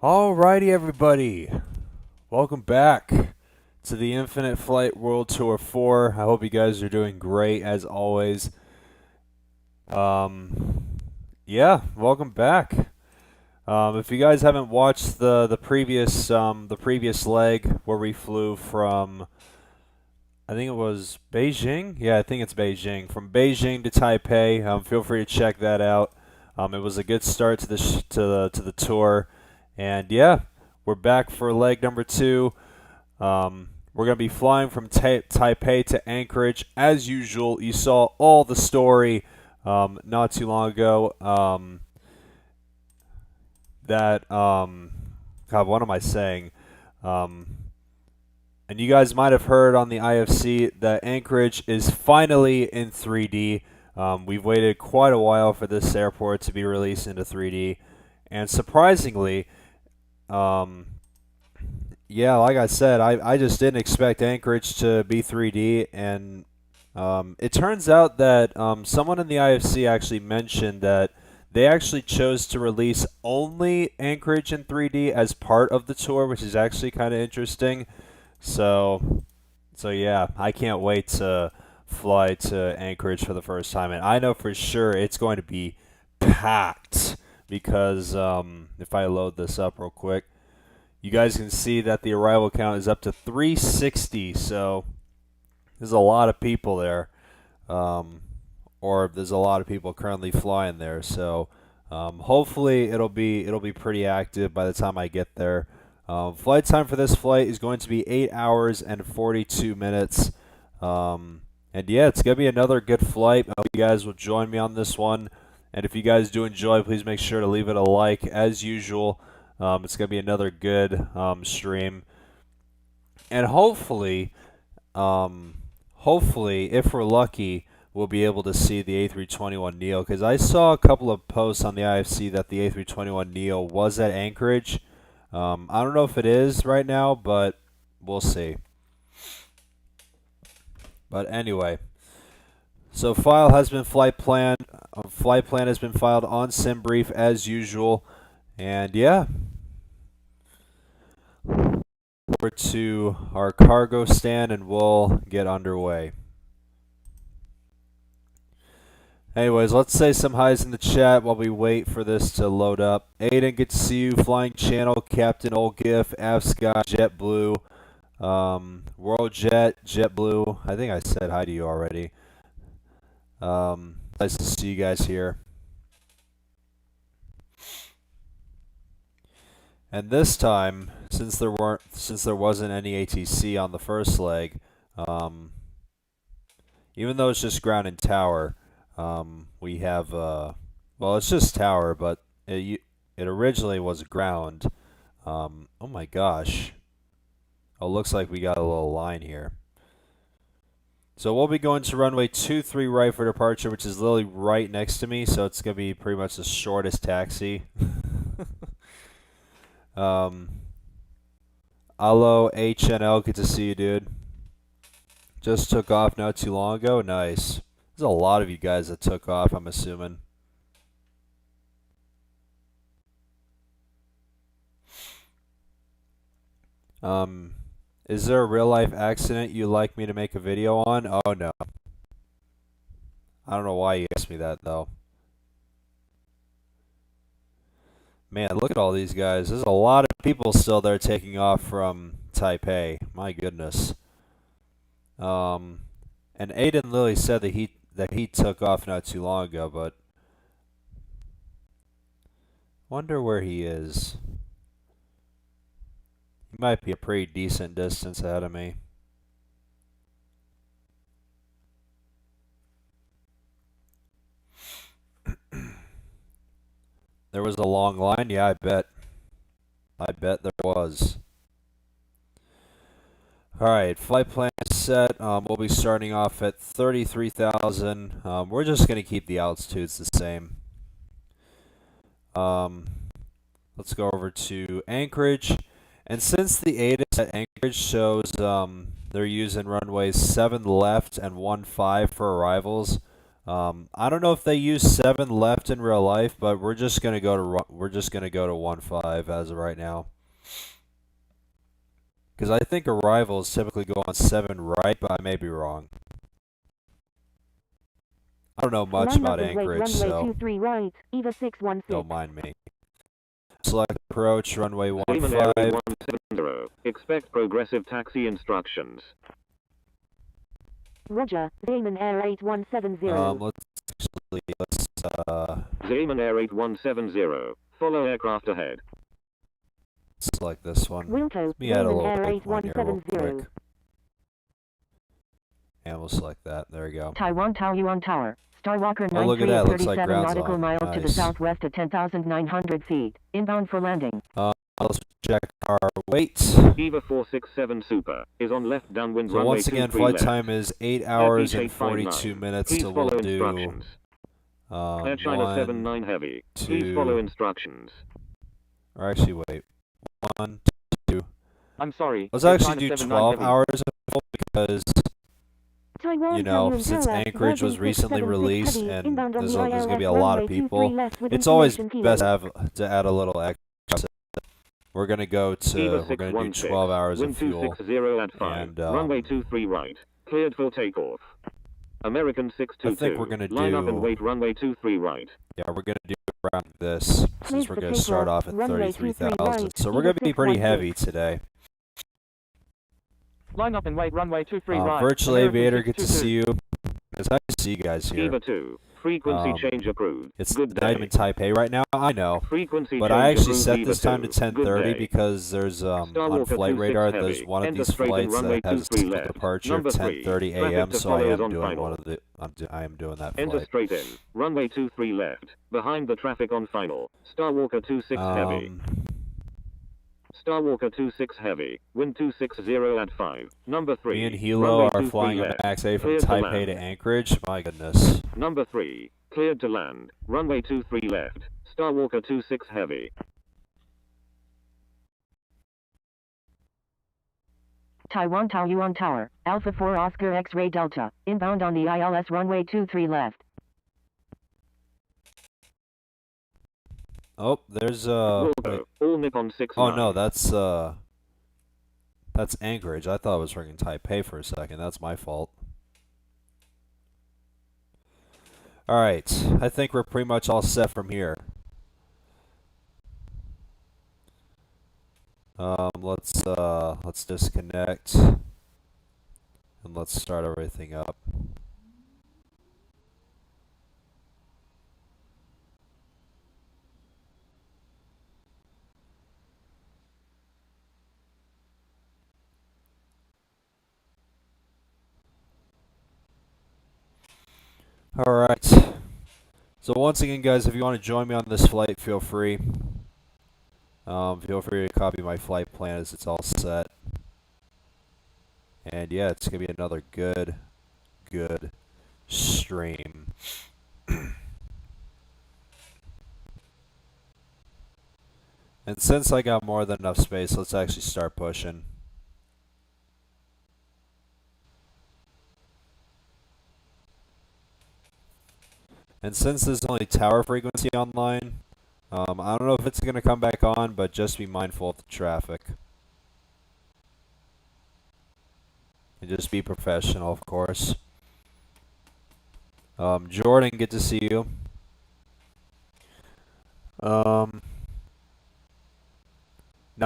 Alrighty, everybody. Welcome back to the Infinite Flight World Tour 4. I hope you guys are doing great as always. Yeah, welcome back. If you guys haven't watched the previous leg where we flew from, I think it was Beijing. Yeah, I think it's Beijing. From Beijing to Taipei. Feel free to check that out. It was a good start to the tour. And yeah, we're back for leg number 2. We're going to be flying from Taipei to Anchorage. As usual, you saw all the story not too long ago. God, what am I saying? And you guys might have heard on the IFC that Anchorage is finally in 3D. We've waited quite a while for this airport to be released into 3D. And surprisingly, yeah, like I said, I just didn't expect Anchorage to be 3D, and it turns out that someone in the IFC actually mentioned that they actually chose to release only Anchorage in 3D as part of the tour, which is actually kind of interesting. So yeah, I can't wait to fly to Anchorage for the first time, and I know for sure it's going to be packed because if I load this up real quick, you guys can see that the arrival count is up to 360, so there's a lot of people there, or there's a lot of people currently flying there. So hopefully it'll be pretty active by the time I get there. Flight time for this flight is going to be 8 hours and 42 minutes. And yeah, it's going to be another good flight. I hope you guys will join me on this one. And if you guys do enjoy, please make sure to leave it a like as usual. It's going to be another good stream. And hopefully, if we're lucky, we'll be able to see the A321neo. Because I saw a couple of posts on the IFC that the A321neo was at Anchorage. I don't know if it is right now, but we'll see. But anyway, so flight plan has been filed on SimBrief as usual, and yeah, over to our cargo stand and we'll get underway. Anyways, let's say some highs in the chat while we wait for this to load up. Aiden, good to see you. Flying Channel, Captain Olgif, Avscott, JetBlue, WorldJet, JetBlue. I think I said hi to you already. Nice to see you guys here. And this time, since there wasn't any ATC on the first leg, even though it's just ground and tower, we have well, it's just tower, but it originally was ground. Oh my gosh! Oh, looks like we got a little line here. So we'll be going to runway 23 right for departure, which is literally right next to me. So it's gonna be pretty much the shortest taxi. Allo HNL, good to see you, dude. Just took off not too long ago. Nice. There's a lot of you guys that took off, I'm assuming. Is there a real life accident you'd like me to make a video on? Oh no. I don't know why you asked me that though. Man, look at all these guys. There's a lot of people still there taking off from Taipei. My goodness. And Aiden Lilly said that he took off not too long ago, but wonder where he is. He might be a pretty decent distance ahead of me. There was a long line? Yeah, I bet. I bet there was. Alright, flight plan is set. We'll be starting off at 33,000. We're just going to keep the altitudes the same. Let's go over to Anchorage. And since the ATIS at Anchorage shows they're using runways 7 left and 15 for arrivals, I don't know if they use 7 left in real life, but we're just gonna go to 1.5 as of right now. Because I think arrivals typically go on 7 right, but I may be wrong. I don't know much about Anchorage, so right, Eva 616. Don't mind me. Select approach, runway 15. 170. Expect progressive taxi instructions. Roger, Zayman Air 8170. Let's Zayman Air 8170. Follow aircraft ahead. select this one. Wilco, Let me add a Zayman little Air break one here real 8170. quick. And we'll select that. There we go. Taiwan Taoyuan Tower. Starwalker Oh, look at that. Looks like 9337 ground nautical zone. miles to the Nice. southwest at 10,900 feet. Inbound for landing. Let's check our weight. Eva 467 Super is on left downwind So runway once again, 23 flight left. time is 8 hours and 859. 42 minutes. Please So we'll follow do instructions. Air China 1, 79 Heavy. 2, Please follow instructions. or actually wait, 1, 2. I'm sorry. Let's Air actually China do 79 12 Heavy. hours because Taiwan you know, Taoyuan since Tower, Anchorage was Virgin recently 676 released Heavy, and inbound on there's the going to ILS be a lot of runway 23 people, left with it's always information best kilo. to add a little extra. We're gonna do 12 hours of wind fuel. 260 at 5. And, runway 23 right. Cleared for takeoff. American 622. I think we're gonna Line up and do- wait runway 23 right. Yeah, we're gonna do around this since we're gonna start off at Runway 33,000. 23 right, So we're gonna be pretty 616. heavy today. Line up and wait, runway 23 right. Virtual American Aviator, good to 622. see you. It's nice to see you guys here. Eva 2. Frequency Um, change approved. It's Good not day. even Taipei right now, I know. Frequency But change I actually approved, set Eva this time to 2. Good 10:30 day. because there's Star on Walker Flight 26 Radar heavy. there's one of Enter these straight in flights runway that has a 23 left. departure of Number 3. 10:30 Traffic a.m. to So I follow is am on doing final. one of the I am doing that Enter flight. straight in. Runway 23 left. Behind the traffic on final. Star Walker 26 heavy. Star Walker 26 heavy. Wind 260 at 5. Number 3. Me and Hilo runway are 23 flying a left. Max A from Cleared to Taipei land. to Anchorage. My goodness. Number 3. Cleared to land. Runway 23 left. Star Walker 26 heavy. Taiwan Taoyuan Tower. Alpha 4 Oscar X-Ray Delta. Inbound on the ILS runway 23 left. Oh, there's Wilco. All Nippon 6 oh no, that's Anchorage. I thought it was freaking Taipei for a second. That's my fault. All right, I think we're pretty much all set from here. Let's disconnect and let's start everything up. All right. So once again, guys, if you want to join me on this flight, feel free. Feel free to copy my flight plan as it's all set. And yeah, it's gonna be another good stream. And since I got more than enough space, let's actually start pushing. And since there's only tower frequency online, I don't know if it's going to come back on, but just be mindful of the traffic. And just be professional, of course. Jordan, good to see you. Now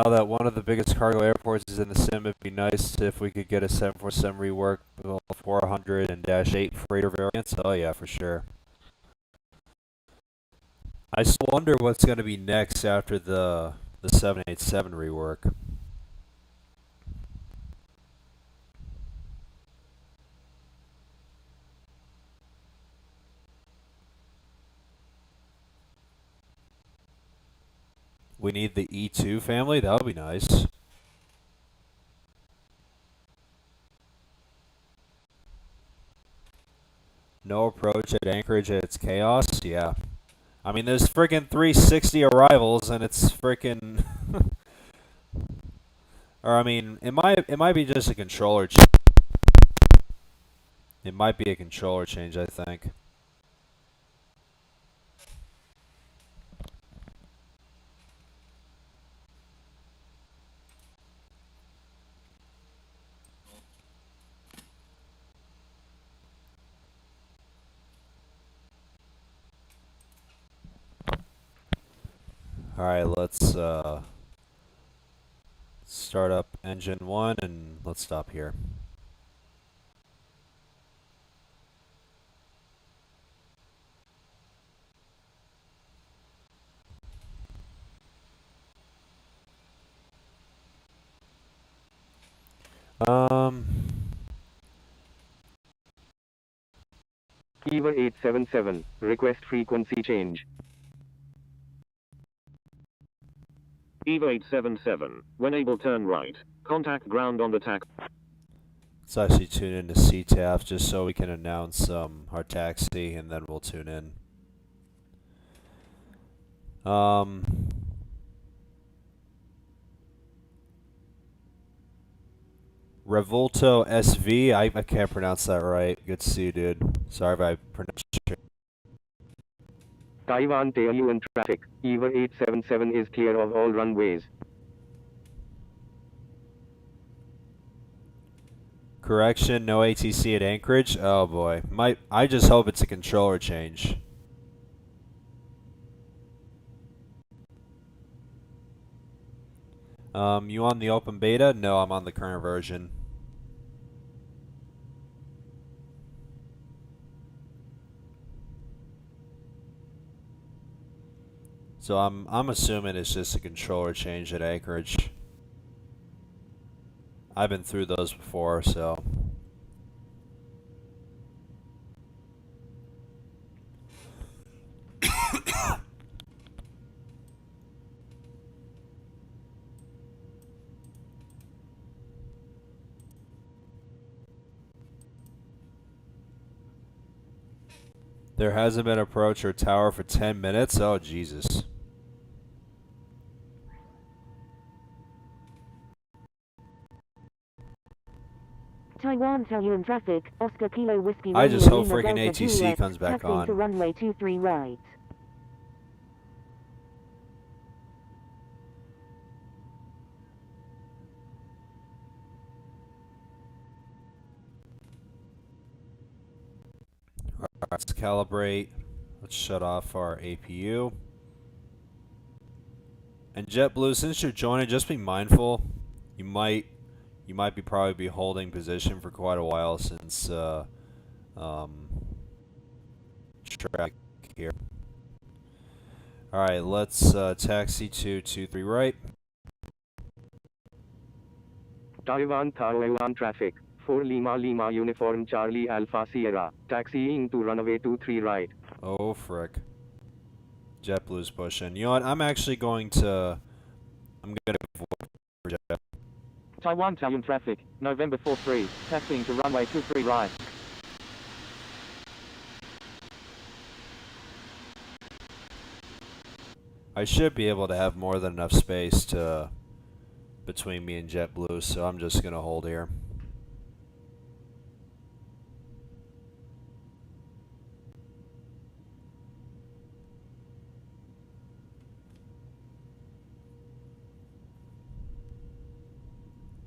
that one of the biggest cargo airports is in the sim, it'd be nice if we could get a 747 rework 400 and -8 freighter variants. Oh yeah, for sure. I just wonder what's going to be next after the 787 rework. We need the E2 family. That would be nice. No approach at Anchorage at its chaos. Yeah. I mean, there's freaking 360 arrivals, and it's freaking. Or I mean, it might be just a controller change. It might be a controller change, I think. All right, let's start up engine 1 and let's stop here. Eva 877, request frequency change. EVA 877, when able turn right. Contact ground on the taxi. Let's actually tune into CTAF just so we can announce our taxi and then we'll tune in. Revolto SV, I can't pronounce that right. Good to see you, dude. Sorry if I pronounced it. Taiwan Taoyuan traffic. Eva 877 is clear of all runways. Correction, no ATC at Anchorage. Oh boy, I just hope it's a controller change. You on the open beta? No, I'm on the current version. So I'm assuming it's just a controller change at Anchorage. I've been through those before, so. There hasn't been approach or tower for 10 minutes? Oh, Jesus. Taiwan Taoyuan traffic, Oscar Kilo Whiskey I Romeo just hope Lima freaking Delta 2 ATC left, comes back taxiing to on. runway 23 right. Alright, let's calibrate. Let's shut off our APU. And JetBlue, since you're joining, just be mindful. You might be probably be holding position for quite a while since track here. All right, let's taxi to 23 right. Taiwan Taoyuan traffic. 4 Lima Lima Uniform Charlie Alpha Sierra, taxiing to runway 23 right. Oh frick. JetBlue's pushing. You know what? I'm going to avoid for Jet. Taiwan Taoyuan traffic, November 43, taxiing to runway 23 right. I should be able to have more than enough space between me and JetBlue, so I'm just gonna hold here.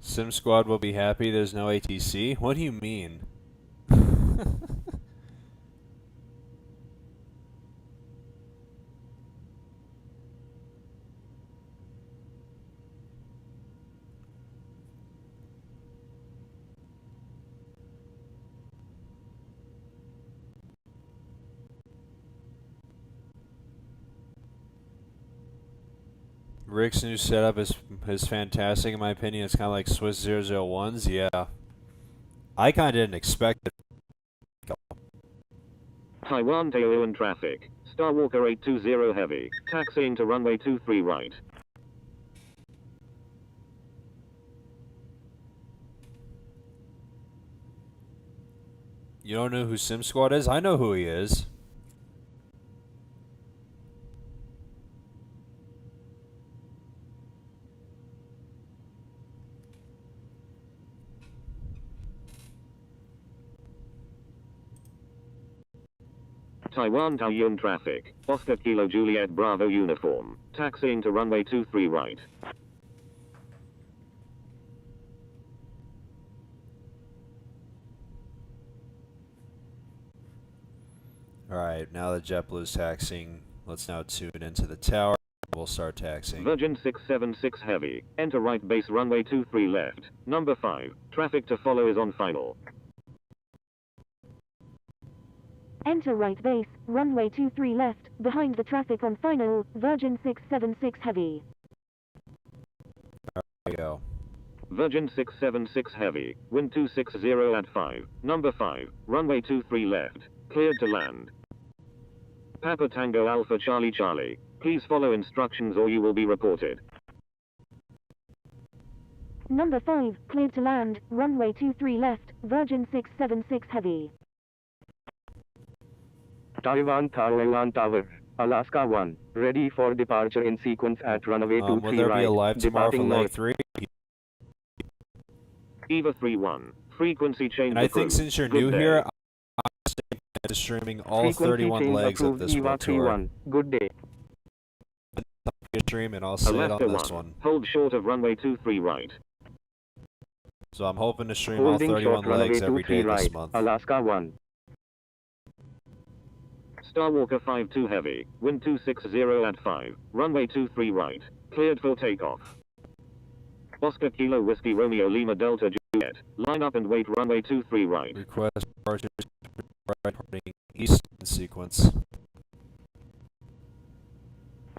Sim Squad will be happy there's no ATC? What do you mean? Rick's new setup is fantastic in my opinion. It's kind of like Swiss 001s. Yeah. I kind of didn't expect it. Taiwan Taoyuan traffic. Star Walker 820 heavy. Taxiing to runway 23 right. You don't know who Sim Squad is? I know who he is. Taiwan Taoyuan traffic. Oscar Kilo Juliet Bravo uniform. Taxiing to runway 23 right. Alright, now that JetBlue's taxiing, let's now tune into the tower. we'll start taxiing. Virgin 676 Heavy, enter right base runway 23 left. Number 5, traffic to follow is on final. Enter right base, runway 23 left, behind the traffic on final, Virgin 676 Heavy. There we go. Virgin 676 Heavy, wind 260 at 5. Number 5, runway 23 left, cleared to land. Papa Tango Alpha Charlie Charlie, please follow instructions or you will be reported. Number 5, cleared to land, runway 23 left, Virgin 676 Heavy. Taiwan Tower, Alaska 1, ready for departure in sequence at runway Will 23 there right, be a live tomorrow for departing leg north. 3? EVA 31, frequency change And I think approved. since you're Good new day. here, I'm streaming all Frequency 31 change legs of approved, this EVA world tour. 31, good day. Stream and I'll say it Alaska on this 1, one. hold short of runway 23 right. So I'm hoping to stream all Holding 31 short runway legs every 23 day this right, month. Alaska 1. Starwalker 52 Heavy, wind 260 at 5, runway 23 right, cleared for takeoff. Oscar Kilo Whiskey Romeo Lima Delta Juliet, line up and wait runway 23 right. Request departure reporting east in sequence.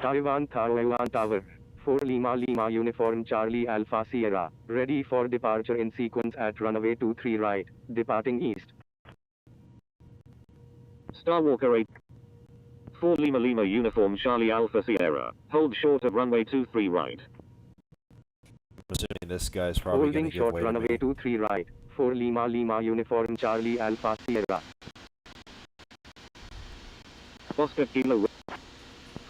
Taiwan Tower, 4 Lima Uniform Charlie Alpha Sierra, ready for departure in sequence at runway 23 right, departing east. Starwalker 8, 4 Lima Uniform Charlie Alpha Sierra, hold short of runway 23 right. I'm assuming this guy's probably going Holding to give short way to runway me. 23 right, 4 Lima Uniform Charlie Alpha Sierra. Oscar Kilo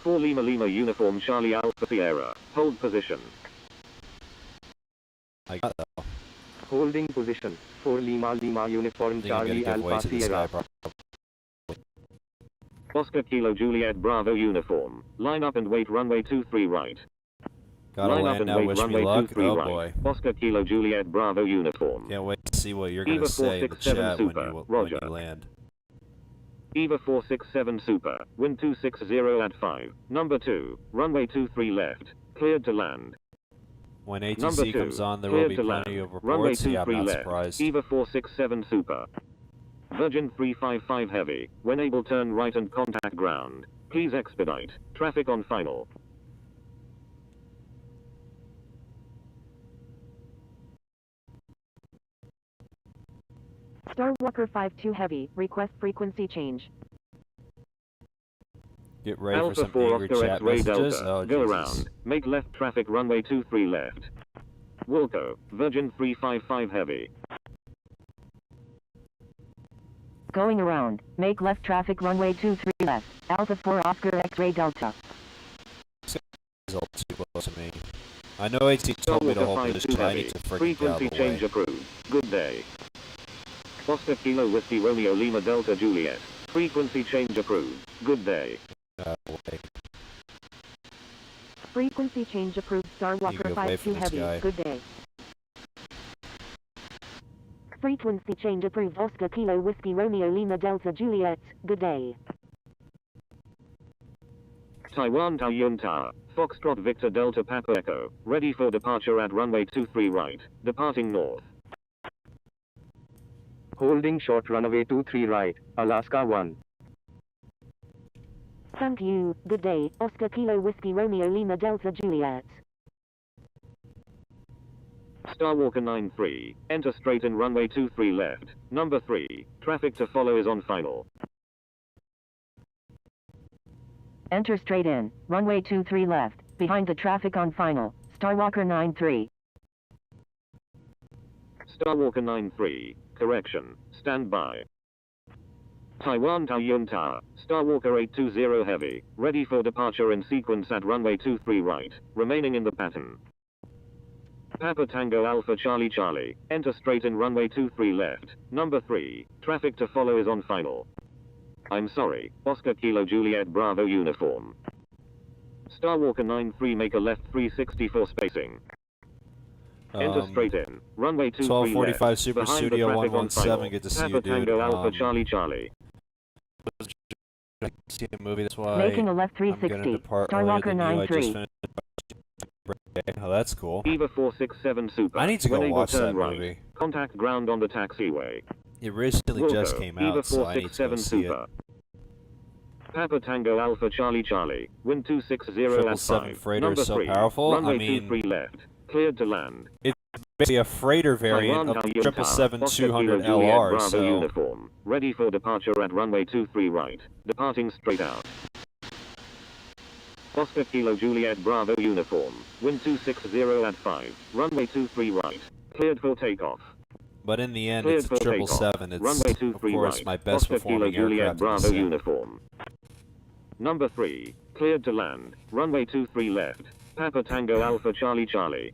4 Lima Uniform Charlie Alpha Sierra, hold position. I got that. Holding position, 4 Lima Uniform I think I'm going Charlie to give way Alpha to this guy. Sierra. Probably. Oscar Kilo Juliet Bravo Uniform, line up and wait runway 23 right. Gotta Line up land and now, wait wish me runway luck. 23 Oh right. boy. Oscar Kilo Juliet Bravo Uniform. Can't wait to see what you're going EVA to say in the 467 chat when Super, you Roger. land. EVA 467 Super, wind 260 at 5, number 2, runway 23 left, cleared to land. When Number ATC 2, comes on, there will cleared be to plenty land. of Runway reports. Yeah, I'm 23 not left, surprised. EVA 467 Super. Virgin 355 Heavy, when able turn right and contact ground. Please expedite, traffic on final. Starwalker 52 Heavy, request frequency change. Get ready for Alpha some 4 angry Oscar chat X-Ray messages. Delta, Oh, go Jesus. around, make left traffic runway 23 left. Wilco, Virgin 355 Heavy. Going around, make left traffic runway 23 left, Alpha 4 Oscar X-Ray Delta. This is all too close to me. I know AT told me to Starwalker hold 52 position, but I Heavy, need to freaking get out frequency of the change way. approved, good day. Oscar Kilo Whiskey Romeo Lima Delta Juliet, frequency change approved, good day. Get out of the way. Frequency change approved You Starwalker get away 52 from this Heavy, guy. good day. Frequency change approved Oscar Kilo Whiskey Romeo Lima Delta Juliet, good day. Taiwan Taiyun Tower, Foxtrot Victor Delta Papa Echo, ready for departure at runway 23 right, departing north. Holding short runway 23 right, Alaska 1. Thank you, good day, Oscar Kilo Whiskey Romeo Lima Delta Juliet. Starwalker 93, enter straight in runway 23 left, number 3, traffic to follow is on final. Enter straight in, runway 23 left, behind the traffic on final, Starwalker 93. Starwalker 93, correction, stand by. Taiwan Taiyun Tower, Starwalker 820 Heavy, ready for departure in sequence at runway 23 right, remaining in the pattern. Papa Tango Alpha Charlie Charlie, enter straight in runway 23 left, number 3, traffic to follow is on final. I'm sorry, Oscar Kilo Juliet Bravo Uniform. Starwalker 93 make a left 360 for spacing. Enter straight in, runway 23 1245 left, Super behind the Studio traffic on 117, final. good to see Papa you, dude. Tango Alpha Charlie Charlie. see a movie. That's why Making a left I'm going to 360. depart earlier Starwalker than you. I just 9-3. finished. Oh, that's cool. Eva 467 Super. I need to go when able, watch turn that right. movie. Contact ground on the taxiway. It recently just Wilco, came Eva out, so I need to go 467 see it. Super. Papa Tango Alpha Charlie Charlie. Wind 260 at 777 5. freighter Number is so 3. powerful. Runway I mean, 23 left. Cleared to land. it's basically a freighter variant Taiwan of the Taoyuan Tower. 777-200 Juliet LR, Bravo so uniform. Ready for departure at runway 23 right. Departing straight out. Oscar Kilo Juliet Bravo uniform. Wind 260 at 5. Runway 23 right. Cleared for takeoff. but in the end, Cleared it's a for takeoff. 777. It's, Runway of 23 course, right. my best Oscar Kilo performing Juliet aircraft in the Bravo sim. uniform. Number 3. Cleared to land. Runway 23 left. Papa Tango Alpha Charlie Charlie.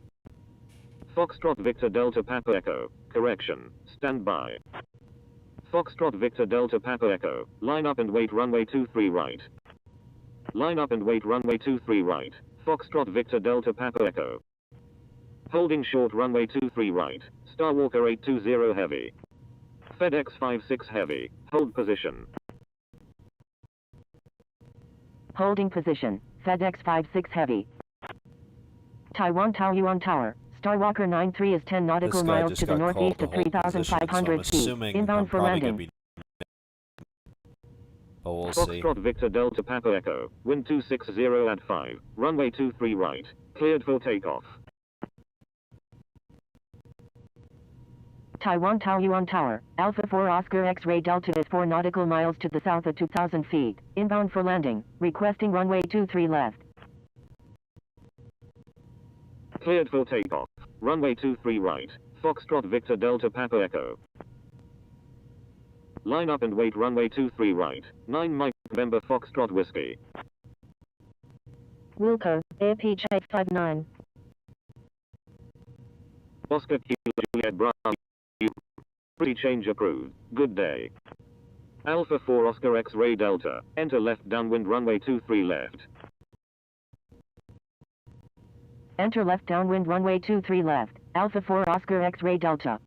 Foxtrot Victor Delta Papa Echo. Correction. Stand by. Foxtrot Victor Delta Papa Echo. Line up and wait runway 23 right. Line up and wait runway 23 right. Foxtrot Victor Delta Papa Echo. Holding short runway 23 right. Starwalker 820 heavy. FedEx 56 heavy. Hold position. Holding position. FedEx 5-6 Heavy. Taiwan Taoyuan Tower. Starwalker 9-3 is 10 nautical This guy miles just to the got northeast called of to hold position, so I'm 3,500 feet. assuming I'm Inbound for probably gonna landing. be, but we'll see. Foxtrot Victor Delta Papa Echo. Wind 260 at 5. Runway 23 right. Cleared for takeoff. Taiwan Taoyuan Tower. Alpha 4 Oscar X-ray Delta is 4 nautical miles to the south of 2,000 feet. Inbound for landing. Requesting runway 23 left. Cleared for takeoff. Runway 23 right. Foxtrot Victor Delta Papa Echo. Line up and wait runway 23 right. 9 Mike November Foxtrot Whiskey. Wilco, AirPeach 859. Oscar Kilo Juliet Bravo. Pre-change approved. Good day. Alpha 4 Oscar X-ray Delta. Enter left downwind runway 23 left. Enter left downwind runway 23 left. Alpha 4 Oscar X-ray Delta.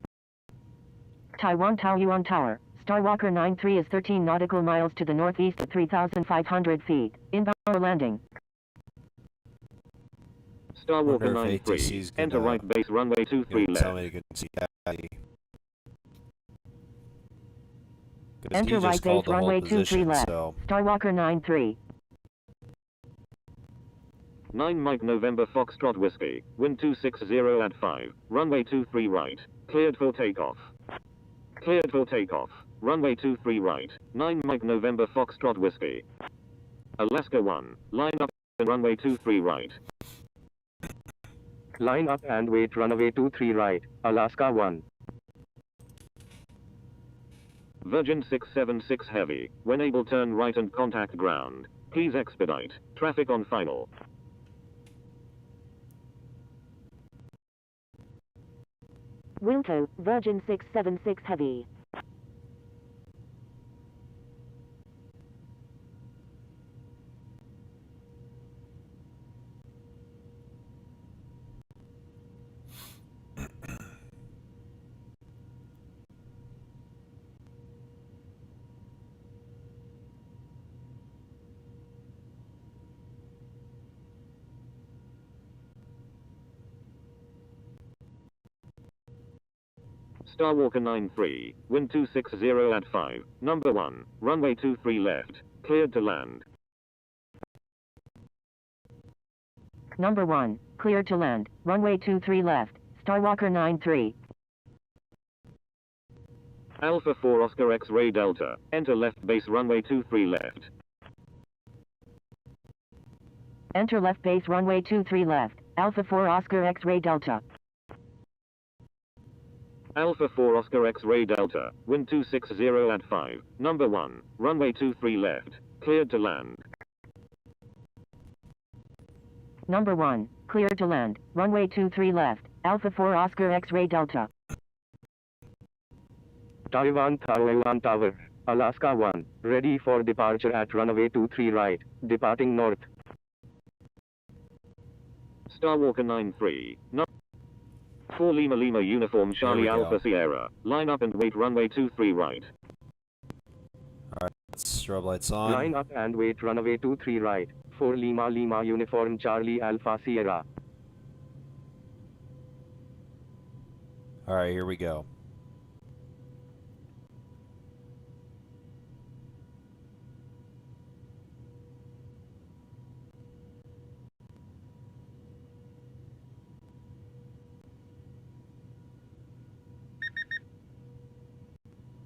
Taiwan Taoyuan Tower. Starwalker 9-3 is 13 nautical miles to the northeast of 3,500 feet. Inbound for landing. Starwalker Wonder if 9-3. ATC's Enter gonna, right base runway 23 tell left. me to see Daddy. Enter He right just base called the runway whole 23 position, left. so Starwalker 9-3. 9 Mike November Foxtrot Whiskey. Wind 260 at 5. Runway 23 right. Cleared for takeoff. Cleared for takeoff. Runway 23 right. 9 Mike November Foxtrot Whiskey. Alaska 1. Line up and runway 23 right. Line up and wait runway 23 right. Alaska 1. Virgin 676 heavy. When able turn right and contact ground. Please expedite. Traffic on final. Wilco, Virgin 676 Heavy. Starwalker 9-3. Wind 260 at 5. Number 1. Runway 23 left. Cleared to land. Number 1. Cleared to land. Runway 23 left. Starwalker 9-3. Alpha 4 Oscar X-ray Delta. Enter left base runway 23 left. Enter left base runway 23 left. Alpha 4 Oscar X-ray Delta. Alpha 4 Oscar X-ray Delta. Wind 260 at 5. Number 1. Runway 23 left. Cleared to land. Number 1. Cleared to land. Runway 23 left. Alpha 4 Oscar X-ray Delta. Taiwan Tower. Alaska 1. Ready for departure at runway 23 right. Departing north. Starwalker 9-3. 4 Lima Lima Uniform Charlie we go. Alpha Sierra. Line up and wait runway 23 right. Strobe lights on. Line up and wait runway 23 right. 4 Lima Lima Uniform Charlie Alpha Sierra. Alright, here we go.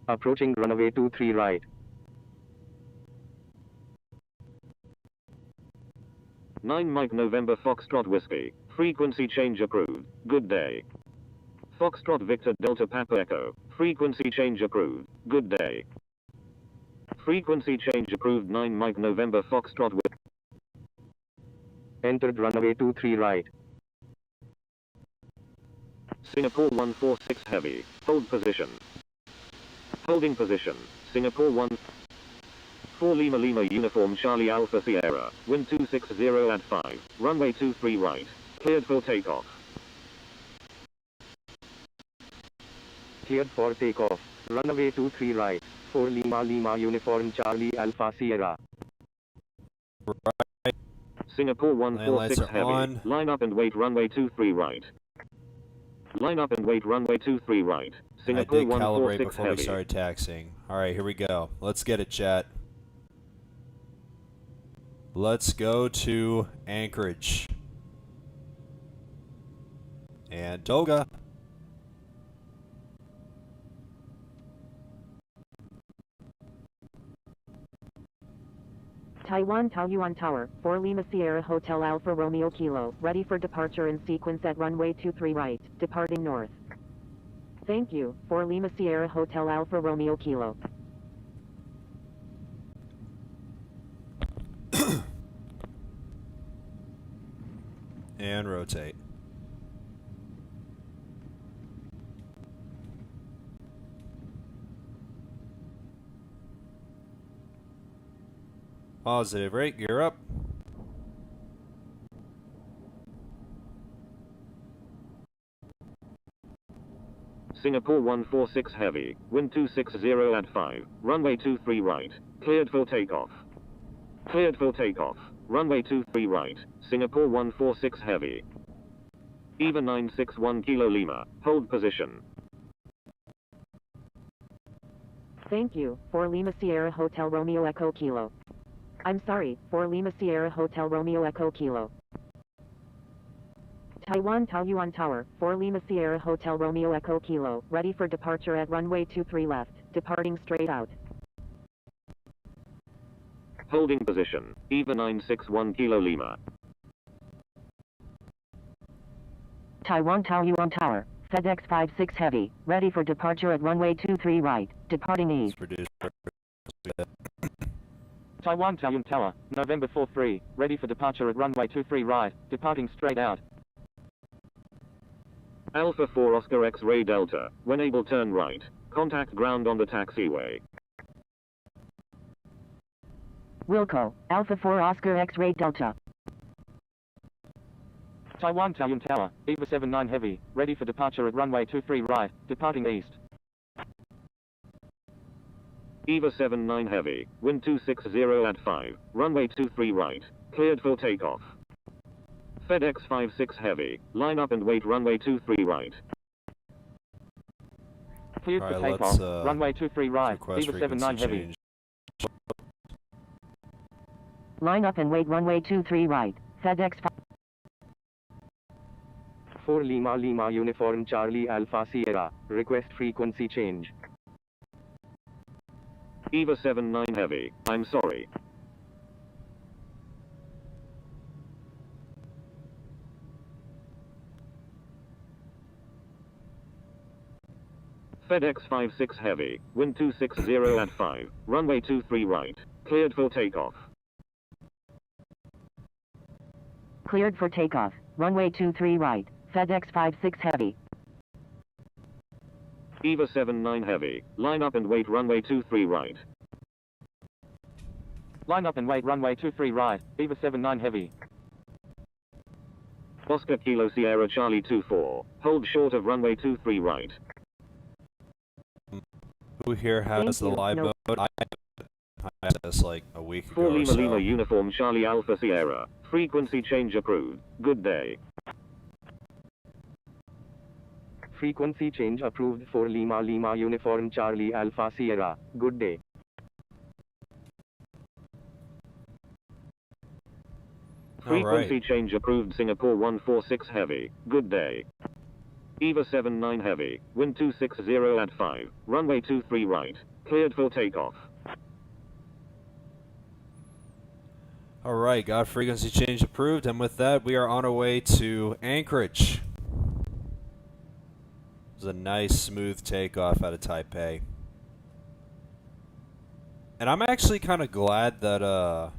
Approaching runway 23 right. Nine Mike November Foxtrot Whiskey. Frequency change approved. Good day. Foxtrot Victor Delta Papa Echo. Frequency change approved. Good day. Frequency change approved. 9 Mike November Foxtrot Whiskey. Entered runway 23 right. Singapore 146 Heavy. Hold position. Holding position. Singapore 4 Lima Lima Uniform Charlie Alpha Sierra. Wind 260 at 5. Runway 23 right. Cleared for takeoff. Cleared for takeoff. Runway 23 right. 4 Lima Lima Uniform Charlie Alpha Sierra. Right. Singapore Lights 146 are Heavy. on. Line up and wait runway 23 right. Line up and wait runway 23 right. I Singapore did calibrate 146 before we Heavy. started taxiing. Alright, here we go. Let's get it, chat. Let's go to Anchorage. And Toga. Taiwan Taoyuan Tower, 4 Lima Sierra Hotel Alpha Romeo Kilo, ready for departure in sequence at runway 23 right, departing north. Thank you, 4 Lima Sierra Hotel Alpha Romeo Kilo. And rotate. Positive rate, gear up. Singapore 146 Heavy. Wind 260 at 5. Runway 23 right. Cleared for takeoff. Cleared for takeoff. Runway 23 right. Singapore 146 Heavy. EVA 961 Kilo Lima. Hold position. Thank you, 4 Lima Sierra Hotel Romeo Echo Kilo. I'm sorry, 4 Lima Sierra Hotel Romeo Echo Kilo. Taiwan Taoyuan Tower, 4 Lima Sierra Hotel Romeo Echo Kilo, ready for departure at runway 23 left, departing straight out. Holding position. EVA 961 Kilo Lima. Taiwan Taoyuan Tower, FedEx 56 Heavy, ready for departure at runway 23 right, departing east. Taiwan Taoyuan Tower, November 43, ready for departure at runway 23 right, departing straight out. Alpha 4 Oscar X-Ray Delta. When able turn right. Contact ground on the taxiway. Wilco, Alpha 4 Oscar X-Ray Delta. Taiwan Taoyuan Tower, EVA 79 Heavy, ready for departure at runway 23 right, departing east. EVA 79 Heavy. Wind 260 at 5. Runway 23 right. Cleared for takeoff. FedEx 56 Heavy. Line up and wait runway 23 right. Cleared All for right, takeoff, let's, runway 23 right, request EVA 79 frequency Heavy. change. Line up and wait runway 23 right, FedEx 5. 4 Lima Lima Uniform Charlie Alpha Sierra. Request frequency change. EVA 79 Heavy. I'm sorry. FedEx 56 Heavy. Wind 260 at 5. Runway 23 right. Cleared for takeoff. Cleared for takeoff, runway 23 right, FedEx 56 Heavy. EVA 79 Heavy. Line up and wait runway 23 right. Line up and wait runway 23 right, EVA 79 Heavy. Oscar Kilo Sierra Charlie 24. Hold short of runway 23 right. Who here has Thank the you. live No. mode? I this like a week 4 ago or Lima Lima so. Uniform Charlie Alpha Sierra. Frequency change approved. Good day. Frequency change approved for Lima Lima Uniform Charlie Alpha Sierra. Good day. Frequency change approved Singapore 146 Heavy. Good day. EVA 79 Heavy. Wind 260 at 5. Runway 23 right. Cleared for takeoff. Alright, got frequency change approved, and with that, we are on our way to Anchorage. It was a nice, smooth takeoff out of Taipei. And I'm actually kind of glad that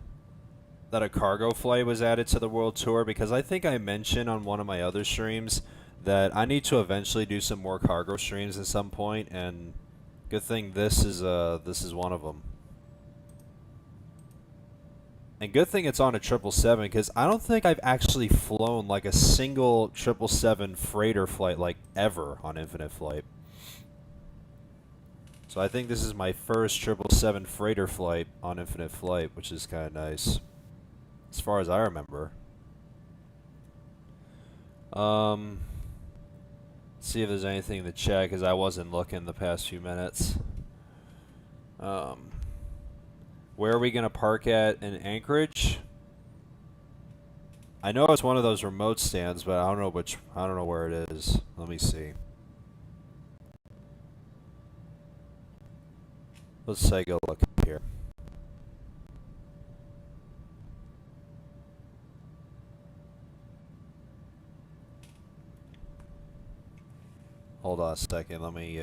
that a cargo flight was added to the World Tour, because I think I mentioned on one of my other streams that I need to eventually do some more cargo streams at some point, and good thing this is one of them. And good thing it's on a 777, because I don't think I've actually flown like a single 777 freighter flight like ever on Infinite Flight. So I think this is my first 777 freighter flight on Infinite Flight, which is kind of nice, as far as I remember. See if there's anything in the chat, because I wasn't looking the past few minutes. Where are we going to park at in Anchorage? I know it's one of those remote stands, but I don't know where it is. Let me see. Let's take a look here. Hold on a second. Let me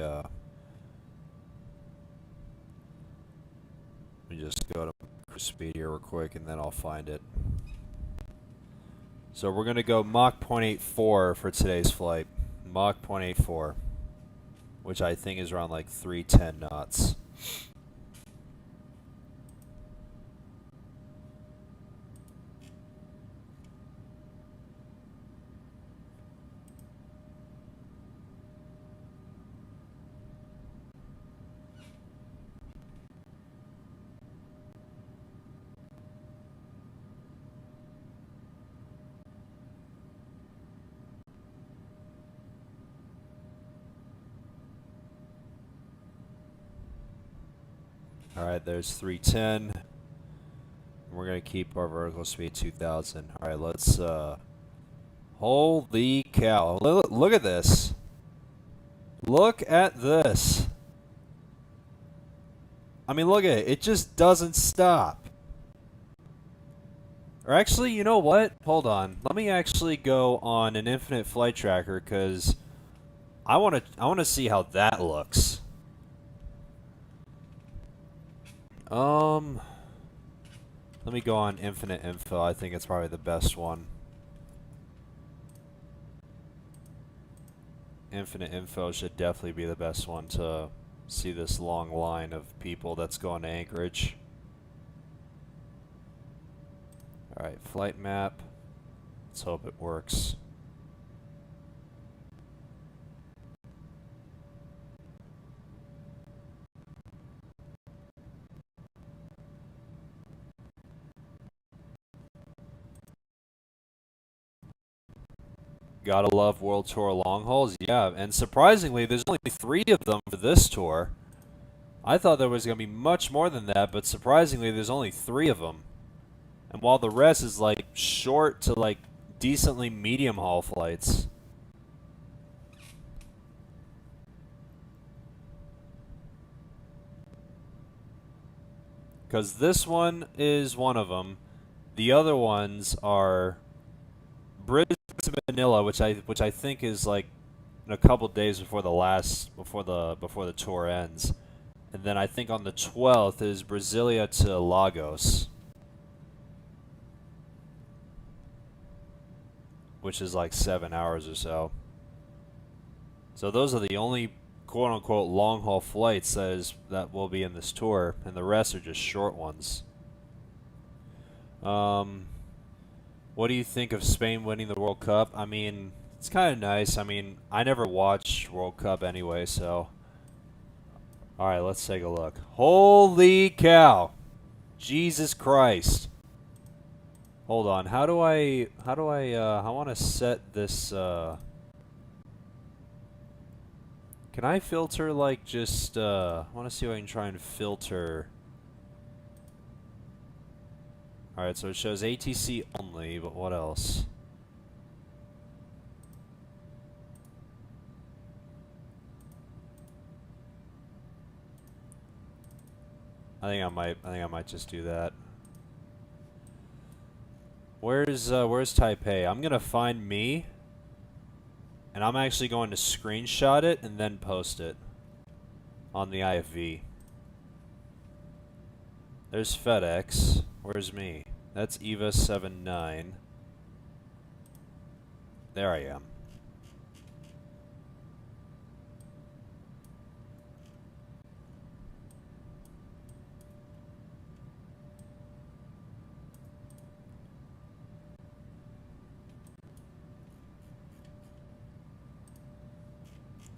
just go to cruise speed here real quick, and then I'll find it. So we're going to go Mach 0.84 for today's flight. Mach 0.84, which I think is around like 310 knots. Alright, there's 310. We're going to keep our vertical speed 2000. Alright, let's, holy cow. Look at this. Look at this. I mean, look at it. It just doesn't stop. Or actually, you know what? Hold on. Let me actually go on an Infinite Flight Tracker, because I want to see how that looks. Let me go on Infinite Info. I think it's probably the best one. Infinite Info should definitely be the best one to see this long line of people that's going to Anchorage. Alright, flight map. Let's hope it works. Gotta love World Tour long hauls. Yeah, and surprisingly, there's only 3 of them for this tour. I thought there was going to be much more than that, but surprisingly, there's only 3 of them. And while the rest is like short to like decently medium haul flights. Because this one is one of them. The other ones are Brisbane to Manila, which I think is like in a couple days before the tour ends, and then I think on the 12th is Brasilia to Lagos, which is like 7 hours or so. So those are the only quote-unquote long-haul flights that will be in this tour, and the rest are just short ones. What do you think of Spain winning the World Cup? I mean, it's kind of nice. I mean, I never watched World Cup anyway, so. Alright, let's take a look. Holy cow! Jesus Christ. Hold on. How do I I want to set this, can I filter, like, just, I want to see if I can try and filter. Alright, so it shows ATC only, but what else? I think I might just do that. Where's Taipei? I'm gonna find me, and I'm actually going to screenshot it and then post it on the IFV. There's FedEx. Where's me? That's Eva 79. There I am.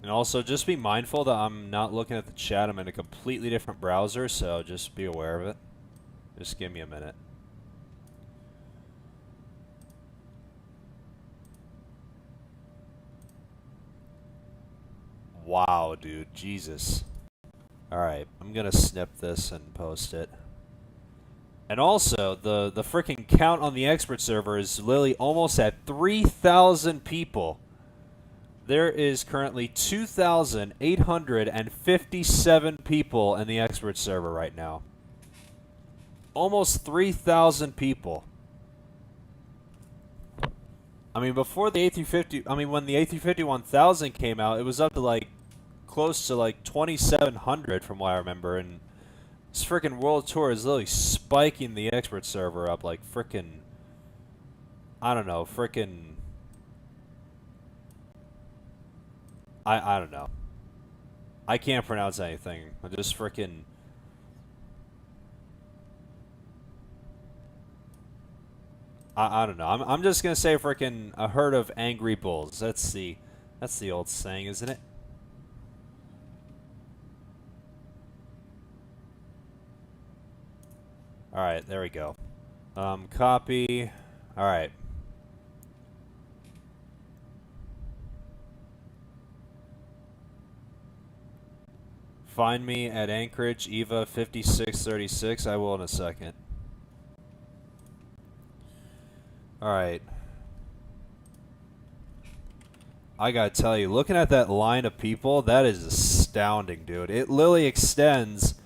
And also, just be mindful that I'm not looking at the chat. I'm in a completely different browser, so just be aware of it. Just give me a minute. Wow, dude. Jesus. Alright, I'm gonna snip this and post it. And also, the freaking count on the expert server is literally almost at 3,000 people. There is currently 2,857 people in the expert server right now. Almost 3,000 people. I mean, before the A350, I mean, when the A350-1000 came out, it was up to like close to like 2,700 from what I remember, and this freaking World Tour is literally spiking the expert server up like freaking, I don't know, freaking. I don't know. I can't pronounce anything. I just freaking. I don't know. I'm just gonna say freaking a herd of angry bulls. That's the old saying, isn't it? All right, there we go. Copy. All right. Find me at Anchorage, Eva 5636. I will in a second. Alright. I gotta tell you, looking at that line of people, that is astounding, dude. It literally extends.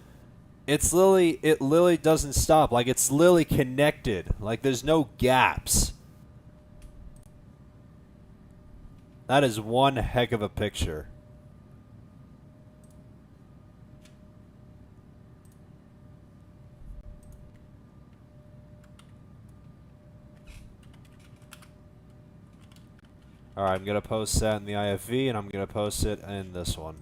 It literally doesn't stop. Like, it's literally connected. Like, there's no gaps. That is one heck of a picture. Alright, I'm going to post that in the IFV, and I'm going to post it in this one.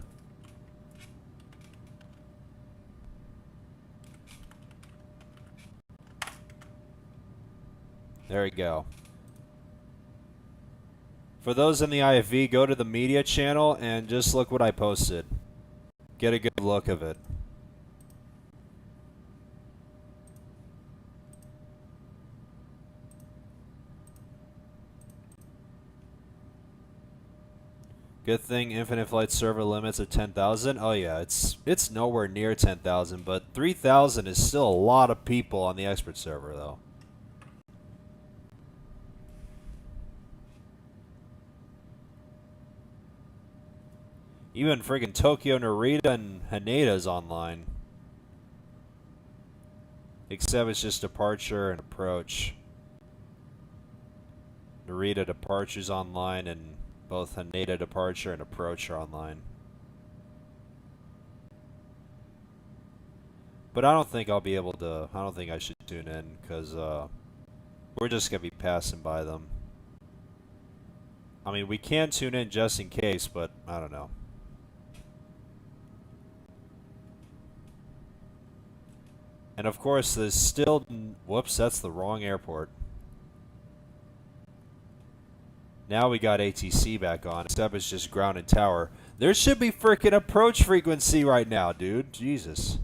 There we go. For those in the IFV, go to the media channel and just look what I posted. Get a good look of it. Good thing Infinite Flight server limits at 10,000. Oh yeah, it's nowhere near 10,000, but 3,000 is still a lot of people on the expert server though. Even friggin' Tokyo Narita and Haneda's online. Except it's just departure and approach. Narita departure's online, and both Haneda departure and approach are online. But I don't think I'll be able to, I don't think I should tune in, because we're just going to be passing by them. I mean, we can tune in just in case, but I don't know. And of course, there's still, whoops, that's the wrong airport. Now we got ATC back on, except it's just ground and tower. There should be freaking approach frequency right now, dude. Jesus.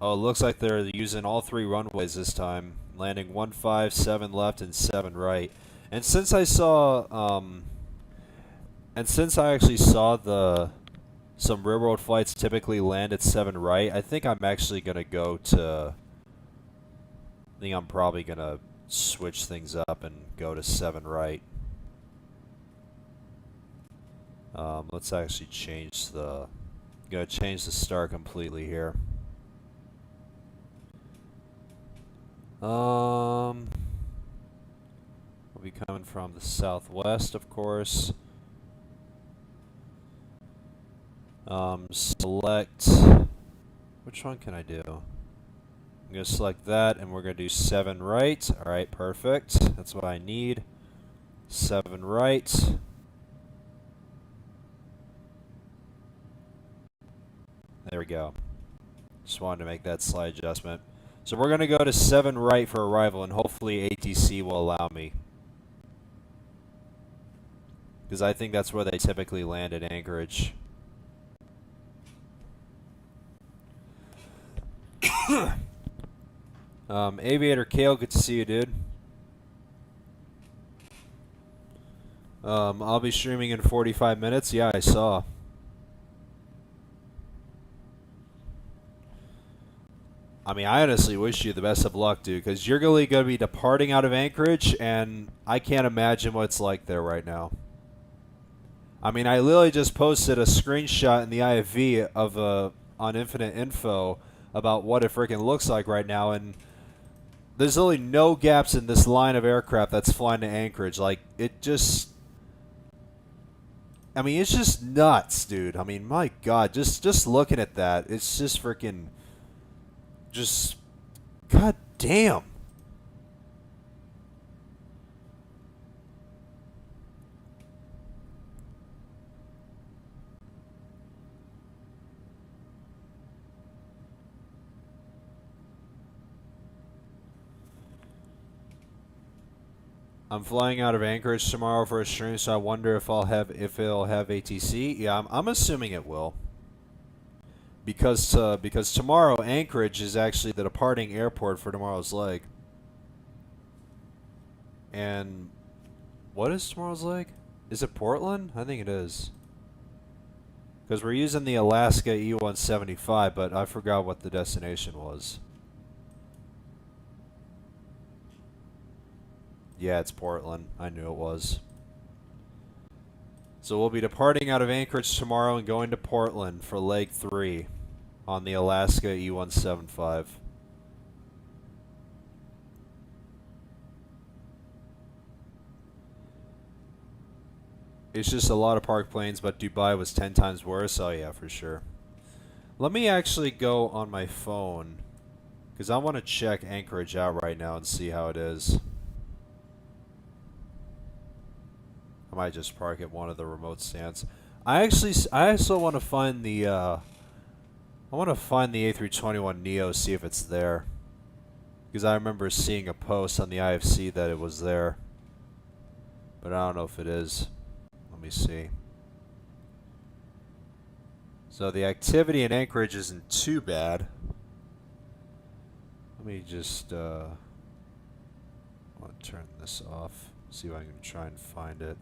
Oh, it looks like they're using all 3 runways this time. Landing 15, 7 left, and 7 right. And since I saw, and since I actually saw some railroad flights typically land at 7 right, I think I'm actually gonna go to. I think I'm probably gonna switch things up and go to 7 right. Let's actually change the. Gonna change the star completely here. We'll be coming from the southwest, of course. Select. Which one can I do? I'm gonna select that, and we're gonna do 7 right. All right, perfect. That's what I need. 7 right. There we go. Just wanted to make that slight adjustment. So we're going to go to 7 right for arrival, and hopefully ATC will allow me. Because I think that's where they typically land at Anchorage. Aviator Kale, good to see you, dude. I'll be streaming in 45 minutes. Yeah, I saw. I mean, I honestly wish you the best of luck, dude, because you're really going to be departing out of Anchorage, and I can't imagine what it's like there right now. I mean, I literally just posted a screenshot in the IFV of on Infinite Info about what it freaking looks like right now, and there's literally no gaps in this line of aircraft that's flying to Anchorage. Like, it just... I mean, it's just nuts, dude. I mean, my God, just looking at that, it's just freaking... Just, god damn. I'm flying out of Anchorage tomorrow for a stream, so I wonder if it'll have ATC. Yeah, I'm assuming it will. Because tomorrow Anchorage is actually the departing airport for tomorrow's leg. And what is tomorrow's leg? Is it Portland? I think it is. Because we're using the Alaska E-175, but I forgot what the destination was. Yeah, it's Portland. I knew it was. So we'll be departing out of Anchorage tomorrow and going to Portland for leg 3 on the Alaska E-175. It's just a lot of parked planes, but Dubai was 10 times worse. Oh yeah, for sure. Let me actually go on my phone, because I want to check Anchorage out right now and see how it is. I might just park at one of the remote stands. I also want to find the A321neo, see if it's there, because I remember seeing a post on the IFC that it was there, but I don't know if it is. Let me see. So the activity in Anchorage isn't too bad. Let me just I'll turn this off. See if I can try and find it.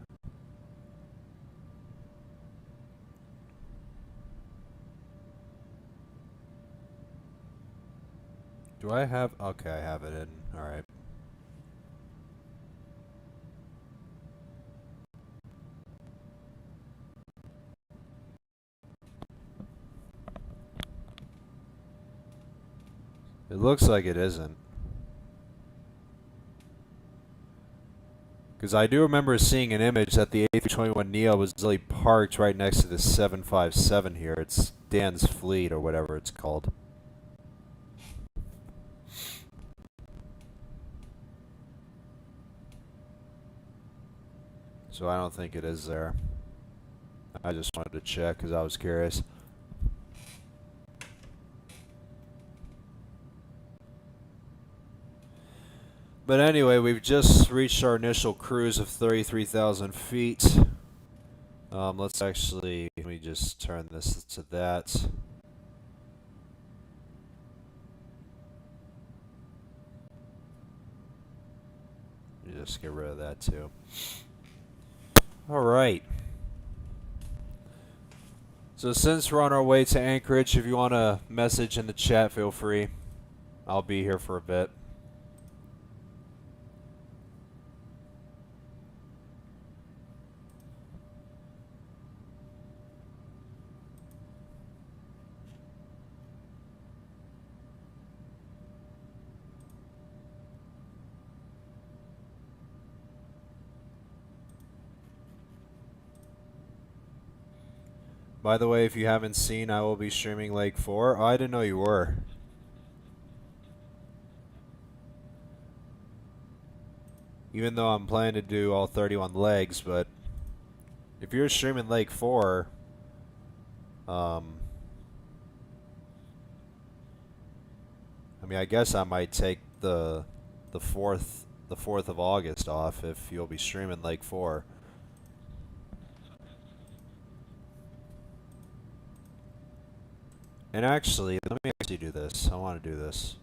Do I have... Okay, I have it in. Alright. It looks like it isn't. Because I do remember seeing an image that the A321neo was really parked right next to the 757 here. It's Dan's Fleet or whatever it's called. So I don't think it is there. I just wanted to check because I was curious. But anyway, we've just reached our initial cruise of 33,000 feet. Let's actually, let me just turn this to that. just get rid of that too. Alright. So since we're on our way to Anchorage, if you want to message in the chat, feel free. I'll be here for a bit. By the way, if you haven't seen, I will be streaming Lake 4. Oh, I didn't know you were. Even though I'm planning to do all 31 legs, but if you're streaming Lake 4, I mean, I guess I might take the 4th of August off if you'll be streaming Lake 4. And actually, let me actually do this. I want to do this.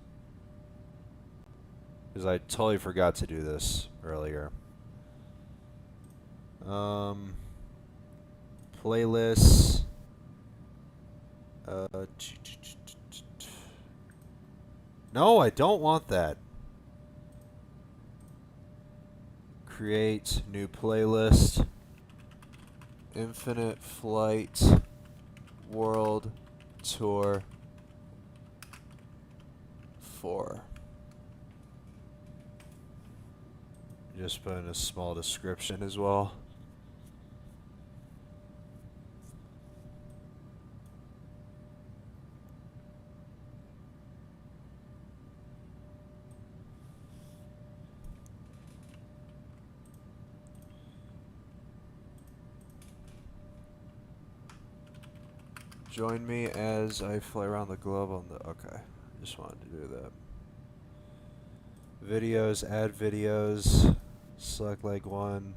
Because I totally forgot to do this earlier. Playlists. No, I don't want that. Create new playlist. Infinite Flight World Tour 4. Just put in a small description as well. Join me as I fly around the globe on the... Okay, just wanted to do that. Videos, add videos, select like one.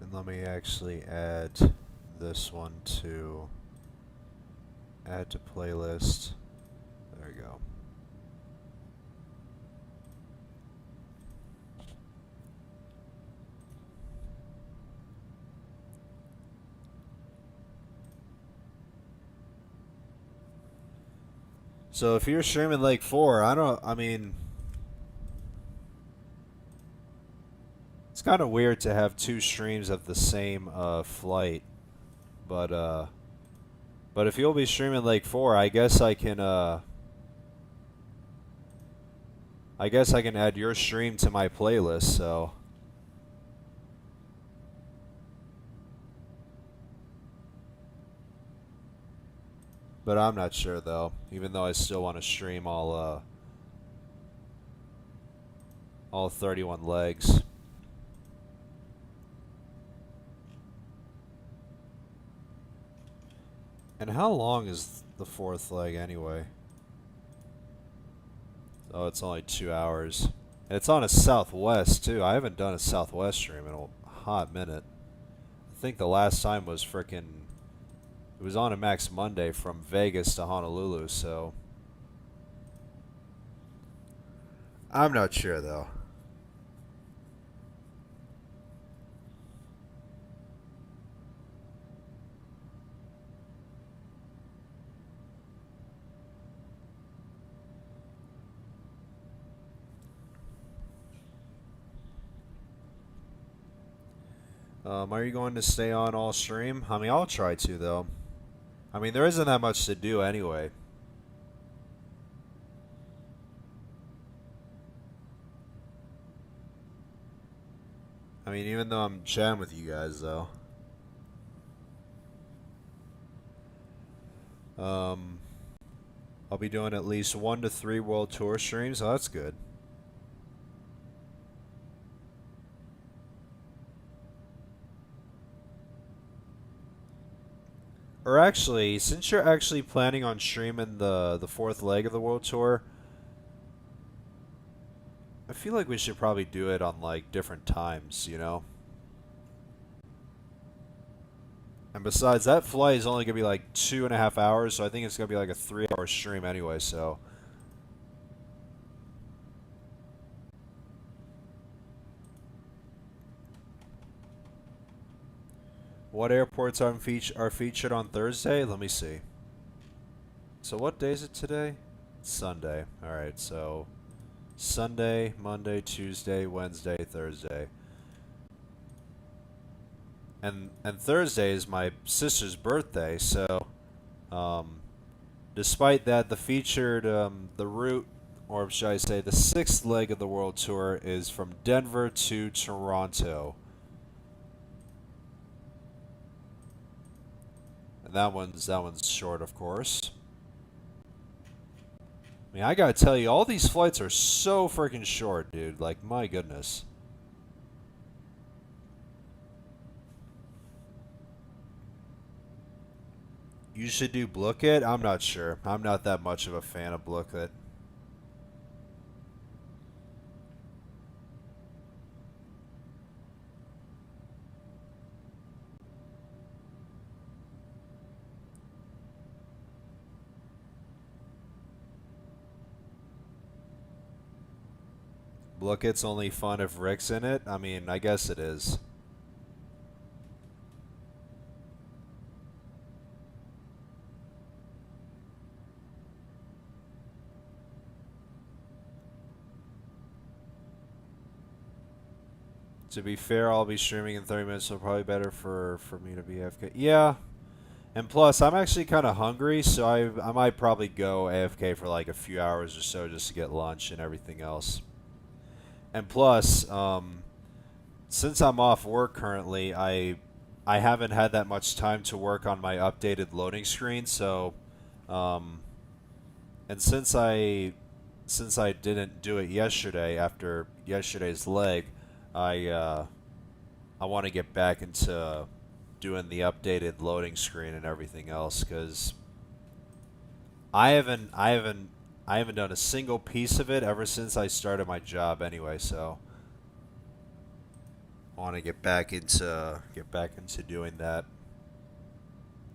And let me actually add this one to... Add to playlist. There we go. So if you're streaming Lake 4, I mean, it's kind of weird to have two streams of the same flight, but if you'll be streaming Lake 4, I guess I can add your stream to my playlist, so. But I'm not sure though, even though I still want to stream all 31 legs. And how long is the 4th leg anyway? Oh, it's only 2 hours. And it's on a Southwest too. I haven't done a Southwest stream in a hot minute. I think the last time was frickin'... It was on a Max Monday from Vegas to Honolulu, so... I'm not sure, though. Are you going to stay on all stream? I mean, I'll try to, though. I mean, there isn't that much to do anyway. I mean, even though I'm chatting with you guys, though. I'll be doing at least 1 to 3 World Tour streams, so that's good. Or actually, since you're actually planning on streaming the 4th leg of the World Tour, I feel like we should probably do it on like different times, you know? And besides, that flight is only going to be like 2.5 hours, so I think it's going to be like a 3-hour stream anyway, so... What airports are featured on Thursday? Let me see. So what day is it today? Sunday. All right. So Sunday, Monday, Tuesday, Wednesday, Thursday. And Thursday is my sister's birthday, so despite that, the route, or should I say, the sixth leg of the world tour is from Denver to Toronto, and that one's short, of course. I mean, I gotta tell you, all these flights are so freaking short, dude. Like, my goodness. You should do Book It? I'm not sure. I'm not that much of a fan of Book It. Book It's only fun if Rick's in it? I mean, I guess it is. To be fair, I'll be streaming in 30 minutes, so probably better for me to be AFK. Yeah, and plus, I'm actually kind of hungry, so I might probably go AFK for like a few hours or so just to get lunch and everything else. And plus, since I'm off work currently, I haven't had that much time to work on my updated loading screen, so um, and since I didn't do it yesterday after yesterday's leg, I I want to get back into doing the updated loading screen and everything else because I haven't done a single piece of it ever since I started my job anyway. So I want to get back into doing that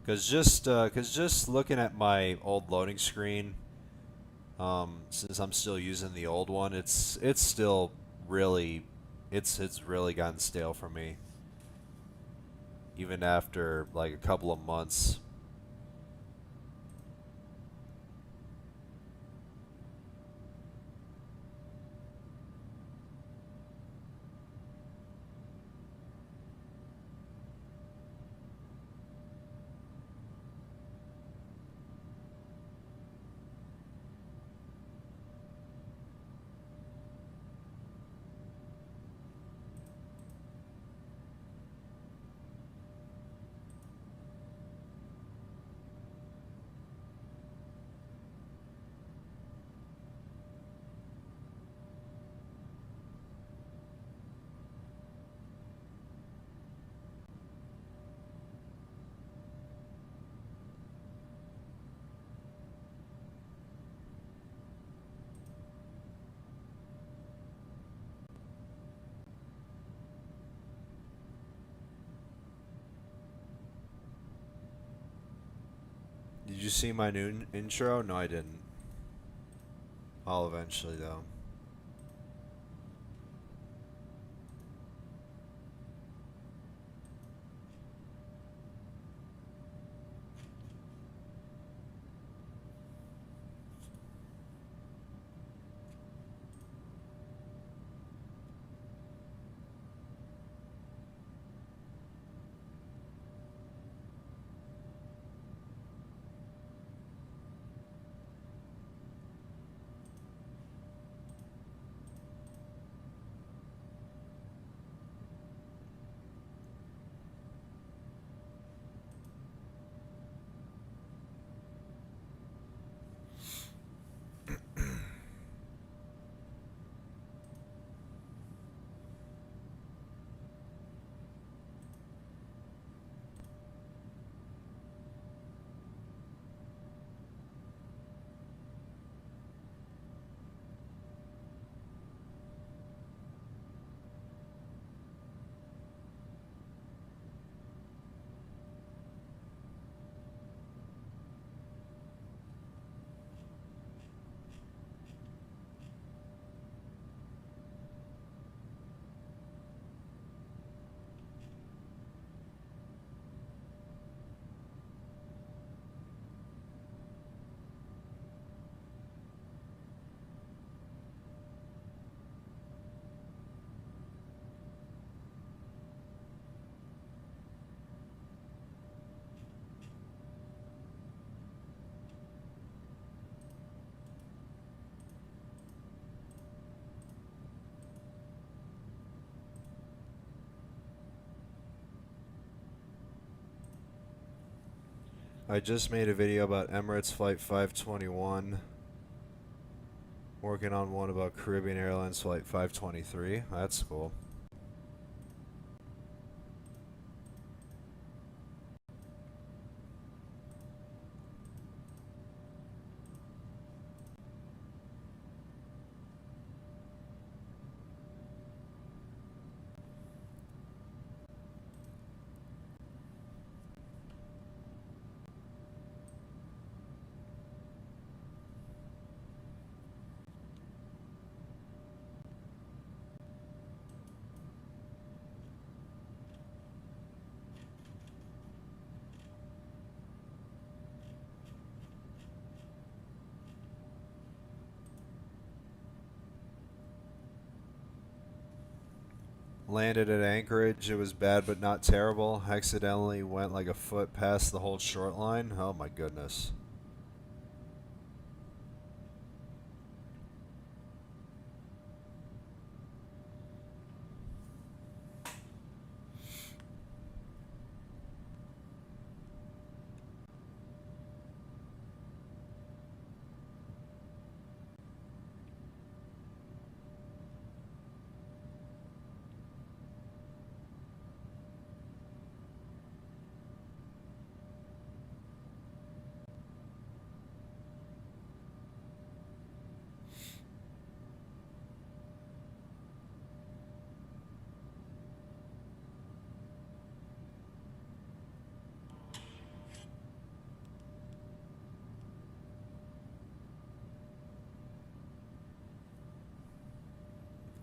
because just looking at my old loading screen, since I'm still using the old one, it's still really it's really gotten stale for me even after like a couple of months. Did you see my new intro? No, I didn't. I'll eventually though. I just made a video about Emirates Flight 521. Working on one about Caribbean Airlines Flight 523. That's cool. Landed at Anchorage. It was bad but not terrible. Accidentally went like a foot past the whole short line. Oh my goodness.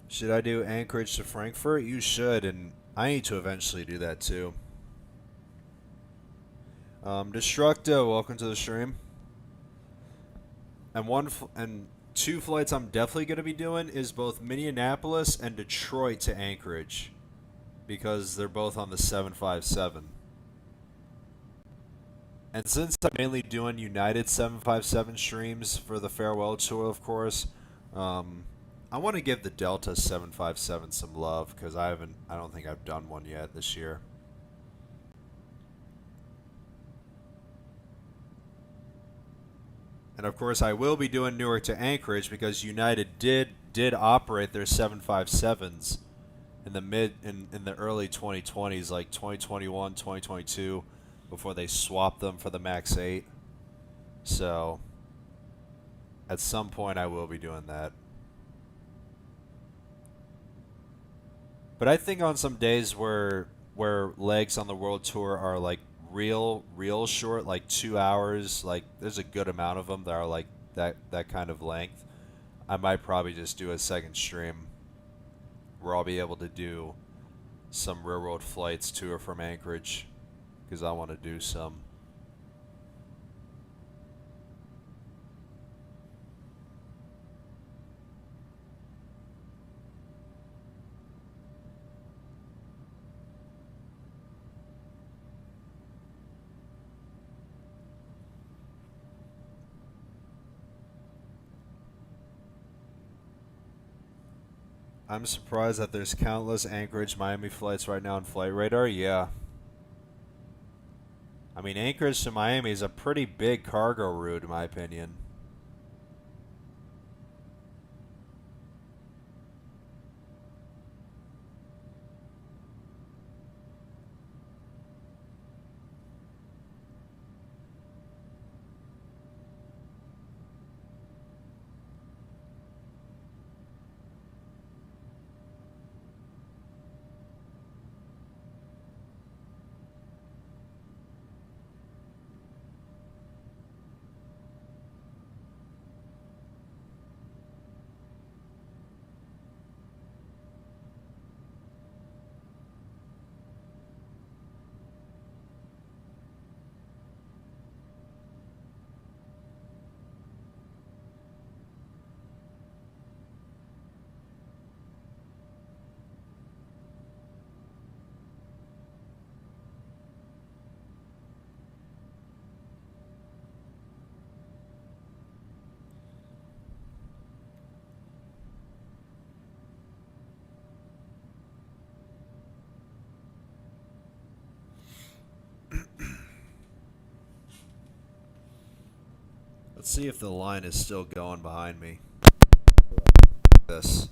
Should I do Anchorage to Frankfurt? You should, and I need to eventually do that too. Destructo, welcome to the stream. And two flights I'm definitely going to be doing is both Minneapolis and Detroit to Anchorage, because they're both on the 757. And since I'm mainly doing United 757 streams for the farewell tour, of course, I want to give the Delta 757 some love, because I don't think I've done one yet this year. And of course, I will be doing Newark to Anchorage because United did operate their 757s in the early 2020s, like 2021, 2022, before they swapped them for the Max 8. So at some point, I will be doing that. But I think on some days where legs on the world tour are like real short, like 2 hours, like there's a good amount of them that are like that kind of length, I might probably just do a second stream where I'll be able to do some real world flights to or from Anchorage, because I want to do some. I'm surprised that there's countless Anchorage Miami flights right now on Flight Radar. Yeah. I mean, Anchorage to Miami is a pretty big cargo route, in my opinion. see if the line is still going behind me. This.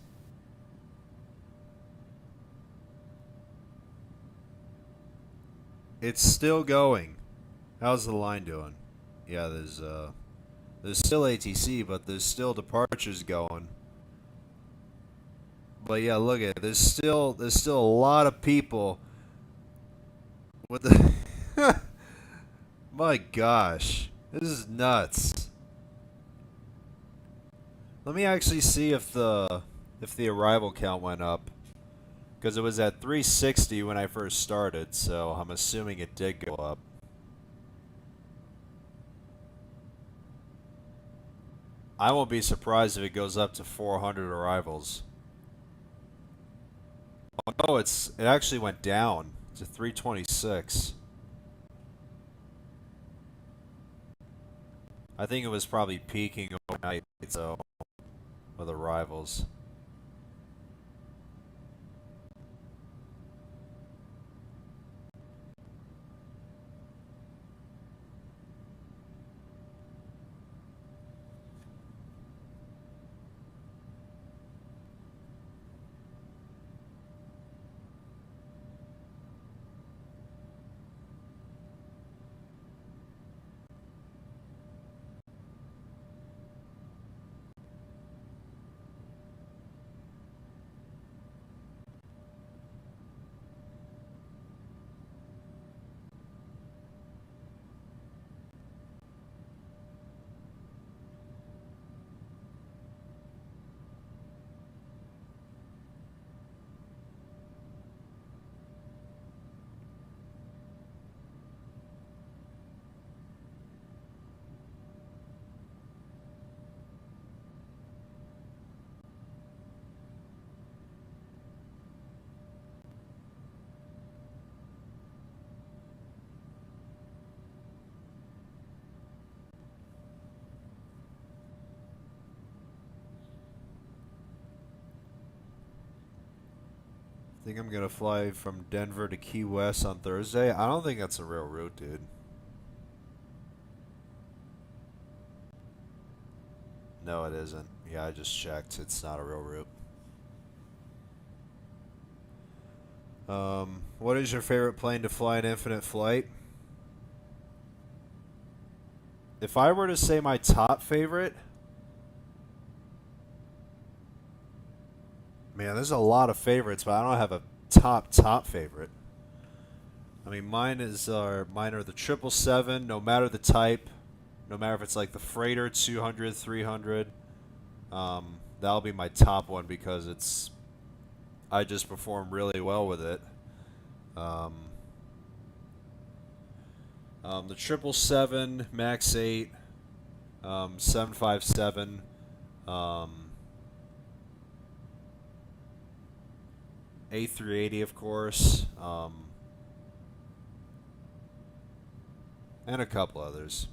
It's still going. How's the line doing? Yeah, there's still ATC, but there's still departures going. But yeah, look at it. There's still a lot of people with the my gosh. This is nuts. Let me actually see if the arrival count went up, because it was at 360 when I first started, so I'm assuming it did go up. I won't be surprised if it goes up to 400 arrivals. Oh no, it actually went down to 326. I think it was probably peaking overnight, so with arrivals. I think I'm gonna fly from Denver to Key West on Thursday. I don't think that's a real route, dude. No, it isn't. Yeah, I just checked. It's not a real route. What is your favorite plane to fly in infinite flight? If I were to say my top favorite, man, there's a lot of favorites, but I don't have a top favorite. I mean, mine are the 777, no matter the type, no matter if it's like the freighter 200, 300. That'll be my top one because I just perform really well with it. The 777, Max 8, 757, A380, of course, and a couple others.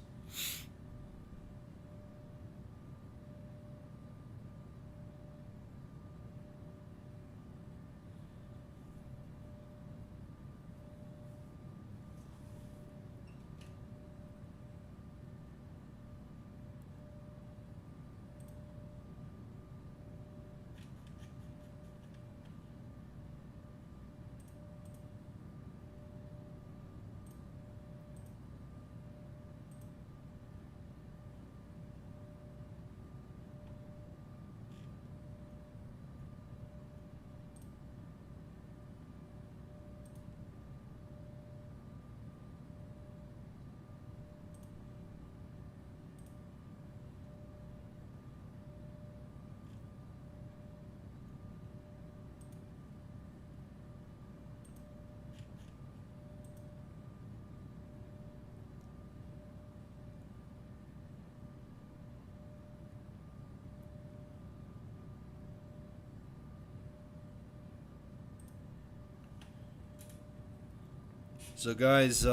So guys,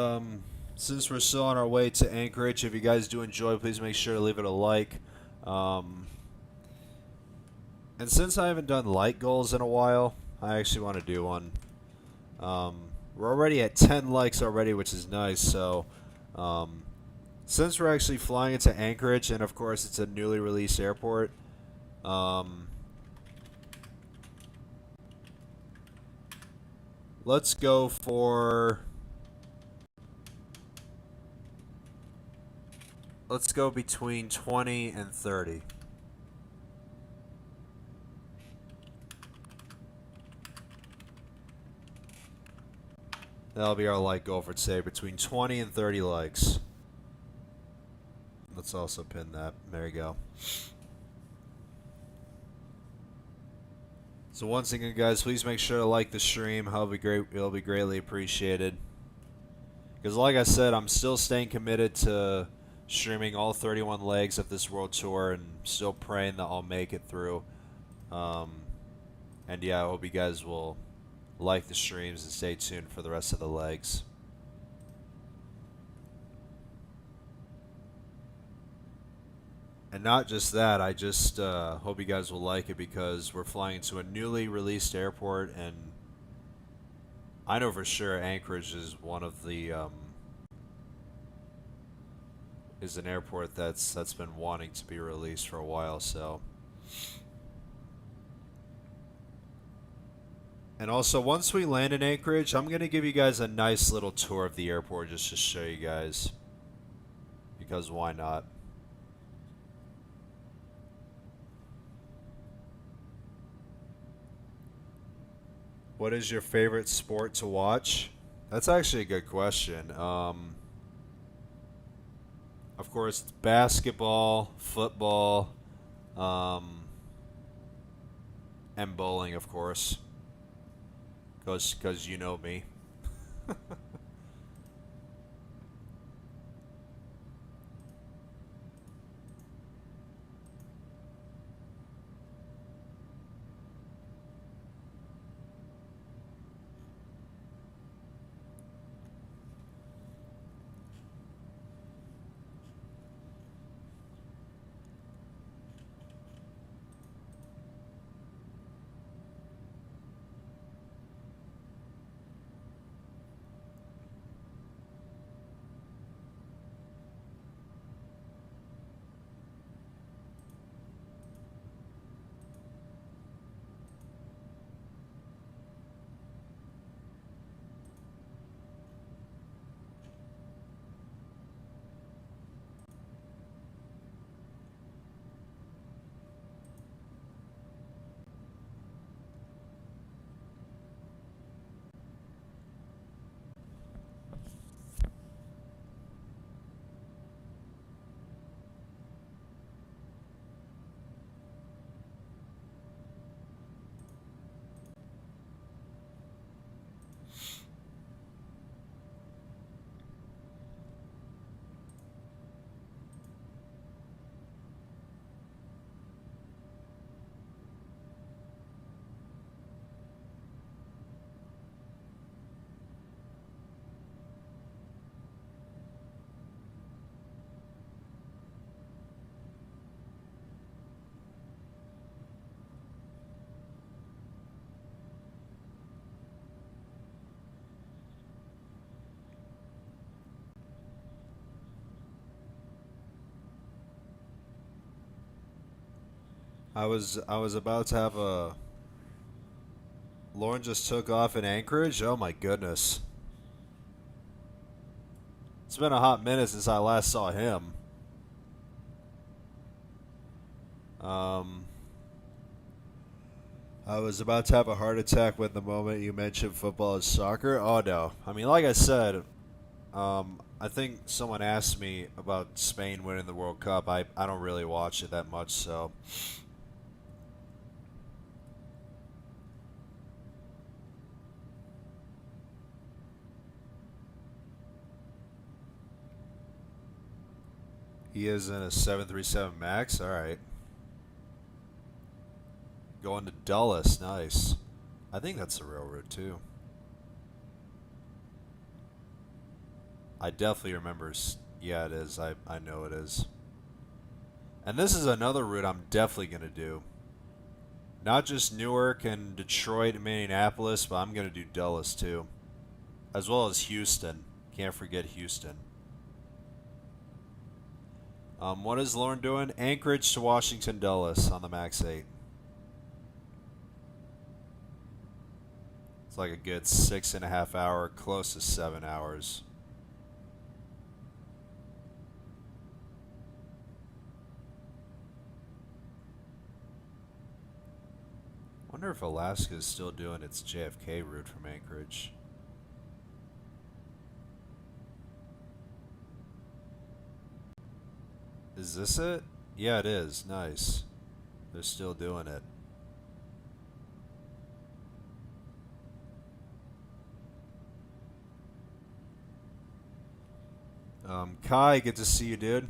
since we're still on our way to Anchorage, if you guys do enjoy, please make sure to leave it a like. And since I haven't done light goals in a while, I actually want to do one. We're already at 10 likes already, which is nice, so since we're actually flying into Anchorage, and of course it's a newly released airport, let's go for... Let's go between 20 and 30. That'll be our like goal for today, between 20 and 30 likes. Let's also pin that. There you go. So once again, guys, please make sure to like the stream. It'll be greatly appreciated. Because like I said, I'm still staying committed to streaming all 31 legs of this world tour, and still praying that I'll make it through. And yeah, I hope you guys will like the streams and stay tuned for the rest of the legs. And not just that, I just hope you guys will like it, because we're flying to a newly released airport, and I know for sure Anchorage is one of the is an airport that's been wanting to be released for a while. So, and also once we land in Anchorage, I'm gonna give you guys a nice little tour of the airport just to show you guys, because why not? What is your favorite sport to watch? That's actually a good question. Of course, it's basketball, football, and bowling, of course. Because you know me. I was about to have a... Lauren just took off in Anchorage? Oh my goodness. It's been a hot minute since I last saw him. I was about to have a heart attack when the moment you mentioned football and soccer. Oh no. I mean, like I said, I think someone asked me about Spain winning the World Cup. I don't really watch it that much, so... He is in a 737 MAX? Alright. Going to Dulles. Nice. I think that's the railroad, too. I definitely remember... Yeah, it is. I know it is. And this is another route I'm definitely going to do. Not just Newark and Detroit and Minneapolis, but I'm going to do Dulles, too. As well as Houston. Can't forget Houston. What is Lauren doing? Anchorage to Washington Dulles on the Max 8. It's like a good 6.5 hour, close to 7 hours. Wonder if Alaska is still doing its JFK route from Anchorage. Is this it? Yeah, it is. Nice. They're still doing it. Kai, good to see you, dude.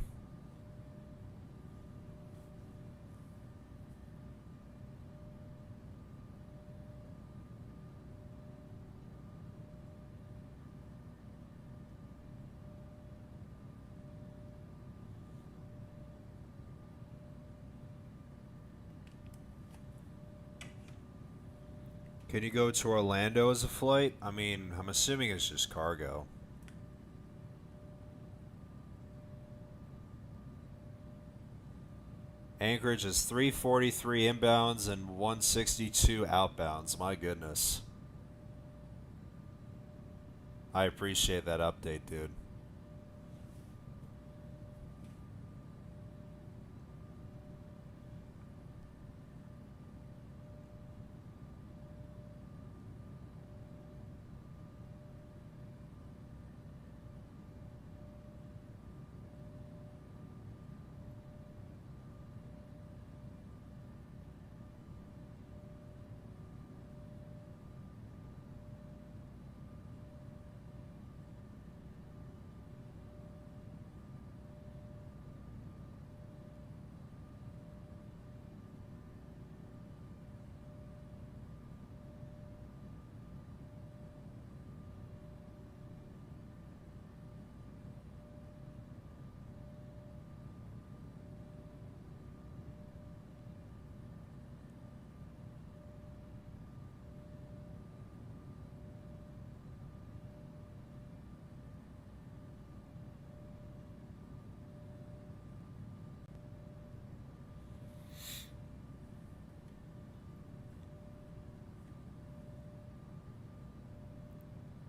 Can you go to Orlando as a flight? I mean, I'm assuming it's just cargo. Anchorage is 343 inbounds and 162 outbounds. My goodness. I appreciate that update, dude.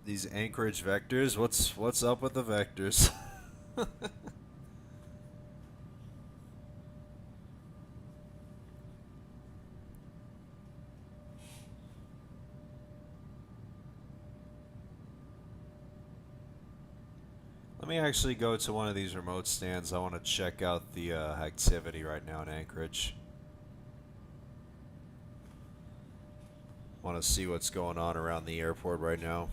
These Anchorage vectors, what's up with the vectors? Let me actually go to one of these remote stands. I want to check out the activity right now in Anchorage. Want to see what's going on around the airport right now.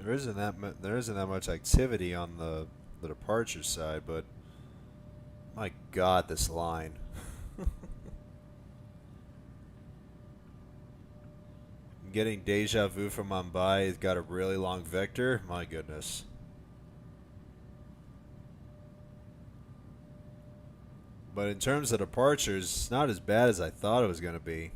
There isn't that much activity on the departure side, but my God, this line. I'm getting deja vu from Mumbai. It's got a really long vector. My goodness. But in terms of departures, it's not as bad as I thought it was going to be.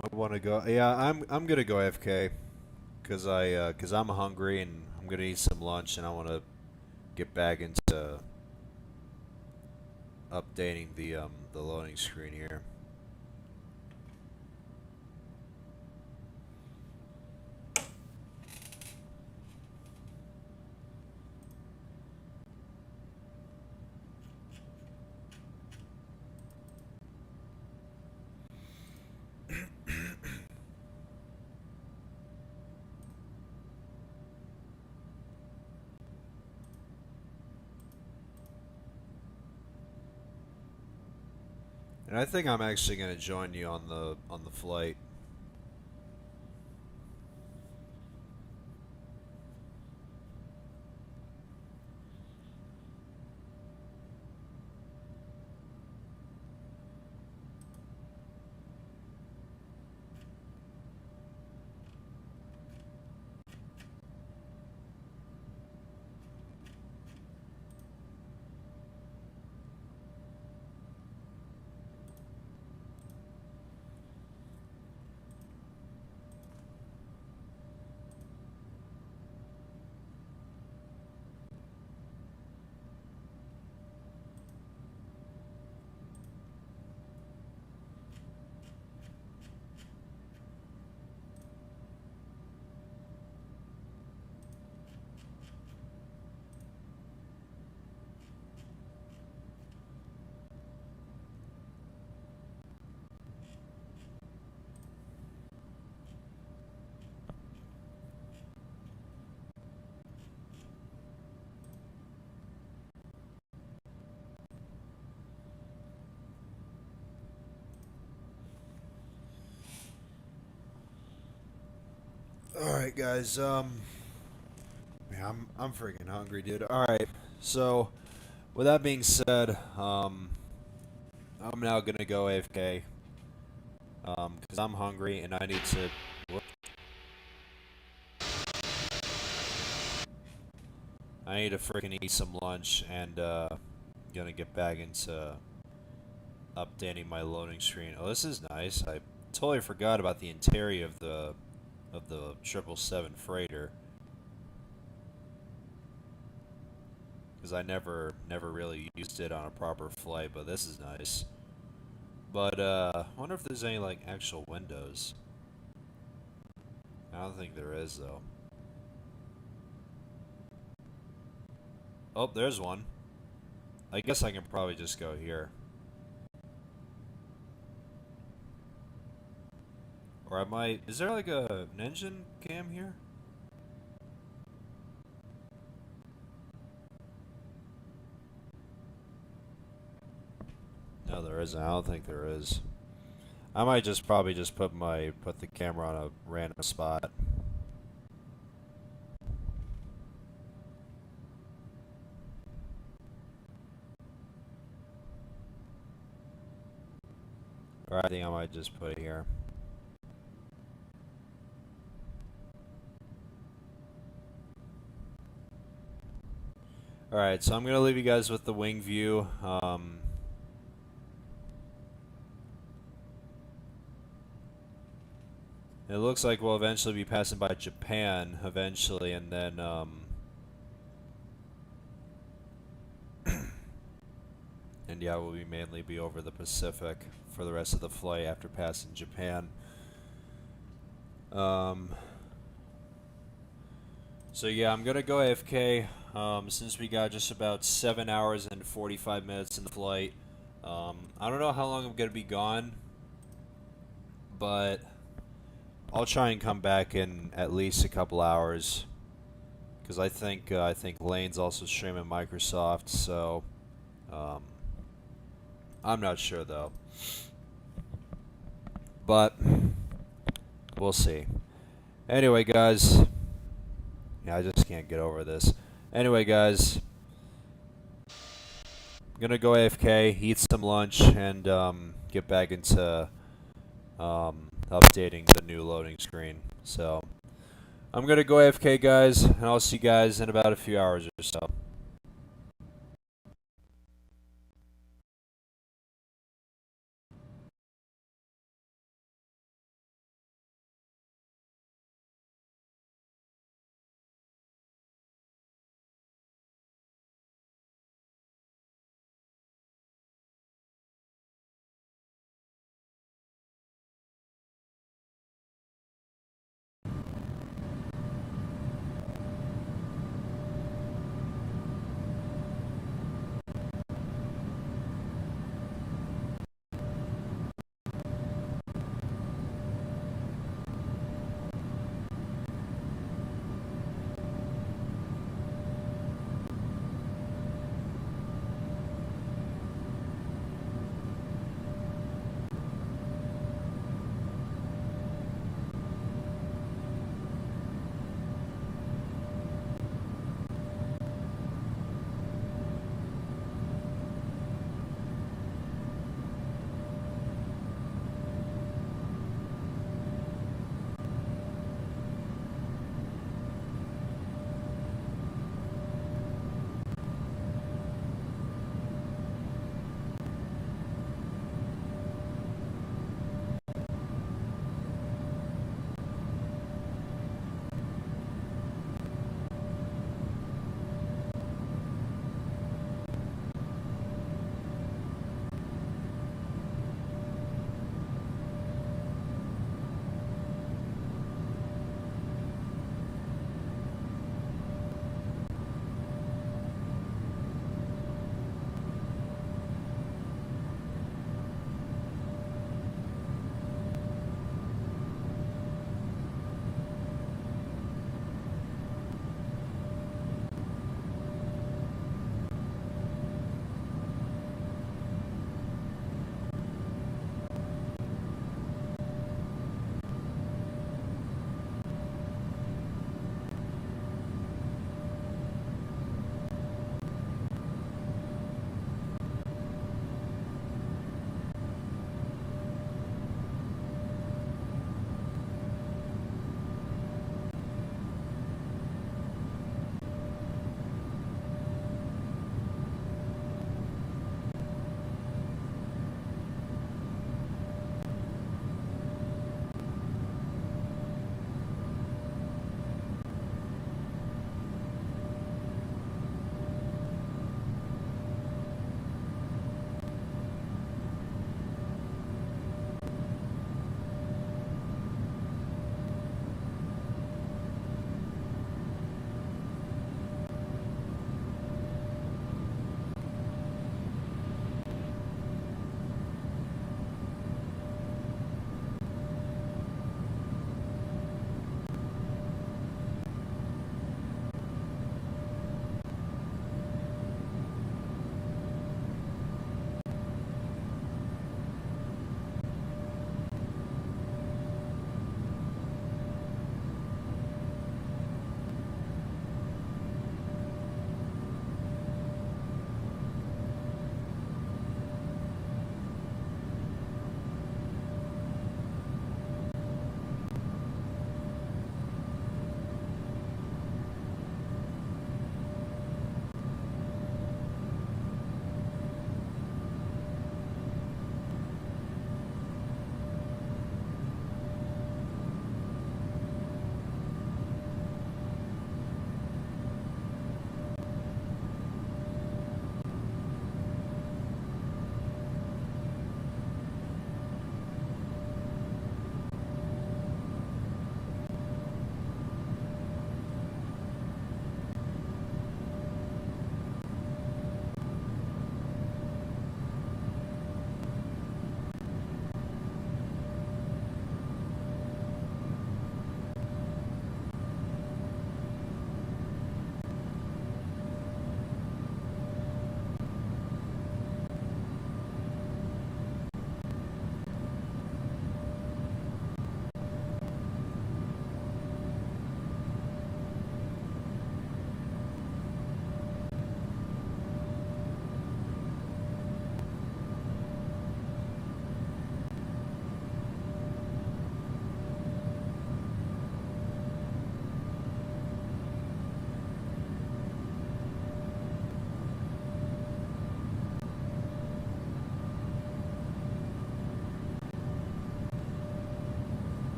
I want to go. Yeah, I'm gonna go AFK because I'm hungry and I'm gonna eat some lunch and I want to get back into updating the loading screen here. And I think I'm actually going to join you on the flight. All right, guys. Yeah, I'm freaking hungry, dude. All right. So, with that being said, I'm now gonna go AFK. Because I'm hungry and I need to. Whoop. I need to freaking eat some lunch and gonna get back into updating my loading screen. Oh, this is nice. I totally forgot about the interior of the 777 freighter. Because I never really used it on a proper flight, but this is nice. But I wonder if there's any like actual windows. I don't think there is though. Oh, there's one. I guess I can probably just go here. Or I might. Is there like an engine cam here? No, there isn't. I don't think there is. I might just probably just put the camera on a random spot. Or I think I might just put it here. Alright, so I'm going to leave you guys with the wing view. It looks like we'll eventually be passing by Japan eventually, and then and yeah, we'll mainly be over the Pacific for the rest of the flight after passing Japan. So yeah, I'm gonna go AFK since we got just about 7 hours and 45 minutes in the flight. I don't know how long I'm gonna be gone, but I'll try and come back in at least a couple hours, because I think Lane's also streaming Microsoft, so I'm not sure though. But we'll see. Anyway, guys. Yeah, I just can't get over this. Anyway, guys. I'm gonna go AFK, eat some lunch, and get back into updating the new loading screen. So, I'm gonna go AFK, guys, and I'll see you guys in about a few hours or so.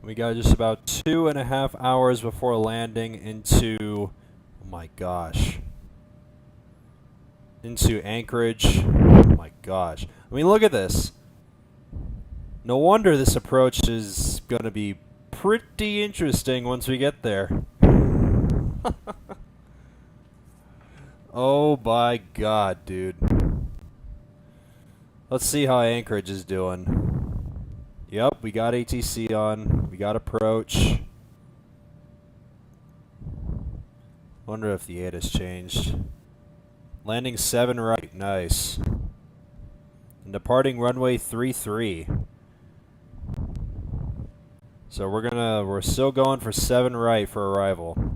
We got just about 2.5 hours before landing into, oh my gosh, into Anchorage. Oh my gosh. I mean, look at this. No wonder this approach is going to be pretty interesting once we get there. Oh my god, dude. Let's see how Anchorage is doing. Yep, we got ATC on. We got approach. Wonder if the 8 has changed. Landing 7 right. Nice. And departing runway 33. So we're still going for 7 right for arrival.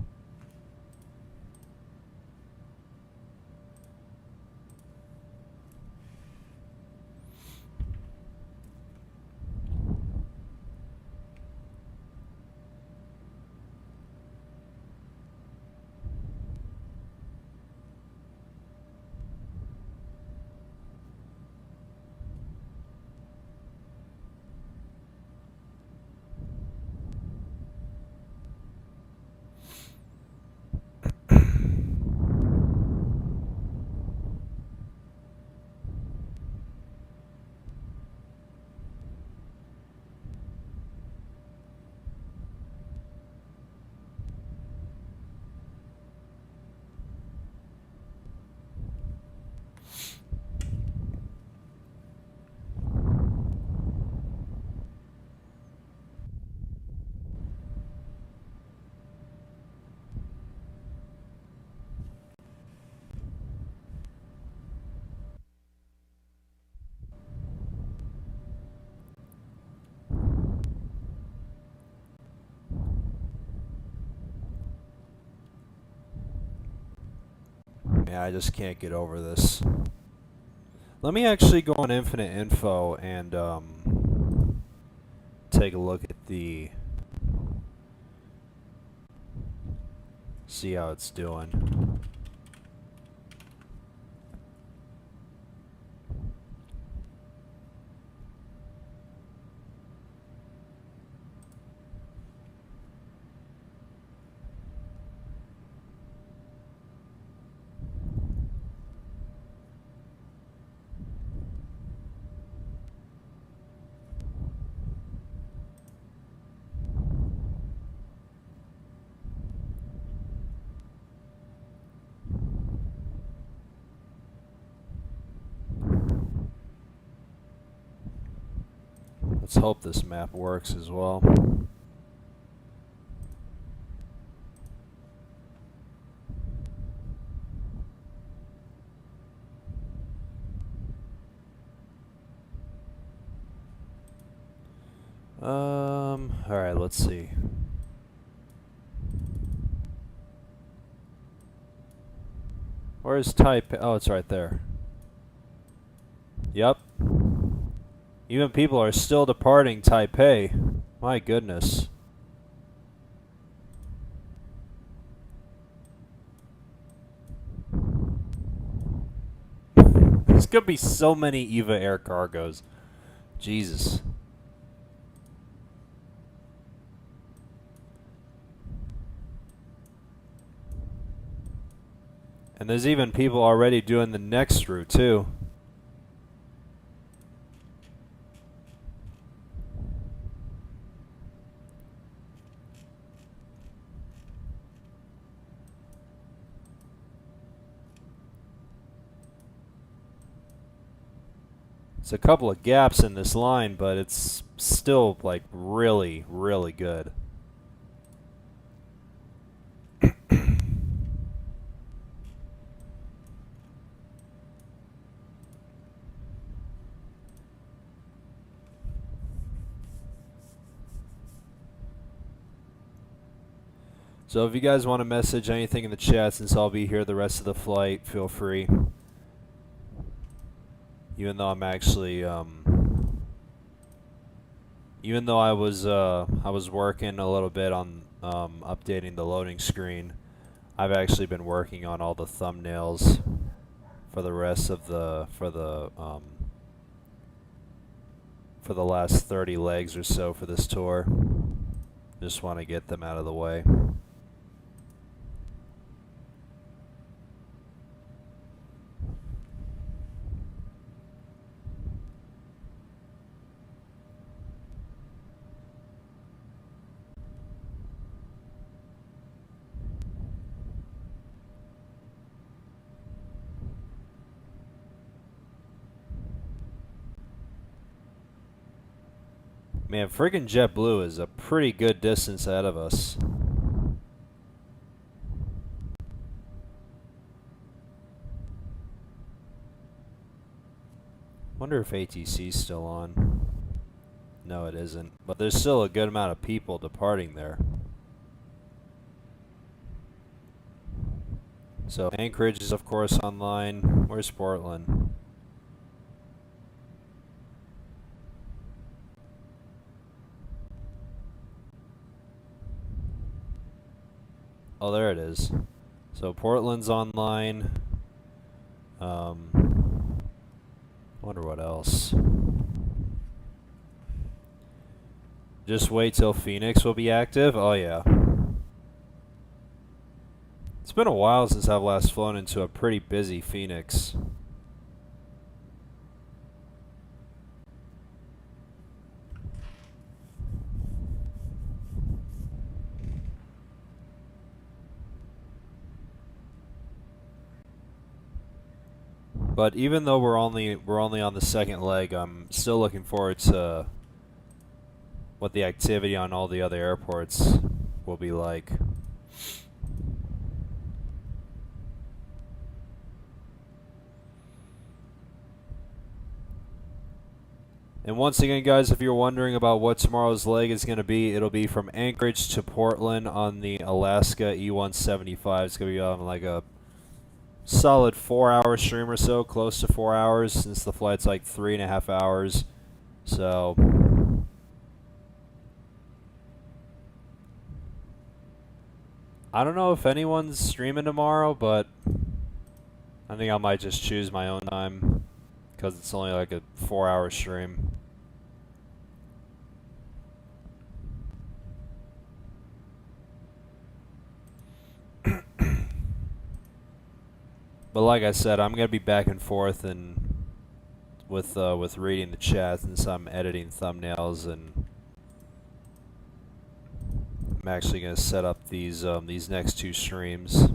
Yeah, I just can't get over this. Let me actually go on Infinite Info and take a look at the... see how it's doing. Let's hope this map works as well. Alright, let's see. Where's Taipei? Oh, it's right there. Yep. Even people are still departing Taipei. My goodness. There's gonna be so many EVA air cargos. Jesus. And there's even people already doing the next route too. It's a couple of gaps in this line, but it's still like really, really good. So if you guys want to message anything in the chat, since I'll be here the rest of the flight, feel free. Even though I'm actually, even though I was working a little bit on updating the loading screen, I've actually been working on all the thumbnails for the rest of the for the last 30 legs or so for this tour. Just want to get them out of the way. Man, friggin' JetBlue is a pretty good distance ahead of us. Wonder if ATC's still on. No, it isn't. But there's still a good amount of people departing there. So Anchorage is of course online. Where's Portland? Oh, there it is. So Portland's online. Wonder what else. Just wait till Phoenix will be active? Oh yeah. It's been a while since I've last flown into a pretty busy Phoenix. But even though we're only on the second leg, I'm still looking forward to what the activity on all the other airports will be like. And once again, guys, if you're wondering about what tomorrow's leg is going to be, it'll be from Anchorage to Portland on the Alaska E-175. It's going to be on like a solid 4-hour stream or so, close to 4 hours, since the flight's like 3.5 hours. So I don't know if anyone's streaming tomorrow, but I think I might just choose my own time because it's only like a 4-hour stream. But like I said, I'm gonna be back and forth and with reading the chat since I'm editing thumbnails, and I'm actually gonna set up these next 2 streams.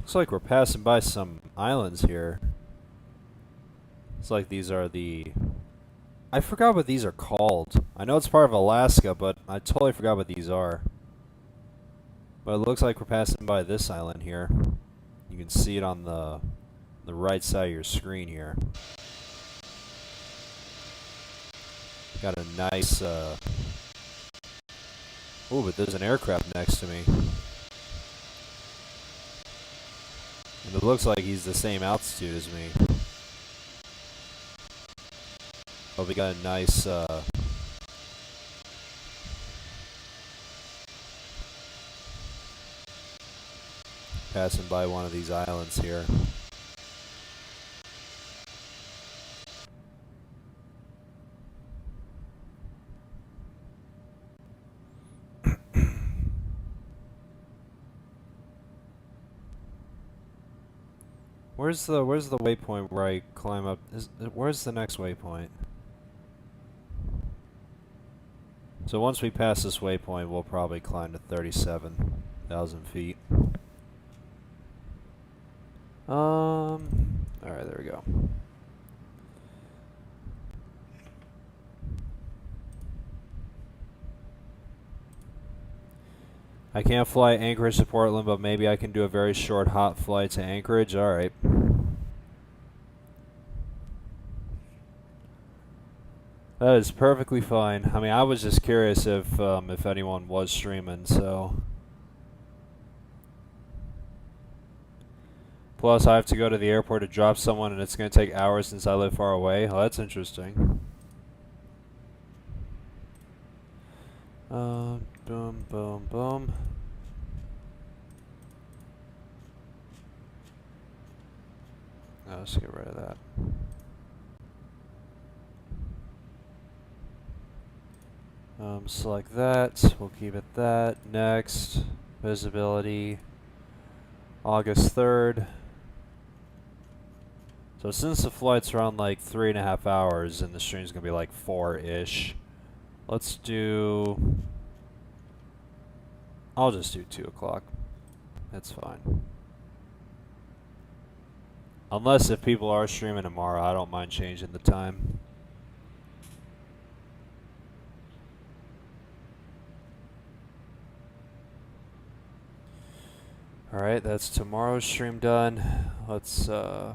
Looks like we're passing by some islands here. It's like these are the... I forgot what these are called. I know it's part of Alaska, but I totally forgot what these are. But it looks like we're passing by this island here. You can see it on the right side of your screen here. Got a nice... Ooh, but there's an aircraft next to me. And it looks like he's the same altitude as me. Oh, we got a nice, passing by one of these islands here. Where's the waypoint where I climb up? Where's the next waypoint? So once we pass this waypoint, we'll probably climb to 37,000 feet. Alright, there we go. I can't fly Anchorage to Portland, but maybe I can do a very short hot flight to Anchorage. Alright. That is perfectly fine. I mean, I was just curious if anyone was streaming, so. Plus, I have to go to the airport to drop someone, and it's going to take hours since I live far away. Oh, that's interesting. Boom, boom, boom. Oh, let's get rid of that. Select that. We'll keep it that. Next. Visibility. August 3rd. So since the flight's around like 3.5 hours and the stream's going to be like 4-ish, let's do... I'll just do 2 o'clock. That's fine. Unless if people are streaming tomorrow, I don't mind changing the time. Alright, that's tomorrow's stream done. Let's go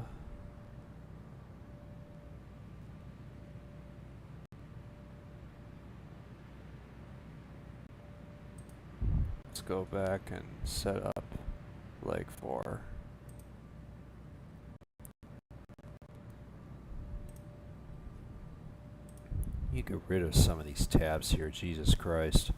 back and set up leg 4. You get rid of some of these tabs here, Jesus Christ.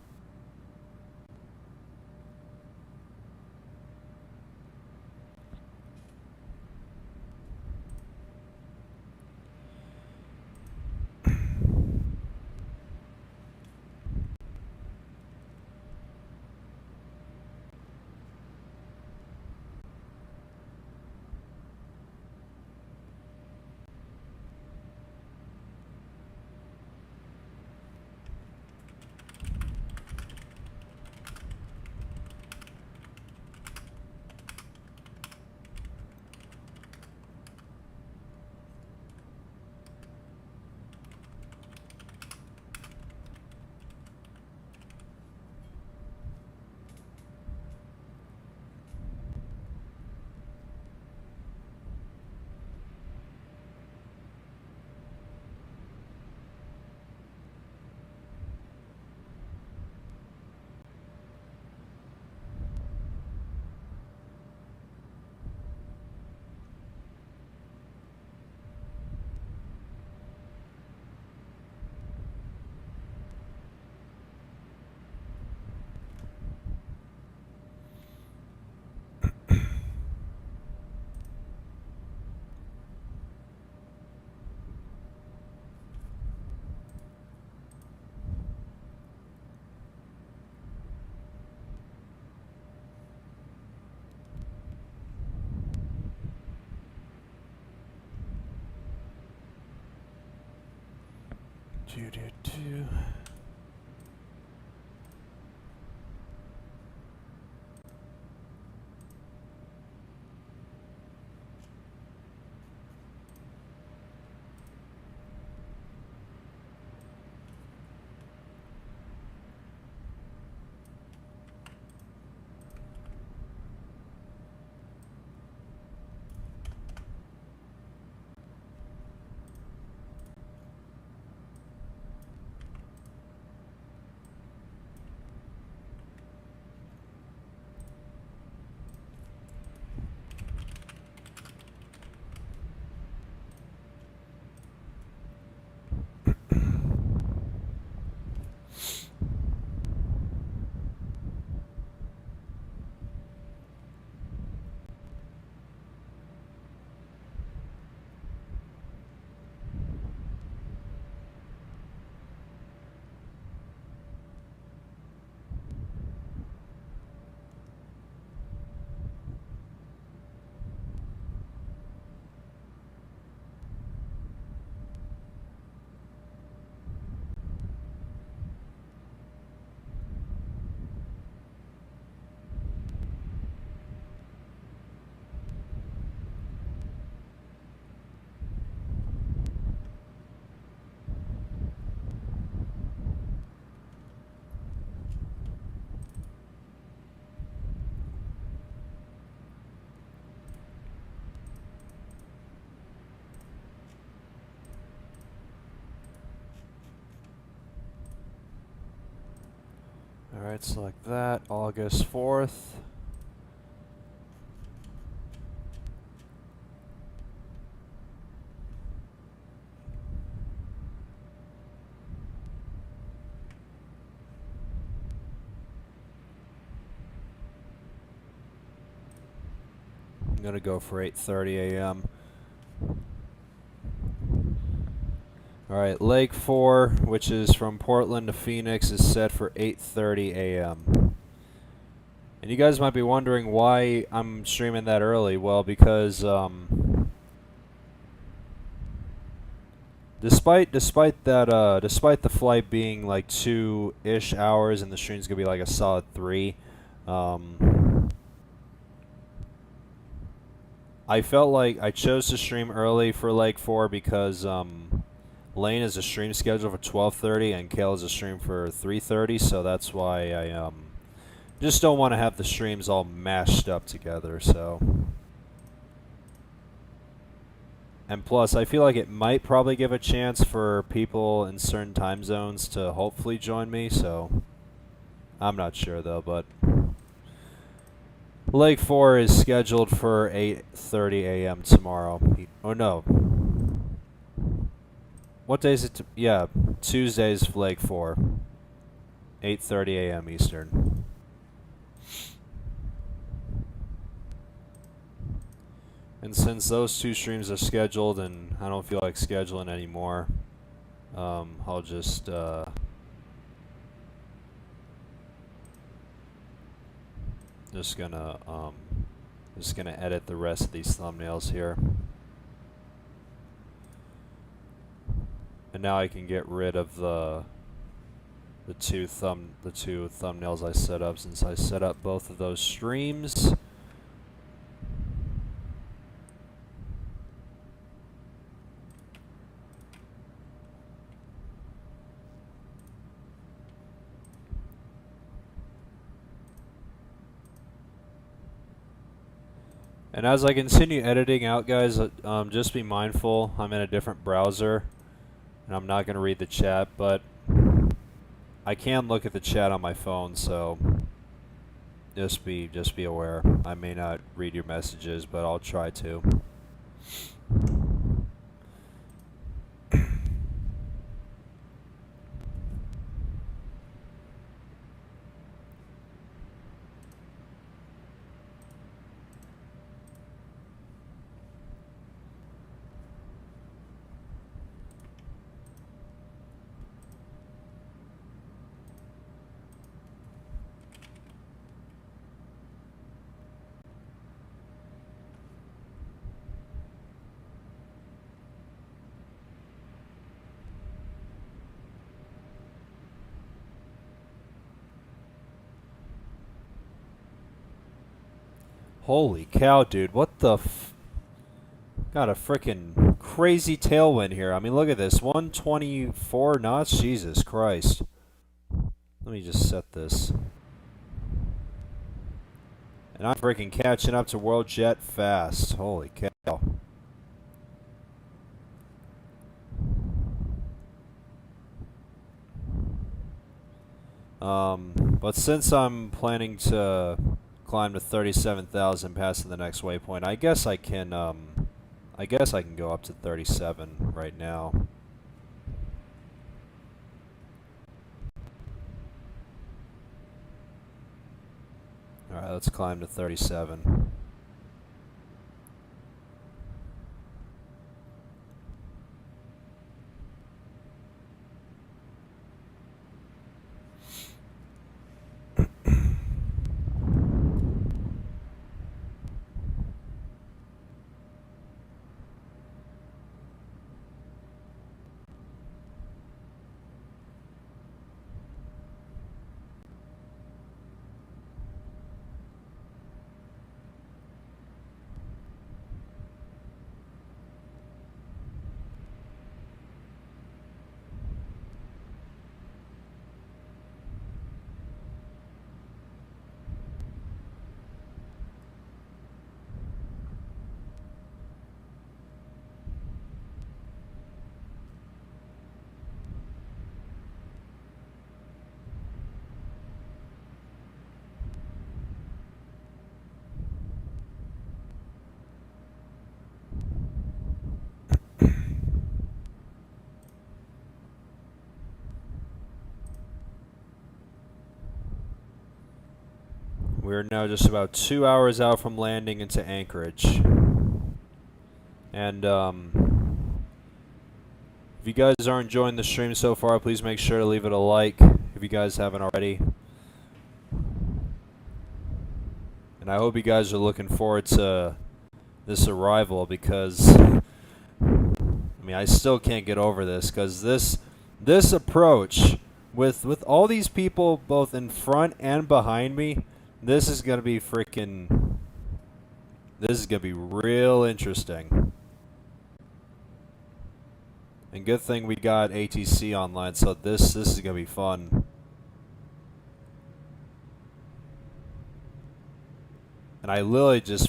Do. Alright, select that. August 4th. I'm gonna go for 8:30 a.m. Alright, leg 4, which is from Portland to Phoenix, is set for 8:30 a.m. And you guys might be wondering why I'm streaming that early. Well, because despite the flight being like 2-ish hours and the stream's gonna be like a solid 3, I felt like I chose to stream early for leg 4 because Lane is a stream schedule for 12:30 and Kale is a stream for 3:30, so that's why I just don't want to have the streams all mashed up together. So, and plus, I feel like it might probably give a chance for people in certain time zones to hopefully join me. So, I'm not sure though, but leg 4 is scheduled for 8:30 a.m. tomorrow. Oh no. What day is it? Yeah, Tuesday's leg 4. 8:30 a.m. Eastern. And since those 2 streams are scheduled and I don't feel like scheduling anymore, I'll just gonna edit the rest of these thumbnails here. And now I can get rid of the two thumbnails I set up, since I set up both of those streams. And as I continue editing out, guys, just be mindful, I'm in a different browser, and I'm not going to read the chat, but I can look at the chat on my phone, so just be aware. I may not read your messages, but I'll try to. Holy cow, dude, what the got a freaking crazy tailwind here. I mean, look at this, 124 knots, Jesus Christ. Let me just set this. And I'm freaking catching up to World Jet fast. Holy cow. But since I'm planning to climb to 37,000 past the next waypoint, I guess I can go up to 37 right now. Alright, let's climb to 37. We're now just about 2 hours out from landing into Anchorage. And if you guys are enjoying the stream so far, please make sure to leave it a like if you guys haven't already. And I hope you guys are looking forward to this arrival, because I mean, I still can't get over this, because this approach with all these people both in front and behind me, this is gonna be real interesting. And good thing we got ATC online, so this is gonna be fun. And I literally just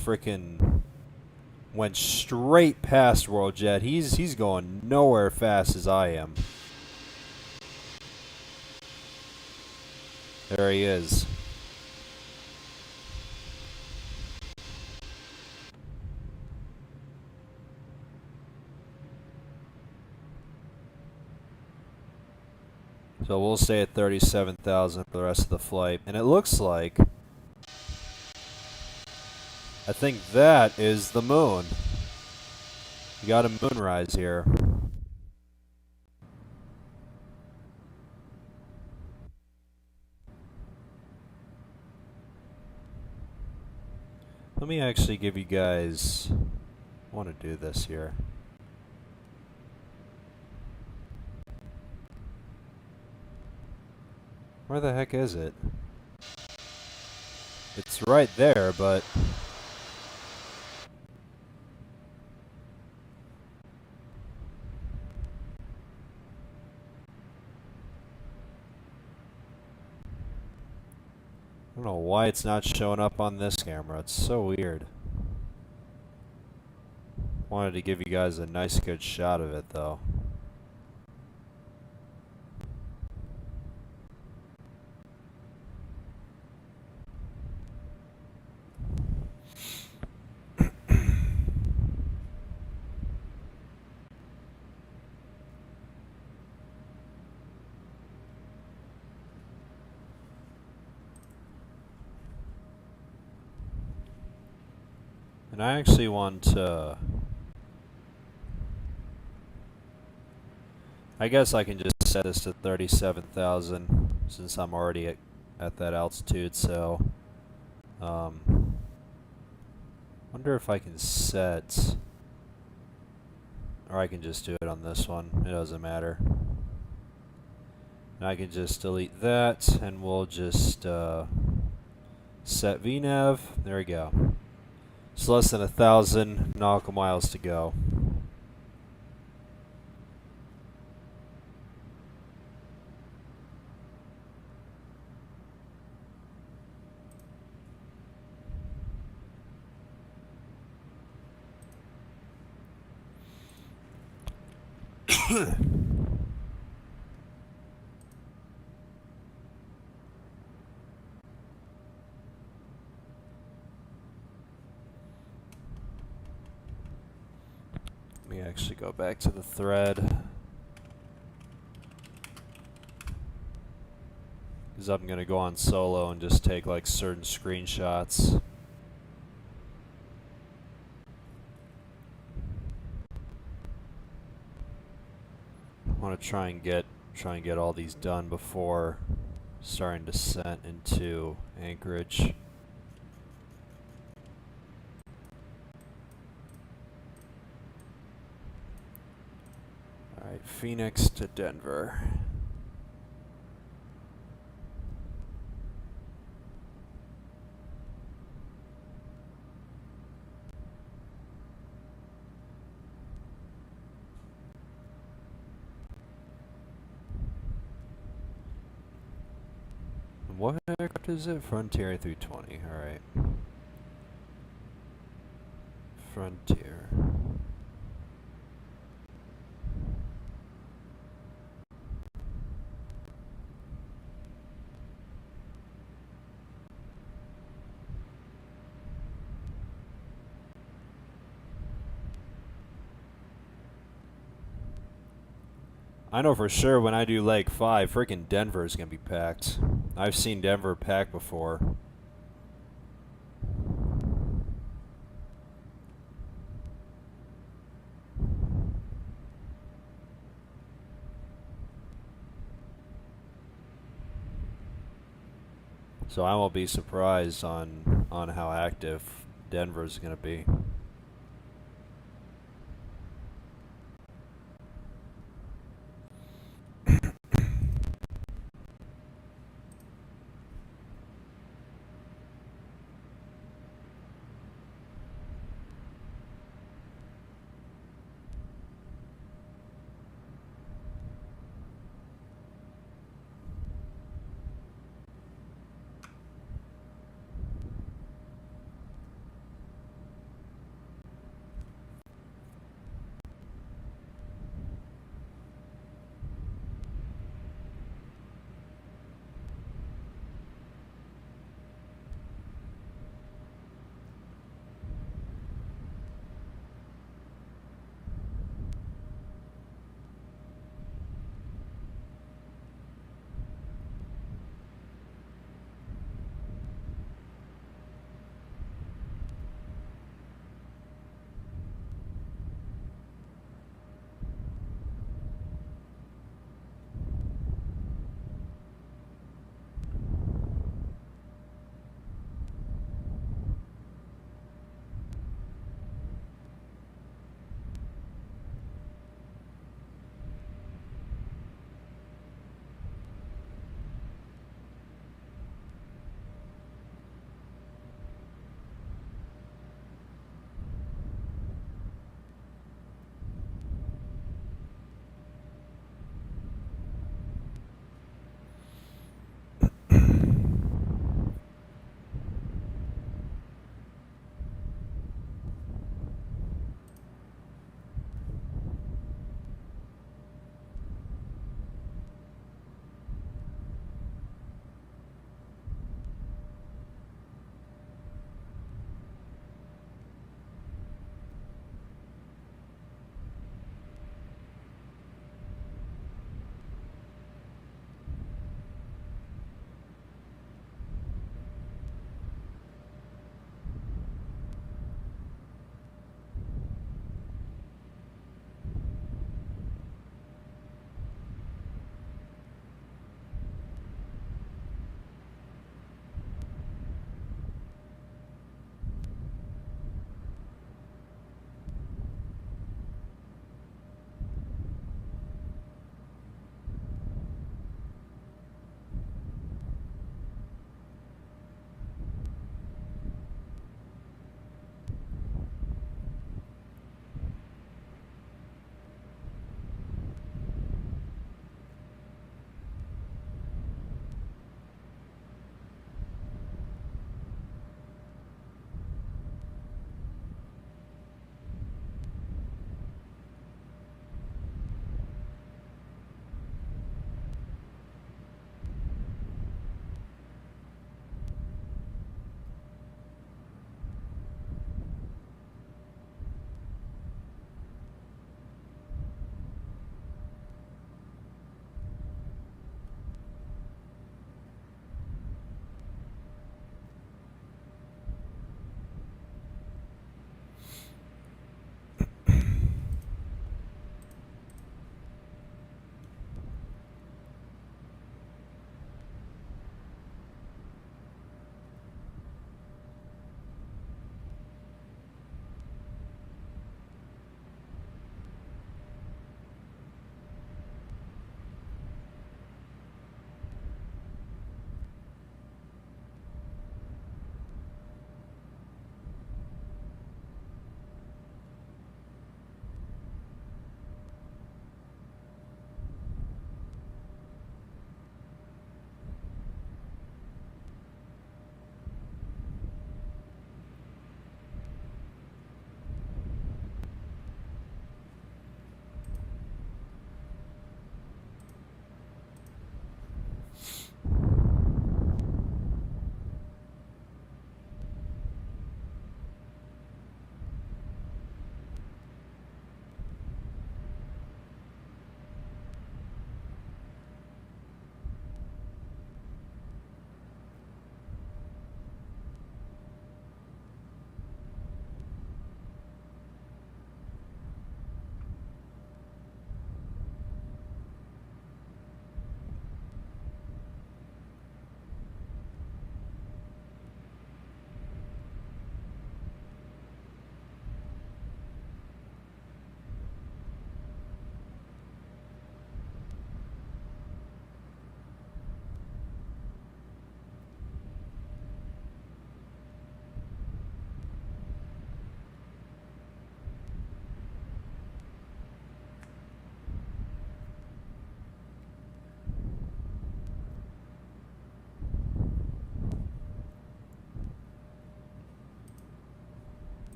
went straight past WorldJet. He's going nowhere fast as I am. There he is. So we'll stay at 37,000 for the rest of the flight. And it looks like, I think that is the moon. You got a moonrise here. Let me actually give you guys, I want to do this here. Where the heck is it? It's right there, but I don't know why it's not showing up on this camera. It's so weird. Wanted to give you guys a nice good shot of it though. And I actually want to, I guess I can just set this to 37,000 since I'm already at that altitude, so wonder if I can set, or I can just do it on this one, it doesn't matter. And I can just delete that and we'll just set VNav, there we go. It's less than 1,000 nautical miles to go. Let me actually go back to the thread, because I'm going to go on solo and just take like certain screenshots. I want to try and get all these done before starting descent into Anchorage. Alright, Phoenix to Denver. What aircraft is it? Frontier 320, alright. Frontier. I know for sure when I do leg 5, freaking Denver is going to be packed. I've seen Denver packed before. So I won't be surprised on how active Denver's going to be.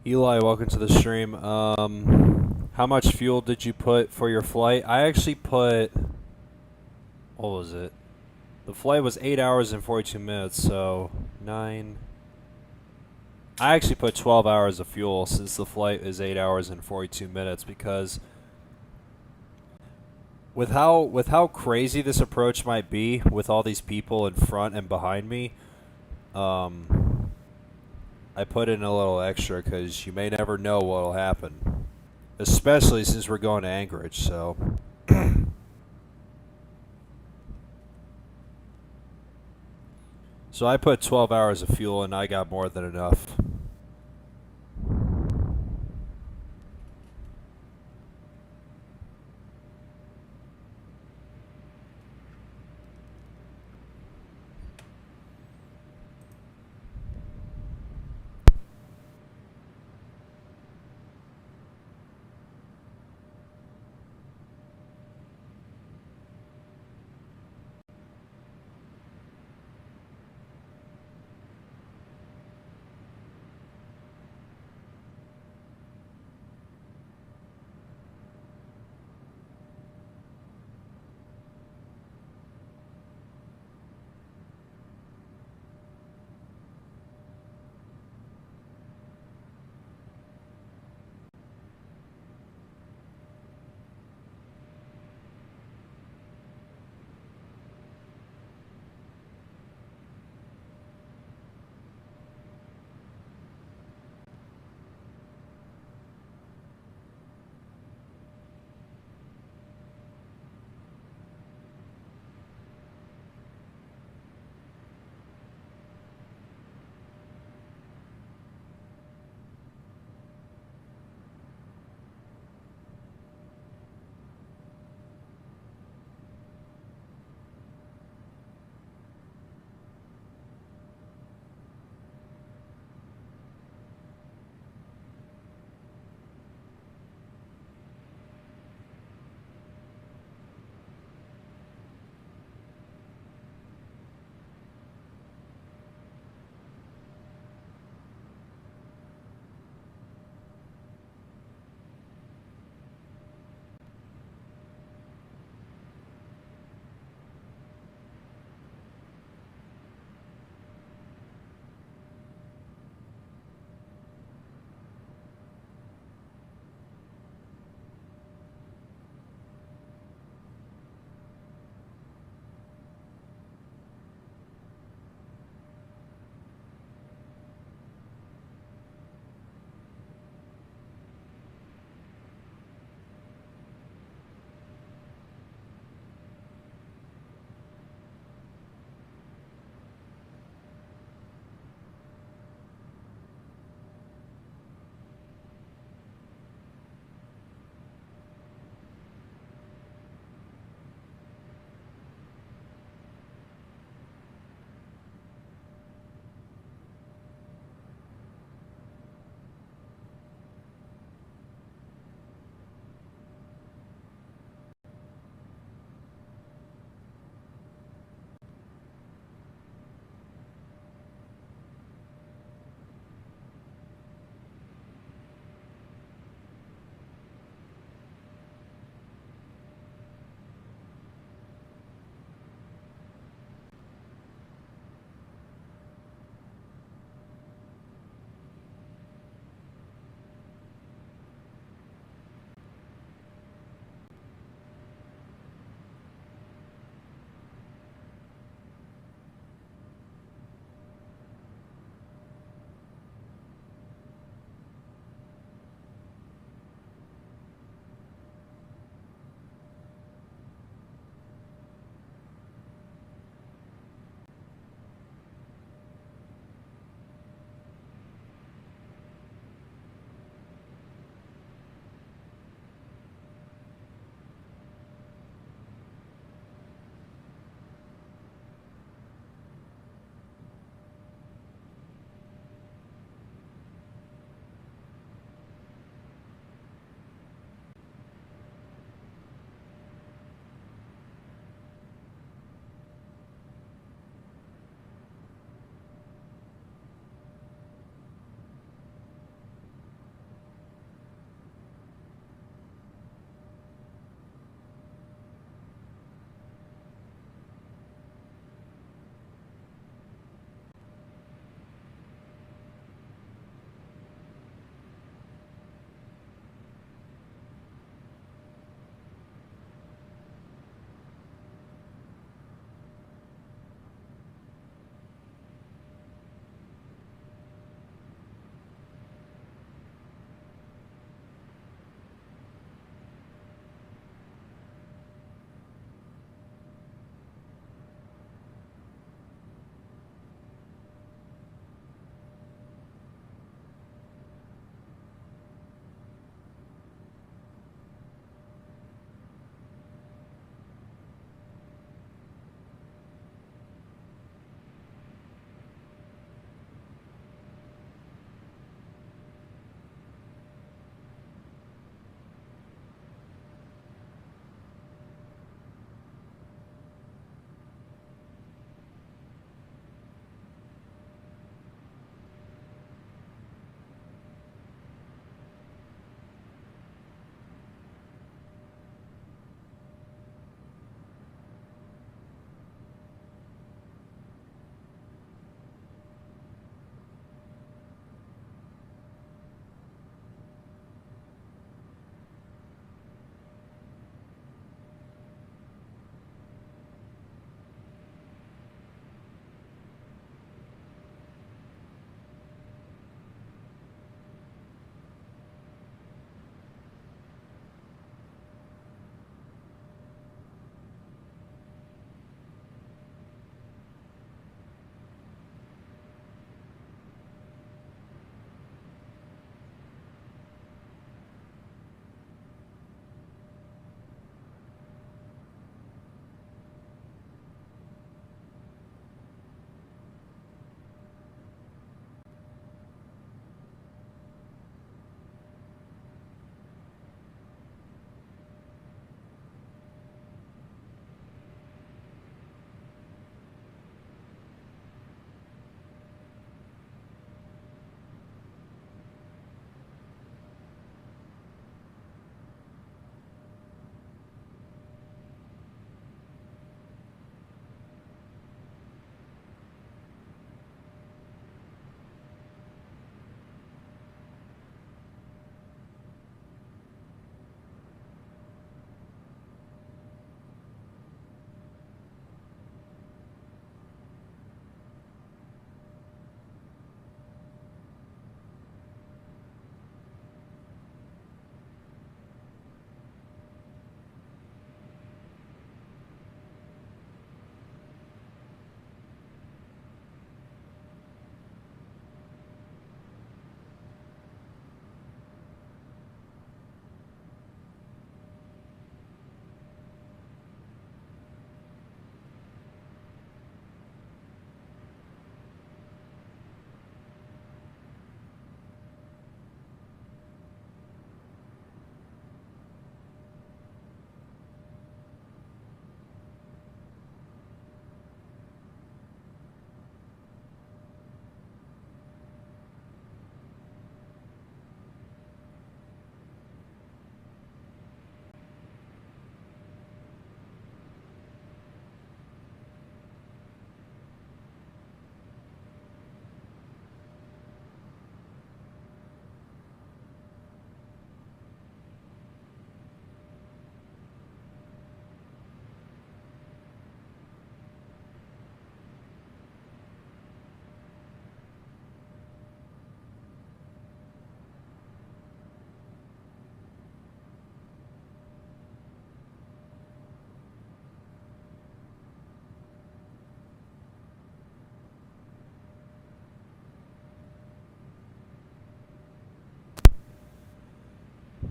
Eli, welcome to the stream. How much fuel did you put for your flight? I actually put, what was it? The flight was 8 hours and 42 minutes, so 9. I actually put 12 hours of fuel since the flight is 8 hours and 42 minutes because with how crazy this approach might be with all these people in front and behind me, I put in a little extra because you may never know what'll happen, especially since we're going to Anchorage. So, so I put 12 hours of fuel and I got more than enough.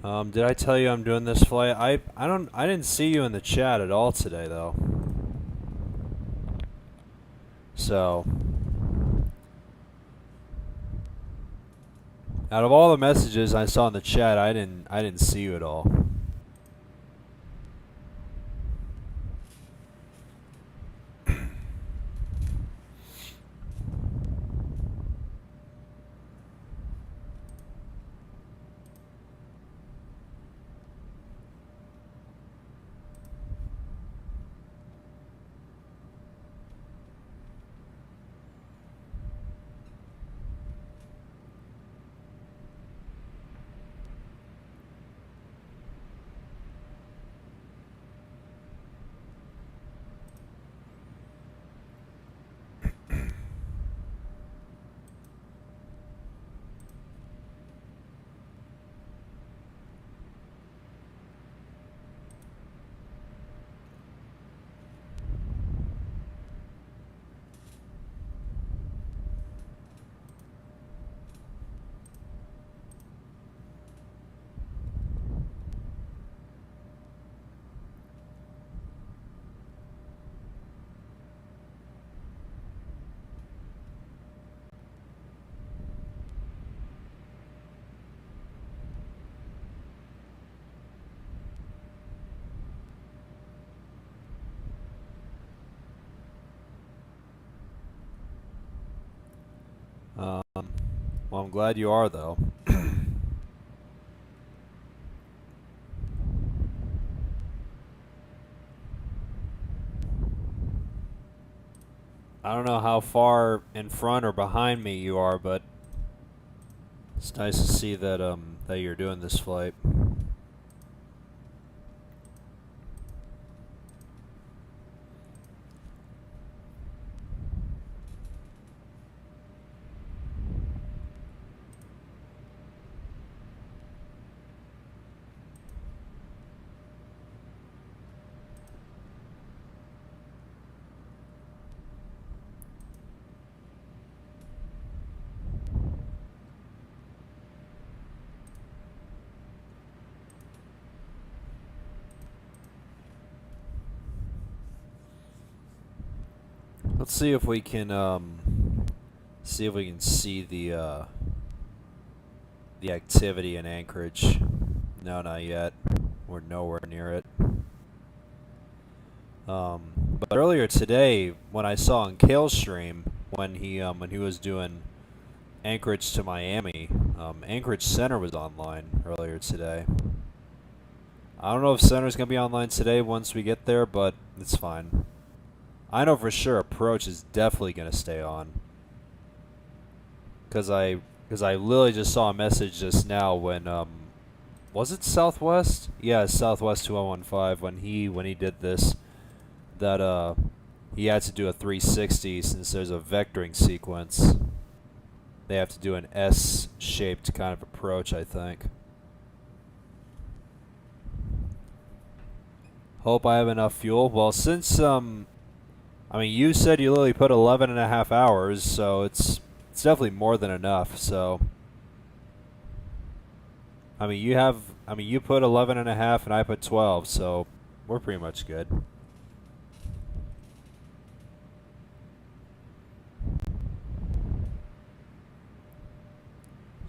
Did I tell you I'm doing this flight? I didn't see you in the chat at all today though. So, out of all the messages I saw in the chat, I didn't see you at all. Well, I'm glad you are though. I don't know how far in front or behind me you are, but it's nice to see that that you're doing this flight. Let's see if we can see the activity in Anchorage. No, not yet. We're nowhere near it. But earlier today, when I saw on Kale's stream when he was doing Anchorage to Miami, Anchorage Center was online earlier today. I don't know if Center's gonna be online today once we get there, but it's fine. I know for sure Approach is definitely gonna stay on. Cause I literally just saw a message just now when was it Southwest? Yeah, Southwest 2115 when he did this that he had to do a 360 since there's a vectoring sequence. They have to do an S-shaped kind of approach, I think. Hope I have enough fuel. Well, since I mean, you said you literally put 11 and a half hours, so it's definitely more than enough. So, I mean, you put 11 and a half and I put 12, so we're pretty much good.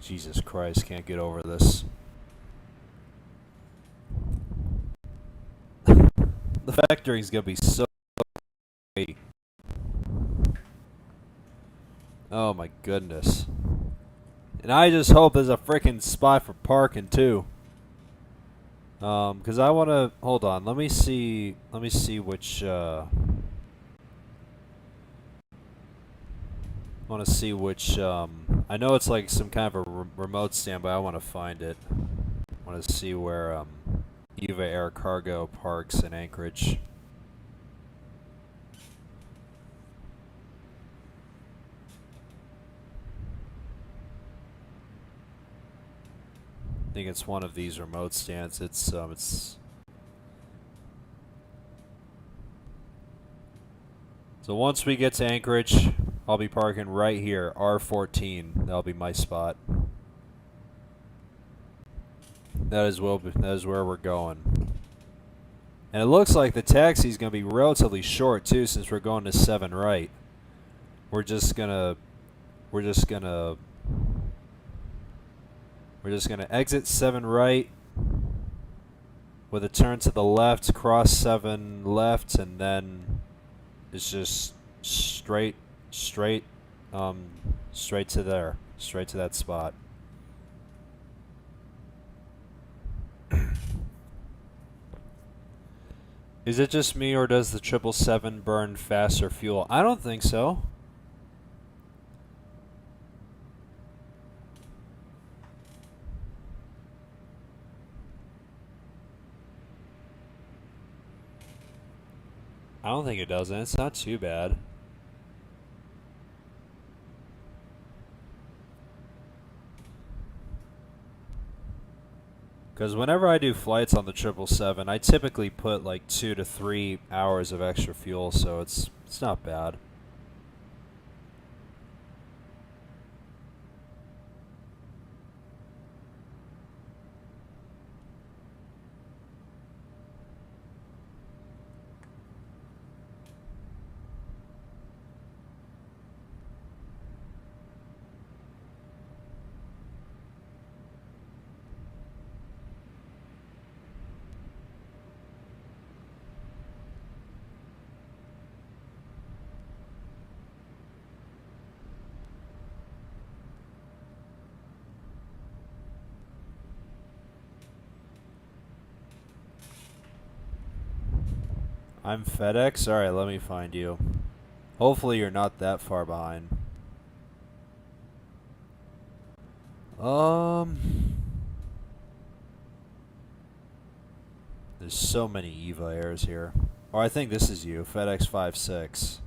Jesus Christ, can't get over this. The vectoring's gonna be so great. Oh my goodness. And I just hope there's a freaking spot for parking too. Cause I wanna hold on, let me see which I wanna see which I know it's like some kind of a remote stand, but I wanna find it. I wanna see where Eva Air Cargo parks in Anchorage. I think it's one of these remote stands. It's so once we get to Anchorage, I'll be parking right here, R14. That'll be my spot. That is where we're going. And it looks like the taxi is going to be relatively short too, since we're going to 7 right. We're just gonna exit 7 right with a turn to the left, cross 7 left, and then it's just straight to there, straight to that spot. Is it just me, or does the 777 burn faster fuel? I don't think so. I don't think it doesn't. It's not too bad. Because whenever I do flights on the 777, I typically put like 2 to 3 hours of extra fuel, so it's not bad. I'm FedEx? Alright, let me find you. Hopefully you're not that far behind. There's so many EVA Airs here. Oh, I think this is you, FedEx 56.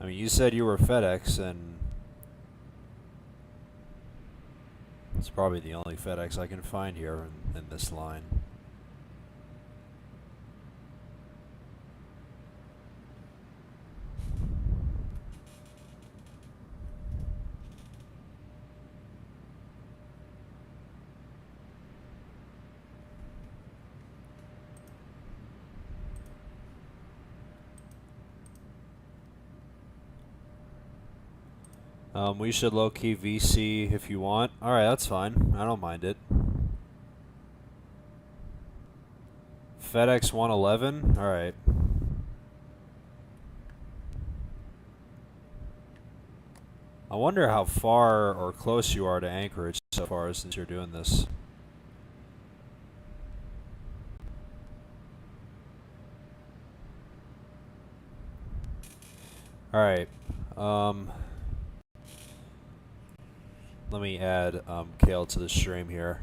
I mean, you said you were FedEx, and it's probably the only FedEx I can find here in this line. We should low-key VC if you want. Alright, that's fine. I don't mind it. FedEx 111? Alright. I wonder how far or close you are to Anchorage so far since you're doing this. Alright. Let me add Kale to the stream here.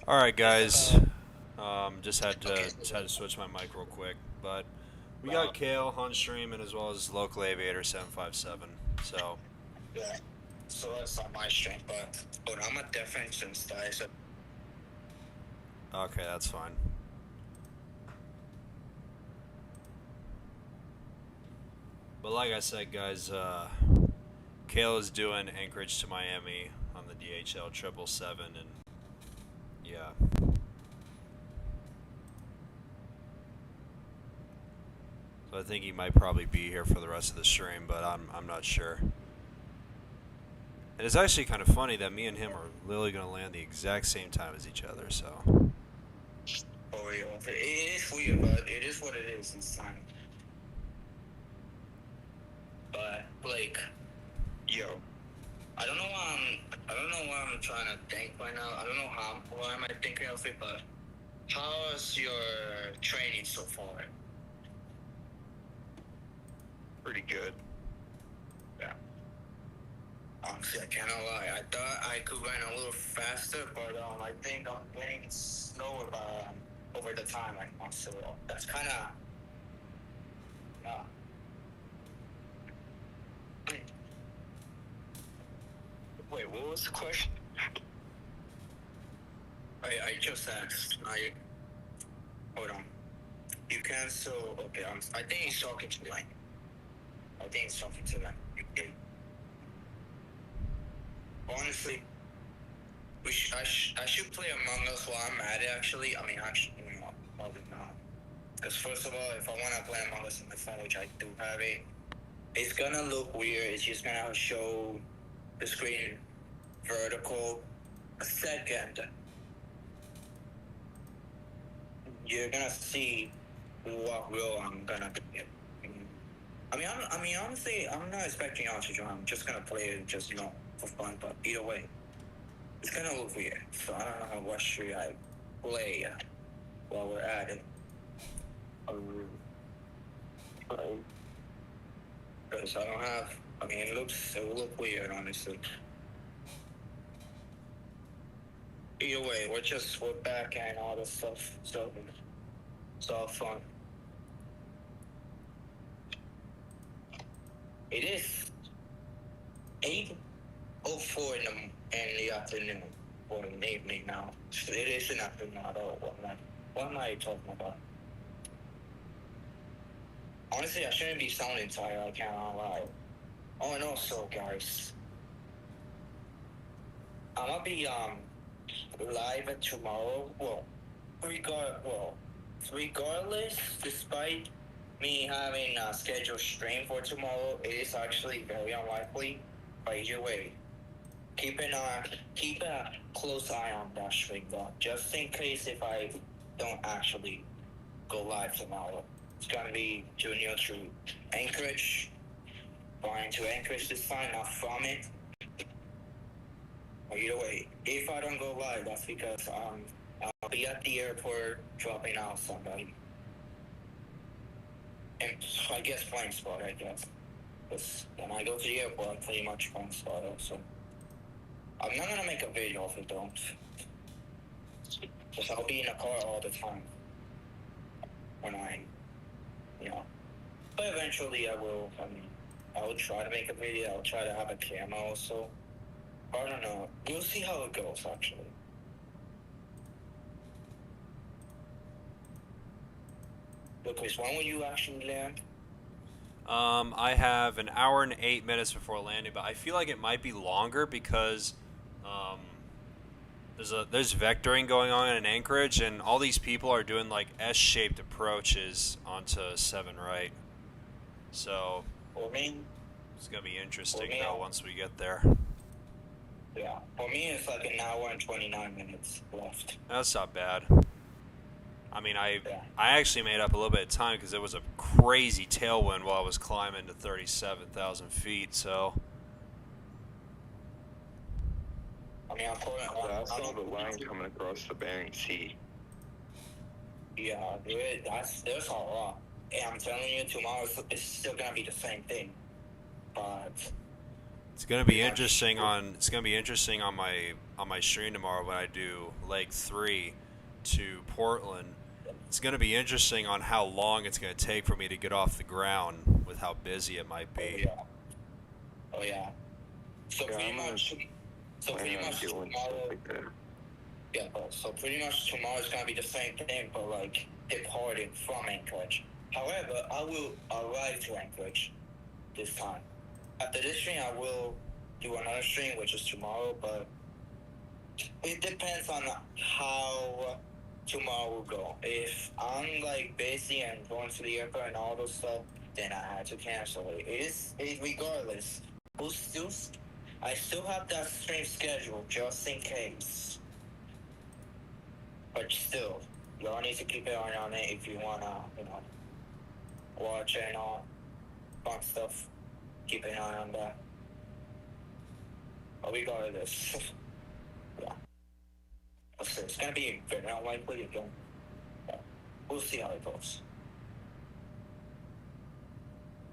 Alright guys, just had to switch my mic real quick, but we got Kale on stream and as well as local aviator 757. So yeah, so that's on my stream, but I'm a definition style. So okay, that's fine. But like I said, guys, Kale is doing Anchorage to Miami on the DHL 777, and yeah. So I think he might probably be here for the rest of the stream, but I'm not sure. And it's actually kind of funny that me and him are literally going to land the exact same time as each other, so. oh yeah, it is weird, but it is what it is this time. But like, yo, I don't know what I'm trying to think right now. I don't know why am I thinking of it, but how's your training so far? Pretty good. Yeah. Honestly, I cannot lie. I thought I could run a little faster, but I think I'm getting slower over the time right now. So that's kind of uh, wait. What was the question? I just asked. Hold on. You cancel. Okay. I think he's talking to me. I think he's talking to me. Okay. Honestly, I should play Among Us while I'm at it. Actually, probably not. Because first of all, if I want to play Among Us on my phone, which I do have it, it's gonna look weird. It's just gonna show the screen vertical. A second, you're gonna see what role I'm gonna be. Honestly, I'm not expecting y'all to join. I'm just gonna play it just for fun. But either way, it's gonna look weird. So I don't know what should I play while we're at it. Because I don't have. It will look weird, honestly. Either way, we're back and all this stuff. So it's all fun. It is 8:04 in the afternoon or in the evening now. It is an afternoon at all. What am I talking about? Honestly, I shouldn't be sounding tired. I cannot lie. Oh, and also, guys, I'm gonna be live tomorrow. Regardless, despite me having a scheduled stream for tomorrow, it is actually very unlikely. But either way, keep a close eye on that stream, though, just in case if I don't actually go live tomorrow. It's gonna be Junior to Anchorage, flying to Anchorage this time, not from it. Or either way, if I don't go live, that's because I'll be at the airport dropping out somebody. And I guess playing spot, I guess. Because when I go to the airport, I pretty much playing spot also. I'm not gonna make a video if it don't. Because I'll be in a car all the time. When But eventually I will, I will try to make a video. I'll try to have a camera also. I don't know. We'll see how it goes, actually. Lucas, when will you actually land? I have an hour and 8 minutes before landing, but I feel like it might be longer because there's vectoring going on in Anchorage, and all these people are doing like S-shaped approaches onto 7 right. So For me, it's gonna be interesting once we get there. Yeah. For me, it's like an hour and 29 minutes left. That's not bad. I Yeah. actually made up a little bit of time because there was a crazy tailwind while I was climbing to 37,000 feet. So. I saw the line coming across the Bering Sea. Yeah, there's a lot. And I'm telling you, tomorrow it's still gonna be the same thing. But It's gonna be interesting on my stream tomorrow when I do leg 3 to Portland. It's gonna be interesting on how long it's gonna take for me to get off the ground with how busy it might be. Oh yeah. So pretty much tomorrow. Yeah, so pretty much tomorrow is gonna be the same thing, but like departing from Anchorage. However, I will arrive to Anchorage this time. After this stream, I will do another stream, which is tomorrow, but it depends on how tomorrow will go. If I'm like busy and going to the airport and all those stuff, then I had to cancel it. It regardless. I still have that stream scheduled just in case. But still, y'all need to keep an eye on it if you wanna, watch and all fun stuff. Keep an eye on that. But regardless, yeah. It's gonna be very unlikely again. But we'll see how it goes.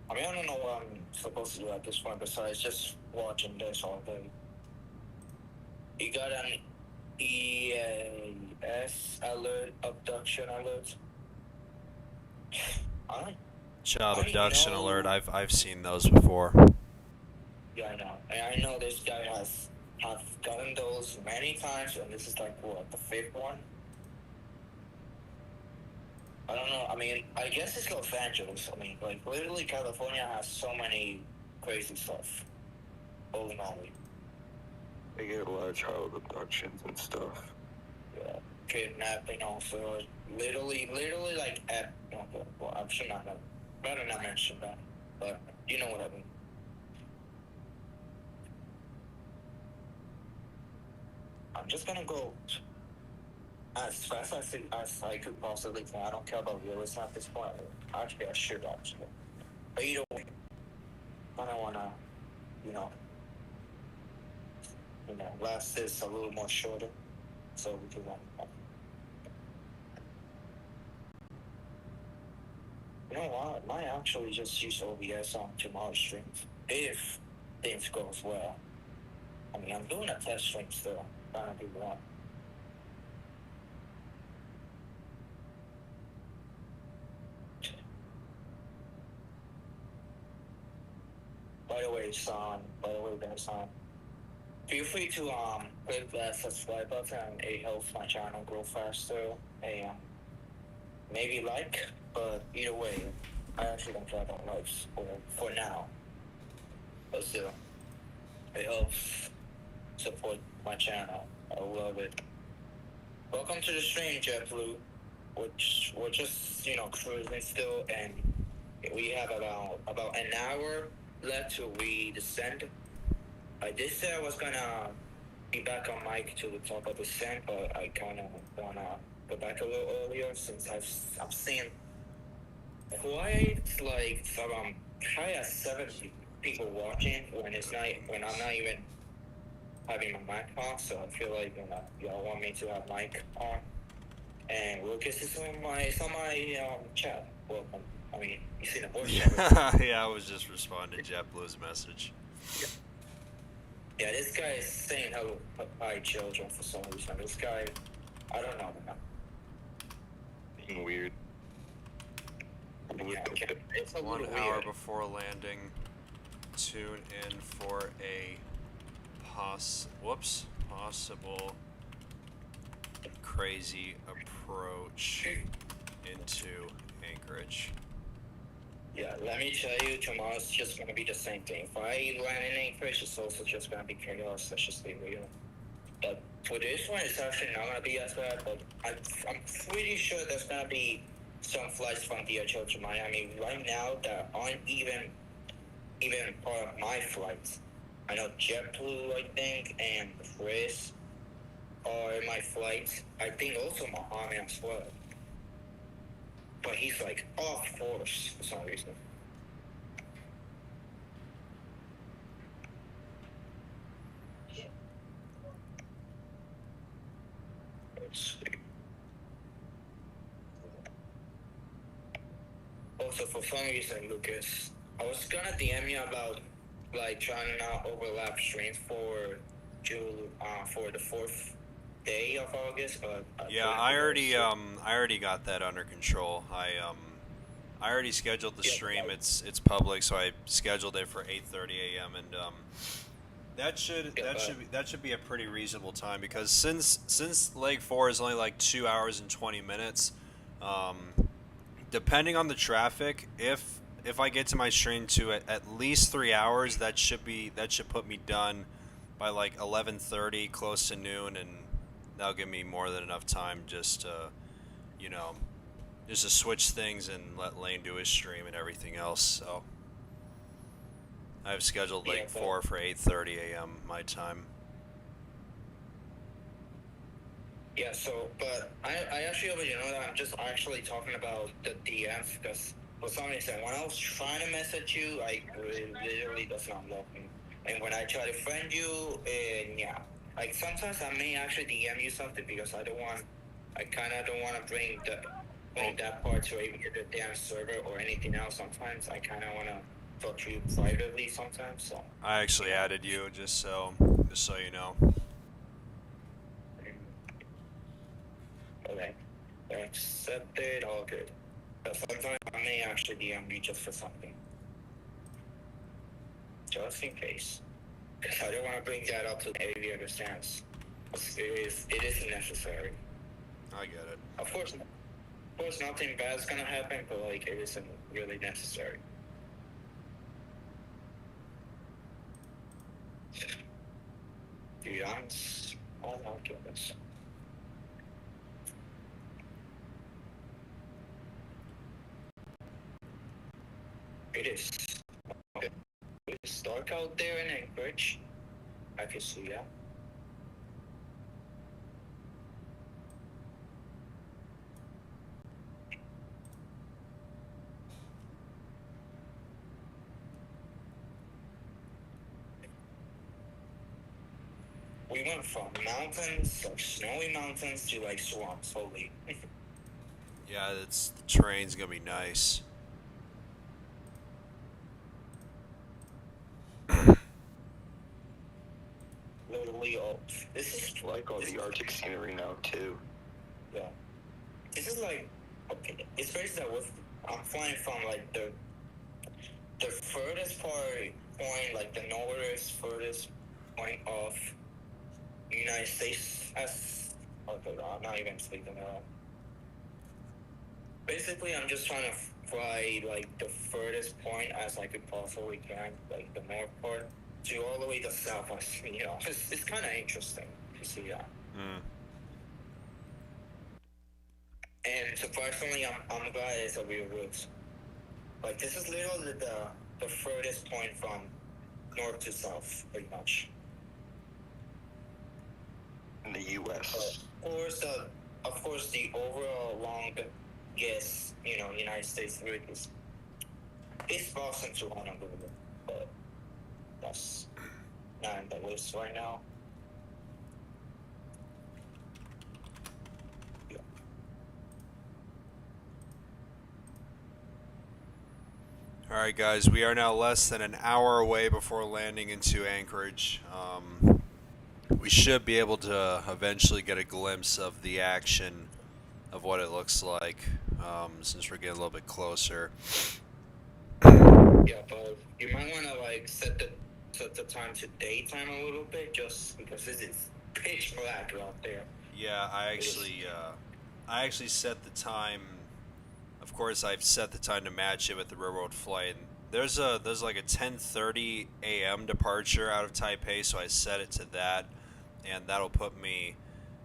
I don't know what I'm supposed to do at this point besides just watching this all day. You got an EAS alert, abduction alert. I Child I abduction know. alert. I've seen those before. Yeah, I know. And I know this guy have gotten those many times, and this is like what, the fifth one? I don't know. I mean, I guess it's Los Angeles. I mean, like literally, California has so many crazy stuff. Holy moly! They get a lot of child abductions and stuff. Yeah, kidnapping also. Literally, like at. Well, I'm sure not. Better not mention that, but you know what I mean. I'm just gonna go as fast as I could possibly can. I don't care about realism at this point. Actually, I should actually. But either way, I don't wanna, you know, last this a little more shorter, so we can You know what? I might actually just use OBS on tomorrow's streams if things goes well. I mean, I'm doing a test stream still. Trying to do one. By the way, guys, feel free to click that subscribe button. It helps my channel grow faster. And maybe like, but either way, I actually don't care about likes for now. But still, it helps support my channel. I love it. Welcome to the stream, JetBlue. We're just cruising still, and we have about an hour left till we descend. I did say I was gonna be back on mic to talk about descent, but I kind of wanna go back a little earlier since I've seen quite like probably 70 people watching when I'm not even having my mic on, so I feel like y'all want me to have mic on. And Lucas is on my chat. Welcome. I mean, you see the voice chat. Yeah, I was just responding to JetBlue's message. Yeah, this guy is saying hello, hi children for some reason. This guy, I don't know, man. Being weird. Yeah, it's a 1 little hour weird. before landing, tune in for a possible crazy approach into Anchorage. Yeah, let me tell you, tomorrow's just gonna be the same thing. If I land in Anchorage, it's also just gonna be chaos. Let's just be real. But for this one, it's actually not gonna be as bad. But I'm pretty sure there's gonna be some flights from DHL to Miami right now that aren't even part of my flights. I know JetBlue, I think, and Chris are in my flights. I think also Mohammed as well. But he's like off course for some reason. Let's see. Also, for some reason, Lucas, I was gonna DM you about like trying to not overlap streams for for the 4th day of August, but Yeah, I already got that under control. I already scheduled the stream. It's public, so I scheduled it for 8:30 a.m. and that should be a pretty reasonable time because since leg 4 is only like 2 hours and 20 minutes, depending on the traffic, if I get to my stream to at least 3 hours, that should put me done by like 11:30, close to noon, and that'll give me more than enough time just to switch things and let Lane do his stream and everything else. So I've scheduled leg 4 for 8:30 a.m. my time. Yeah, so, but I actually already know that I'm just actually talking about the DMs because for some reason, when I was trying to message you, it literally does not look me. And when I try to friend you, yeah, like sometimes I may actually DM you something because I kind of don't want to bring that part to even the damn server or anything else. Sometimes I kind of want to talk to you privately sometimes. So I actually added you just so you know. okay, accepted. All good. But sometimes I may actually DM you just for something, just in case. Because I don't want to bring that up to every other stance. It is necessary. I get it. Of course, nothing bad is gonna happen, but like it isn't really necessary. Dude, oh my goodness. It is. Okay. It's dark out there in Anchorage. I can see that. We went from mountains, like snowy mountains, to like swamps. Holy. Yeah, the terrain's gonna be nice. Literally, oh, this is I like all the Arctic scenery now too. Yeah. This is like, okay, it's crazy that I'm flying from like the furthest point, like the northernest furthest point of the United States. Okay, I'm not even speaking that. Basically, I'm just trying to fly like the furthest point as I could possibly can, like the north part, to all the way to south. You know, it's kind of interesting to see that. Mm. And surprisingly, I'm glad it's a real route. Like this is literally the furthest point from north to south, pretty much. In the U.S. Of course, the overall longest, United States route is Boston to Honolulu, but that's not in the list right now. Yeah. All right, guys, we are now less than an hour away before landing into Anchorage. We should be able to eventually get a glimpse of the action of what it looks like, since we're getting a little bit closer. Yeah, but you might want to like set the time to daytime a little bit, just because this is pitch black out there. Yeah, I actually set the time. Of course, I've set the time to match it with the railroad flight. There's like a 10:30 a.m. departure out of Taipei, so I set it to that, and that'll put me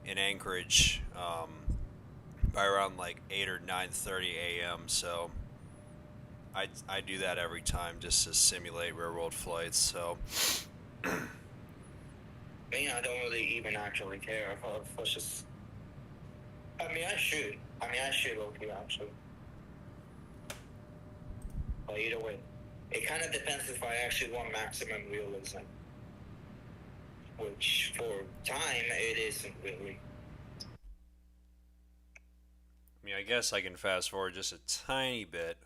in Anchorage by around like 8 or 9:30 a.m. So I do that every time just to simulate railroad flights. So I don't really even actually care. Let's just. I should. I should, okay, actually. But either way, it kind of depends if I actually want maximum realism. Which, for time, it isn't really. I mean, I guess I can fast forward just a tiny bit.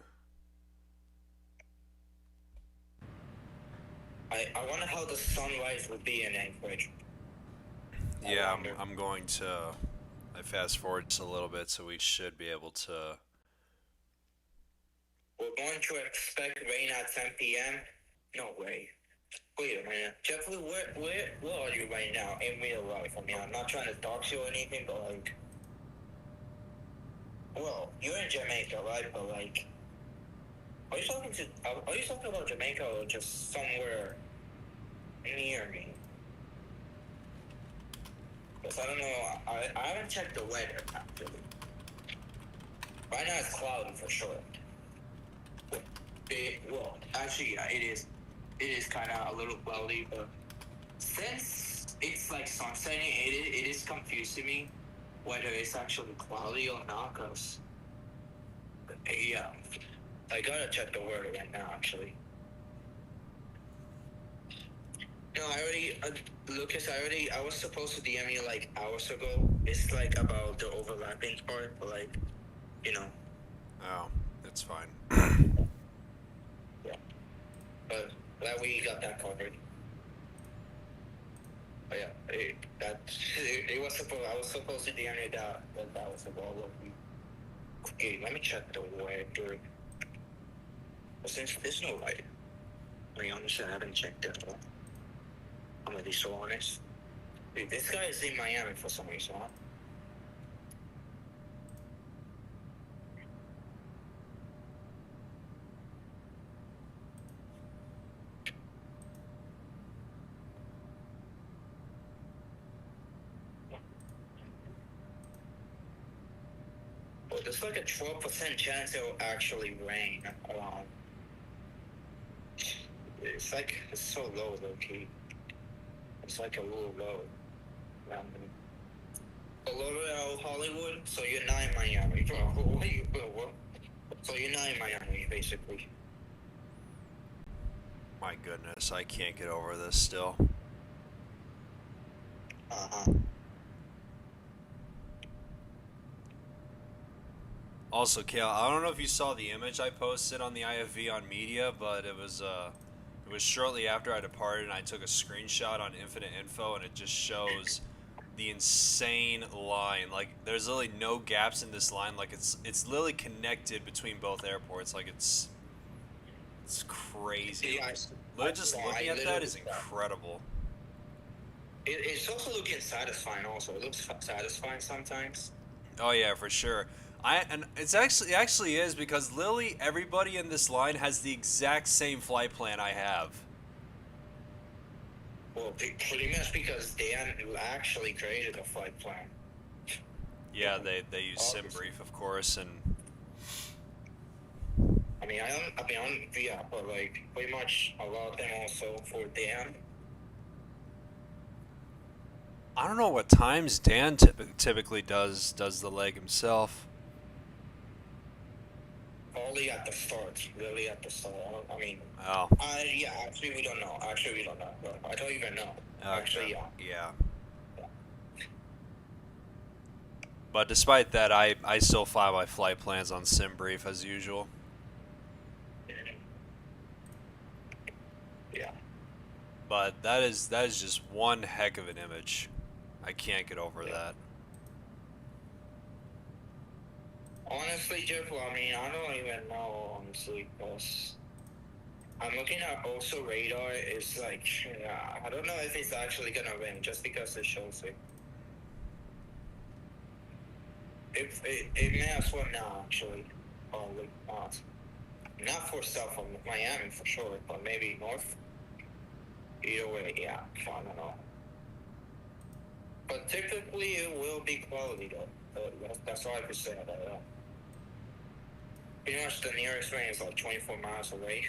I wonder how the sunrise would be in Anchorage. Yeah, I'm going to. I fast forward just a little bit, so we should be able to. We're going to expect rain at 10 p.m. No way. Wait a minute, Jeffrey, where are you right now in real life? I mean, I'm not trying to dox you or anything, but like, well, you're in Jamaica, right? But like, are you talking about Jamaica or just somewhere near me? Because I don't know, I haven't checked the weather actually. Right now it's cloudy for sure. Well, actually, yeah, it is. It is kind of a little cloudy, but since it's like sunsetting, it is confusing me whether it's actually cloudy or not. Cause yeah, I gotta check the weather right now. Actually, no, I already, Lucas. I was supposed to DM you like hours ago. It's like about the overlapping part, but like, you know. Oh, that's fine. Yeah. But glad we got that covered. But yeah, it was supposed. I was supposed to DM it that, but that was a ball. Okay, let me check the weather. But since there's no light, I mean, honestly, I haven't checked that. I'm gonna be so honest. Dude, this guy is in Miami for some reason, huh? Well, there's like a 12% chance it'll actually rain. It's like, it's so low, low key. It's like a little low. Below Hollywood, so you're not in Miami, bro. What? So you're not in Miami, basically. My goodness, I can't get over this still. Uh-huh. Also, Kale, I don't know if you saw the image I posted on the IFV on media, but it was shortly after I departed, and I took a screenshot on Infinite Info, and it just shows the insane line. Like, there's literally no gaps in this line. Like, it's literally connected between both airports. Like, it's crazy. Yeah, Literally just looking at that is incredible. It's also looking satisfying. Also, it looks satisfying sometimes. Oh yeah, for sure. And it actually is, because literally everybody in this line has the exact same flight plan I have. Well, pretty much because Dan actually created a flight plan. Yeah, they use SimBrief, of course, and yeah, but like pretty much a lot of them also for Dan. I don't know what times Dan typically does the leg himself. Only at the start, really at the start. I mean, Oh. Yeah, actually we don't know. I don't even know. Okay. Actually, yeah. Yeah. But despite that, I still fly my flight plans on SimBrief as usual. Yeah. But that is just one heck of an image. I can't get over that. Honestly, Jeff, I mean, I don't even know, honestly, because I'm looking at also radar. It's like, yeah, I don't know if it's actually gonna rain just because it shows it. It may as well now, actually. Probably not. Not for South of Miami, for sure, but maybe north. Either way, yeah, I don't know. But typically, it will be quality, though. That's all I could say about that. Pretty much the nearest rain is like 24 miles away.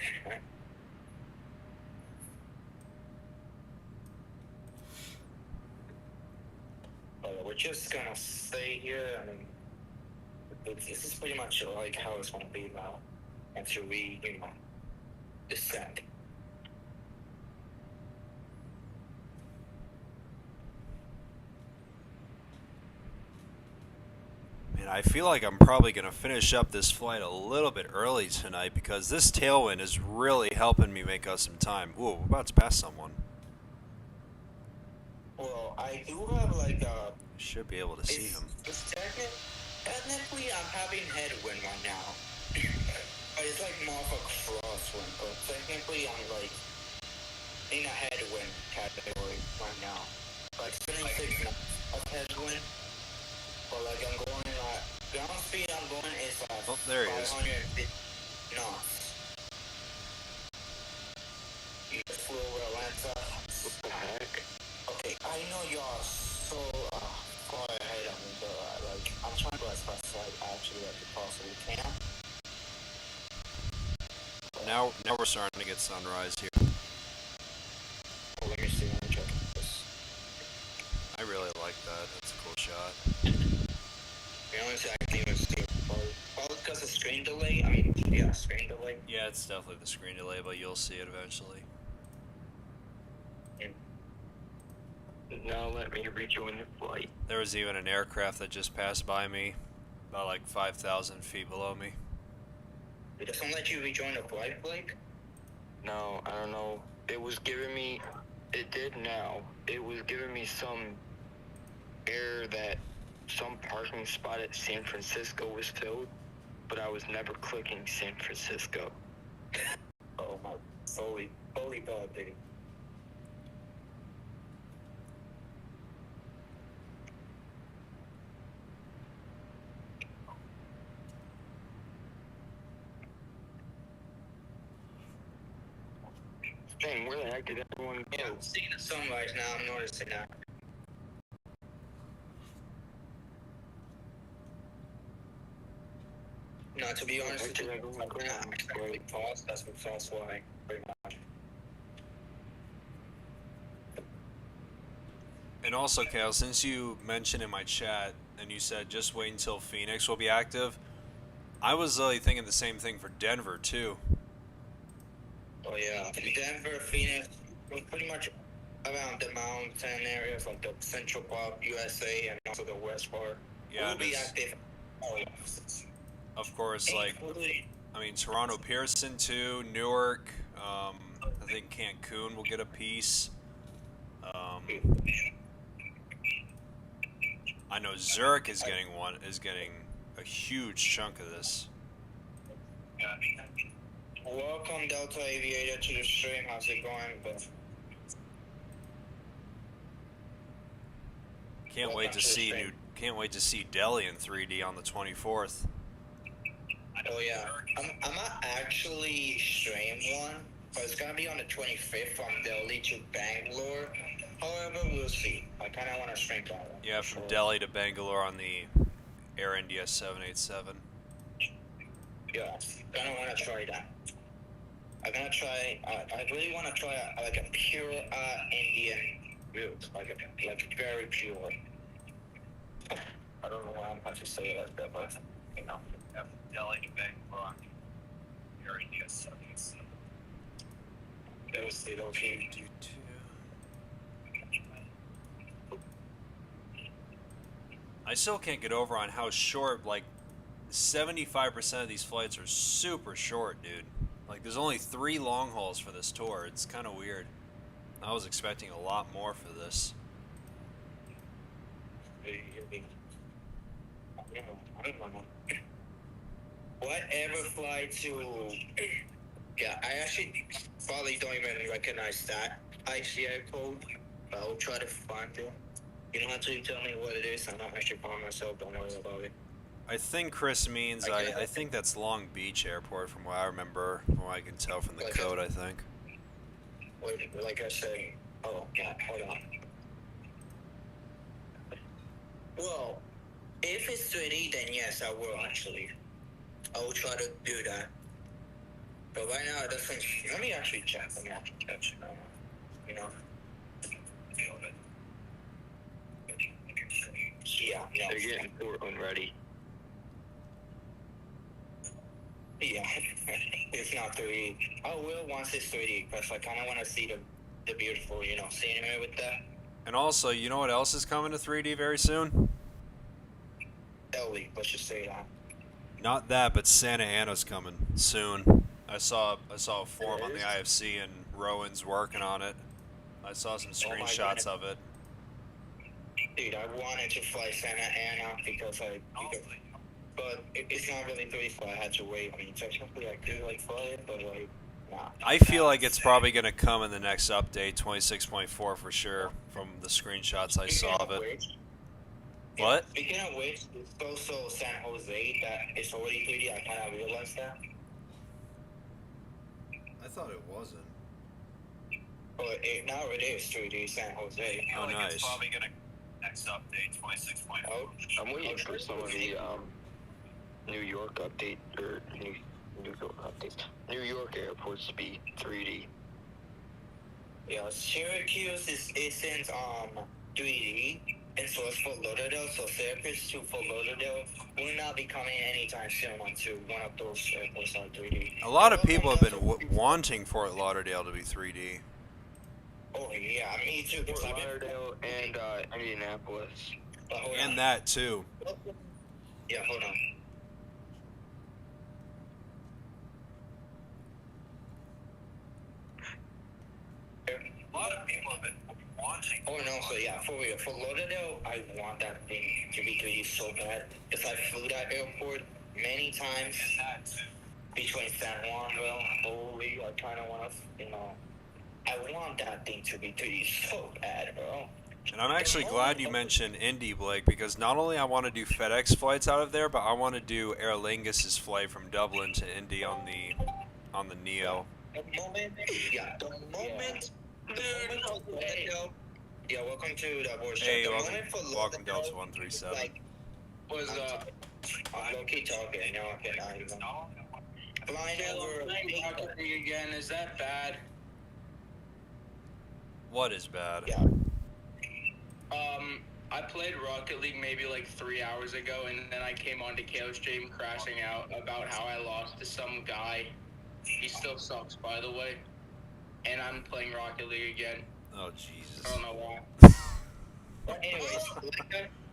But we're just gonna stay here. I mean, this is pretty much like how it's gonna be now until we, descend. Man, I feel like I'm probably going to finish up this flight a little bit early tonight, because this tailwind is really helping me make us some time. Ooh, we're about to pass someone. Well, I do have like Should be able to see him. Technically, I'm having headwind right now. But it's like more of a crosswind. But technically, I'm like in a headwind category right now. Like 76 knots of headwind. But like I'm going ground speed I'm going is Oh, there he is. 550 knots. You just flew over Atlanta. What the heck? Okay, I know y'all so far ahead of me, but like I'm trying to go as fast as I actually possibly can. Now we're starting to get sunrise here. Well, let me see. Let me check this. I really like that. That's a cool shot. To be honest, I can't even see it. Probably because of screen delay. I mean, yeah, screen delay. Yeah, it's definitely the screen delay, but you'll see it eventually. Now let me rejoin the flight. There was even an aircraft that just passed by me, about like 5,000 feet below me. It doesn't let you rejoin the flight, Blake? No, I don't know. It was giving me. It did now. It was giving me some error that some parking spot at San Francisco was filled, but I was never clicking San Francisco. Oh my, fully validating. Dang, where the heck did everyone go? Yeah, I'm seeing the sunrise now. I'm noticing that. No, to be honest with you, I'm gonna accidentally pause. That's why, pretty much. And also, Kale, since you mentioned in my chat and you said just wait until Phoenix will be active, I was really thinking the same thing for Denver too. Oh yeah, Denver, Phoenix, pretty much around the mountain areas like the Central Park, USA, and also the West Park. Yeah, Will be there's- active. Oh yeah. Of course, like Including- I mean Toronto Pearson too, Newark. I think Cancun will get a piece. I know Zurich is getting a huge chunk of this. Welcome Delta Aviator to the stream. How's it going? But Can't wait to see Delhi in 3D on the 24th. oh yeah, I'm not actually stream one, but it's gonna be on the 25th from Delhi to Bangalore. However, we'll see. I kind of want to stream that one. Yeah, from Delhi to Bangalore on the Air India 787. Yeah, gonna want to try that. I'm gonna try. I really want to try like a pure Indian route, like very pure. I don't know why I'm about to say it like that, but you know. Delhi to Bangalore, Air India 787. Those okay. I still can't get over on how short, like 75% of these flights are super short, dude. Like there's only 3 long hauls for this tour. It's kind of weird. I was expecting a lot more for this. I don't know. Whatever flight to... Yeah, I actually probably don't even recognize that ICI code, but I'll try to find it. You don't have to tell me what it is. I'm not actually calling myself. Don't worry about it. I think Chris means, I think that's Long Beach Airport from what I remember, from what I can tell from the code, I think. Wait, like I said, oh, yeah, hold on. Well, if it's 3D, then yes, I will actually. I will try to do that. But right now, it doesn't. Let me actually check. You know. Yeah, no. They're getting Portland ready. Yeah, it's not 3D. I will once it's 3D, because I kind of want to see the beautiful, scenery with that. And also, you know what else is coming to 3D very soon? Ellie, let's just say that. Not that, but Santa Ana's coming soon. I saw a forum on the IFC and Rowan's working on it. I saw some screenshots of it. Dude, I wanted to fly Santa Ana but it's not really 3D, so I had to wait. I mean, technically I could fly it, but nah. I feel like it's probably going to come in the next update, 26.4 for sure, from the screenshots I saw of it. What? Speaking of which, it's also San Jose that it's already 3D. I kind of realized that. I thought it wasn't. But now it is 3D San Jose. Oh, nice. It's probably gonna next update 26.0. I'm waiting for some of the New York update or New York updates. New York airports to be 3D. Yeah, Syracuse is in 3D. And so it's Fort Lauderdale, so Syracuse to Fort Lauderdale will not be coming anytime soon onto one of those airports on 3D. A lot of people have been wanting Fort Lauderdale to be 3D. Oh yeah, me too. Fort Lauderdale and Indianapolis. And that too. Yeah, hold on. Oh no, so yeah, for real. For Lauderdale, I want that thing to be 3D so bad. Because I flew that airport many times between San Juanville and Holy. I kind of want to, I want that thing to be 3D so bad, bro. And I'm actually glad you mentioned Indy, Blake, because not only I want to do FedEx flights out of there, but I want to do Aer Lingus' flight from Dublin to Indy on the Neo. The moment, Lauderdale, yeah, welcome to the board show. Hey, The welcome, moment for welcome Lauderdale, Delta 137. like, was I'm low-key talking, okay, not even. Flying over Rocket League again, is that bad? What is bad? Yeah. I played Rocket League maybe like 3 hours ago, and then I came onto Kale's stream crashing out about how I lost to some guy. He still sucks, by the way. And I'm playing Rocket League again. Oh, Jesus. I don't know why. But anyways,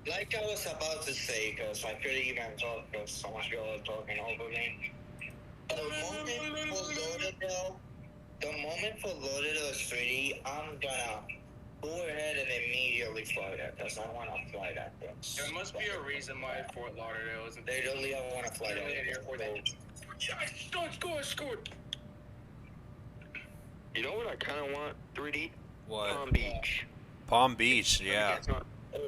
like I was about to say, because I couldn't even talk because so much people are talking over me. The moment for Lauderdale 3D, I'm gonna go ahead and immediately fly that because I want to fly that thing. There must be a reason why Fort Lauderdale isn't. Literally, I want to fly that airport. Scored. You know what I kind of want 3D? What? Palm Beach. Palm Beach, yeah. Oh,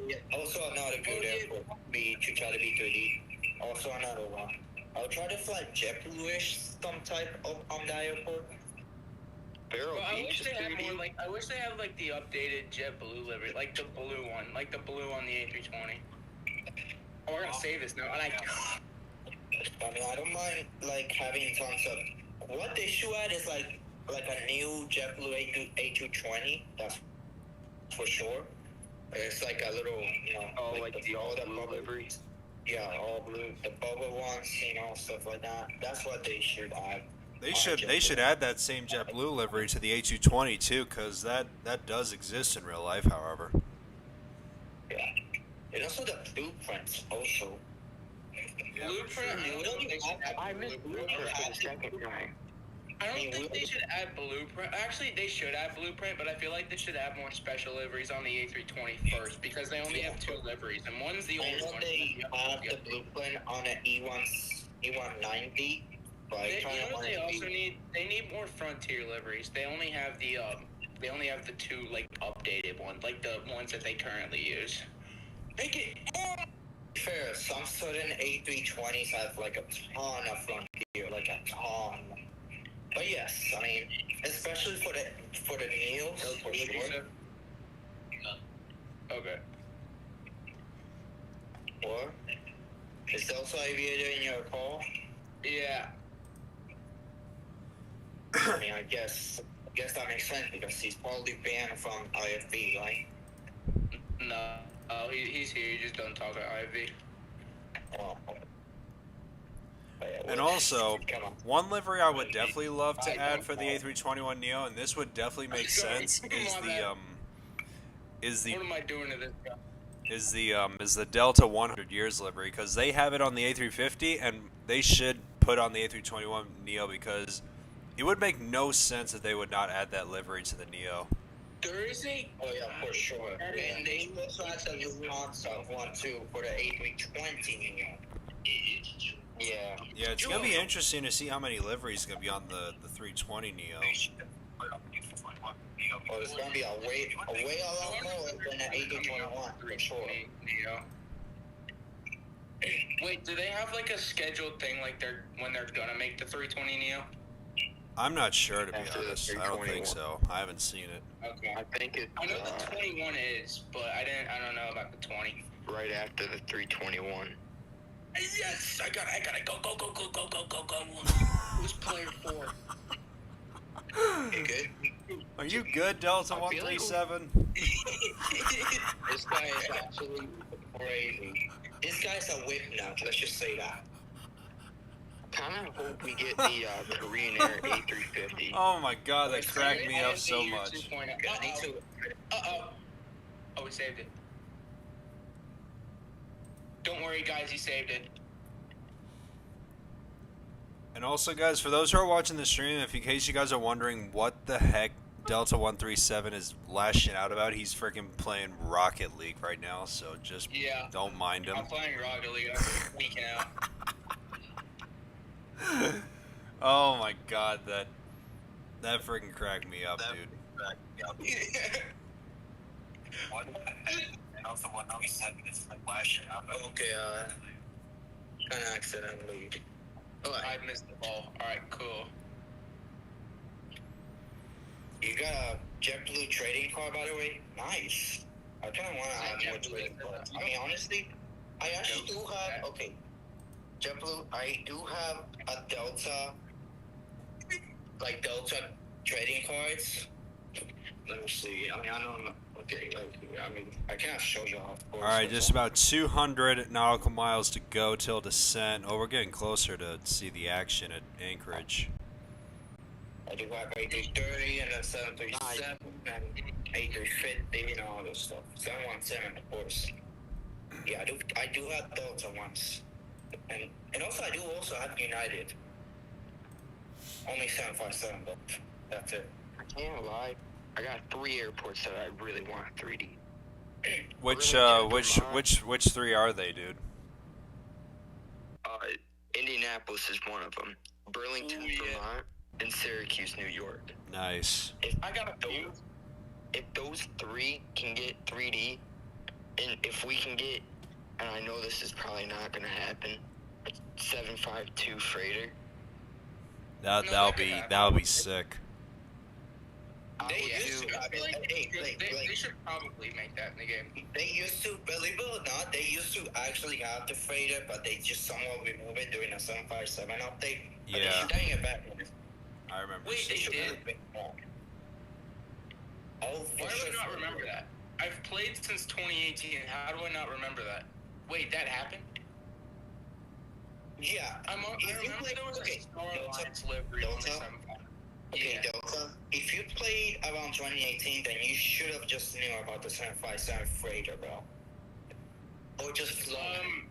yeah. Also another good airport to try to be 3D. Also another one. I'll try to fly JetBlue-ish some type of on that airport. Vero Well, I Beach wish is they had 3D. more like. I wish they had like the updated JetBlue livery, like the blue one, like the blue on the A320. Oh, we're gonna save this now, and I mean, I don't mind like having tons of. What they should add is like a new JetBlue A220. That's for sure. It's like a little, like the all blue livery. Yeah, all blue, the bubble ones, stuff like that. That's what they should add. They should add that same JetBlue livery to the A220 too, because that does exist in real life. However, yeah, and also the blueprints also. Yeah, Blueprint. I missed Blueprint for the second time. I don't think they should add Blueprint. Actually, they should add Blueprint, but I feel like they should add more special liveries on the A320 first, because they only have 2 liveries, and one's the old one. They have the Blueprint on an E190. But they also need more Frontier liveries. They only have the 2 like updated ones, like the ones that they currently use. Make it fair. Some certain A320s have like a ton of Frontier, like a ton. But yes, I mean, especially for the Neos, for sure. Okay. What? Is Delta Aviator in your call? Yeah. I mean, I guess that makes sense because he's probably banned from IFB, right? No. Oh, he's here. He just don't talk at IFB. Oh. and also one livery I would definitely love to add for the A321 Neo, and this would definitely make sense, is What am I doing to this guy? is the Delta 100 years livery, because they have it on the A350 and they should put on the A321 Neo, because it would make no sense if they would not add that livery to the Neo. Thursday? Oh yeah, for sure. And they also had the new concept one too for the A320 Neo. Yeah. Yeah, it's gonna be interesting to see how many liveries are gonna be on the 320 Neo. Oh, it's gonna be a way a lot more than the A321 for sure. Neo. Wait, do they have like a scheduled thing like when they're gonna make the 320 Neo? I'm not sure, to be After the honest. I don't think 321. so. I haven't seen it. Okay. I think it's I know the 21 is, but I don't know about the 20. right after the 321. Yes, I gotta go. Who's player 4? You good? Are you good, Delta 137? This guy is absolutely crazy. This guy's a whip nut, let's just say that. Kind of hope we get the Korean Air A350. Oh my god, that cracked me up so much. Uh-oh. Oh, we saved it. Don't worry, guys, he saved it. And also, guys, for those who are watching the stream, if in case you guys are wondering what the heck Delta 137 is lashing out about. He's freaking playing Rocket League right now, so just don't mind him. I'm playing Rocket League. I'm weeking out. Oh my god, that freaking cracked me up, dude. Delta 137 is like lashing out. Okay, kind of accidentally. Oh, I missed the ball. Alright, cool. You got a JetBlue trading card, by the way? Nice. I kind of want to have more trading cards. I mean, honestly, I actually do have, okay, JetBlue, I do have a Delta, like Delta trading cards. Let me see. I mean, I don't know. Okay, like, I mean, I can't show you off. Of course. Alright, just about 200 nautical miles to go till descent. Oh, we're getting closer to see the action at Anchorage. I do have A330 and a 737 and A350 and all this stuff. 717, of course. Yeah, I do have Delta once. And also, I do also have United. Only 757, but that's it. I can't lie. I got 3 airports that I really want 3D. Which three are they, dude? Indianapolis is one of them. Burlington, Vermont, and Syracuse, New York. Nice. If those 3 can get 3D, and if we can get, and I know this is probably not gonna happen, a 752 freighter. That'll be sick. They should probably make that in the game. They used to, believe it or not, they used to actually have the freighter, but they just somewhat removed it during a 757 update. But they should bring it back. I remember. Wait, they did? Oh, Why do I not remember that? I've played since 2018. How do I not remember that? Wait, that happened? Yeah. I remember there was a Star Alliance livery on the 75. Okay, Delta, if you played around 2018, then you should have just knew about the 757 freighter, bro. Or just flown.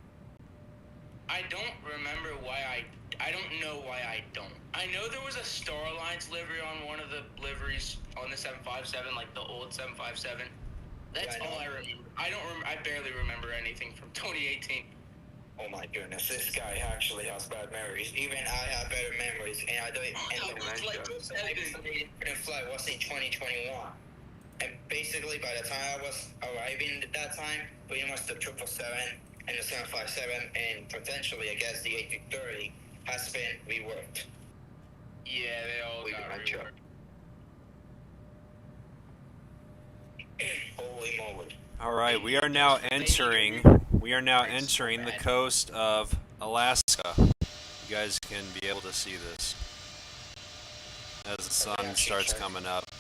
I don't remember why I don't know why I don't. I know there was a Star Alliance livery on one of the liveries on the 757, like the old 757. That's all I remember. I barely remember anything from 2018. Oh my goodness, this guy actually has bad memories. Even I have better memories, and I don't. And the flight was in 2021, and basically by the time I was arriving at that time, pretty much the 777 and the 757, and potentially I guess the A330 has been reworked. Yeah, they all got reworked. Holy moly! All right, we are now entering the coast of Alaska. You guys can be able to see this as the sun starts coming up.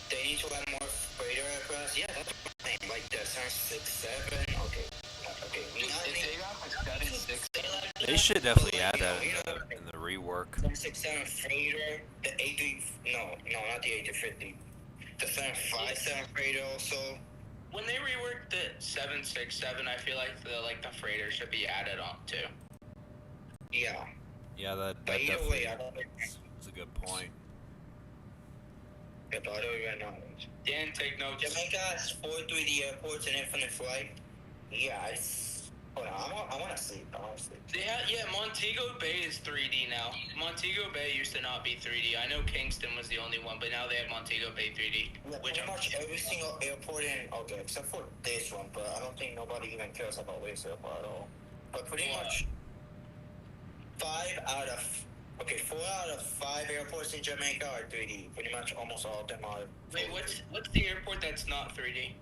They need to add more freighter aircraft. Yeah, that's fine. Like the 767. Okay. They should definitely add that in the rework. 767 freighter, the A3. No, not the A350. The 757 freighter also. When they reworked the 767, I feel like the freighter should be added on too. Yeah. Yeah, that definitely is a good point. Dan, take notes. Jamaica has 4 3D airports and infinite flight. Yeah, hold on, I want to sleep. Montego Bay is 3D now. Montego Bay used to not be 3D. I know Kingston was the only one, but now they have Montego Bay 3D. Yeah, pretty much every single airport except for this one, but I don't think nobody even cares about this airport at all. But pretty much 4 out of 5 airports in Jamaica are 3D. Pretty much almost all of them are. Wait, what's the airport that's not 3D?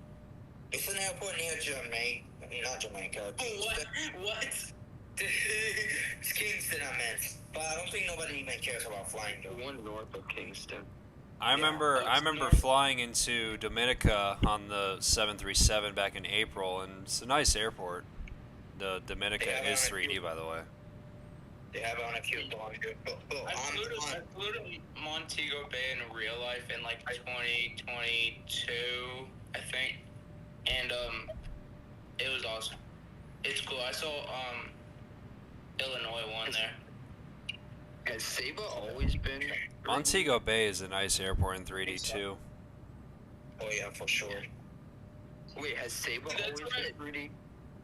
It's an airport near Jamaica. Not Jamaica. What? It's Kingston, I meant. But I don't think nobody even cares about flying though. The one north of Kingston. I remember flying into Dominica on the 737 back in April, and it's a nice airport. The Dominica is 3D, by the way. They have it on a few blocks. I flew to Montego Bay in real life in like 2022, I think, and it was awesome. It's cool. I saw Illinois won there. Has Saba always been? Montego Bay is a nice airport in 3D too. Oh yeah, for sure. Wait, has Saba That's always right. been 3D?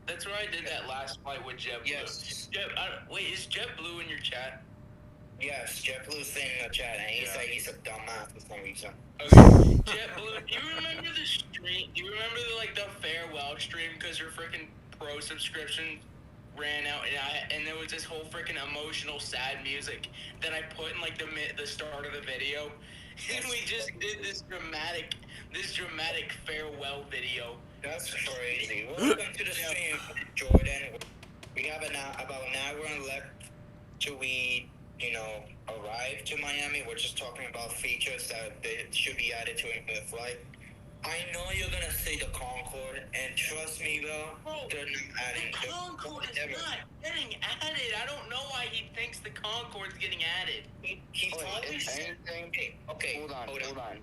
That's where I did that last flight with JetBlue. Yes. Wait, is JetBlue in your chat? Yes, JetBlue's in the chat, and he said he's a dumbass for some reason. Okay. JetBlue, do you remember the stream? Do you remember the farewell stream? Because your freaking pro subscription ran out, and there was this whole freaking emotional, sad music that I put in the start of the video, and we just did this dramatic farewell video. That's crazy. Welcome to the stream, Jordan. We have about an hour left till we, arrive to Miami. We're just talking about features that should be added to Infinite Flight. I know you're gonna say the Concorde, and trust me, bro, they're not adding. The Concorde is not getting added. I don't know why he thinks the Concorde's getting added. He probably If said, anything, okay, hold on.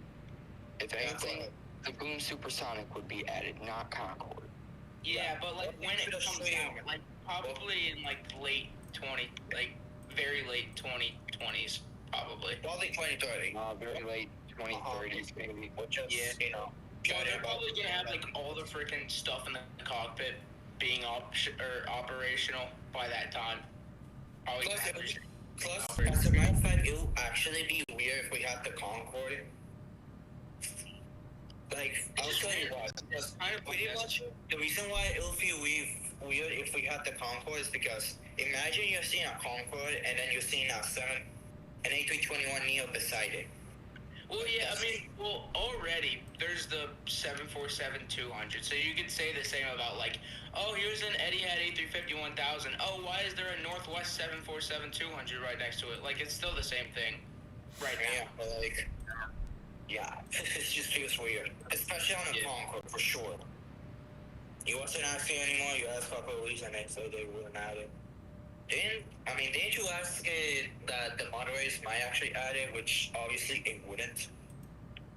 If anything, the Boom Supersonic would be added, not Concorde. Yeah, but when it comes out, probably in late 20, very late 2020s, probably. Probably 2030. Very late 2030s, maybe. Yeah. Well, they're probably gonna have all the freaking stuff in the cockpit being operational by that time. Probably Plus, as a matter of fact, it'll actually be weird if we have the Concorde. I'll tell you what. Pretty much, the reason why it'll feel weird if we have the Concorde is because imagine you're seeing a Concorde and then you're seeing an A321neo beside it. Well, yeah, already there's the 747-200, so you could say the same about here's an Etihad A350-1000. Oh, why is there a Northwest 747-200 right next to it? It's still the same thing right now. Yeah, but it just feels weird, especially on the Concorde for sure. You wasn't asking anymore. You asked a couple of weeks and they said they wouldn't add it. Didn't you ask that the moderators might actually add it, which obviously it wouldn't?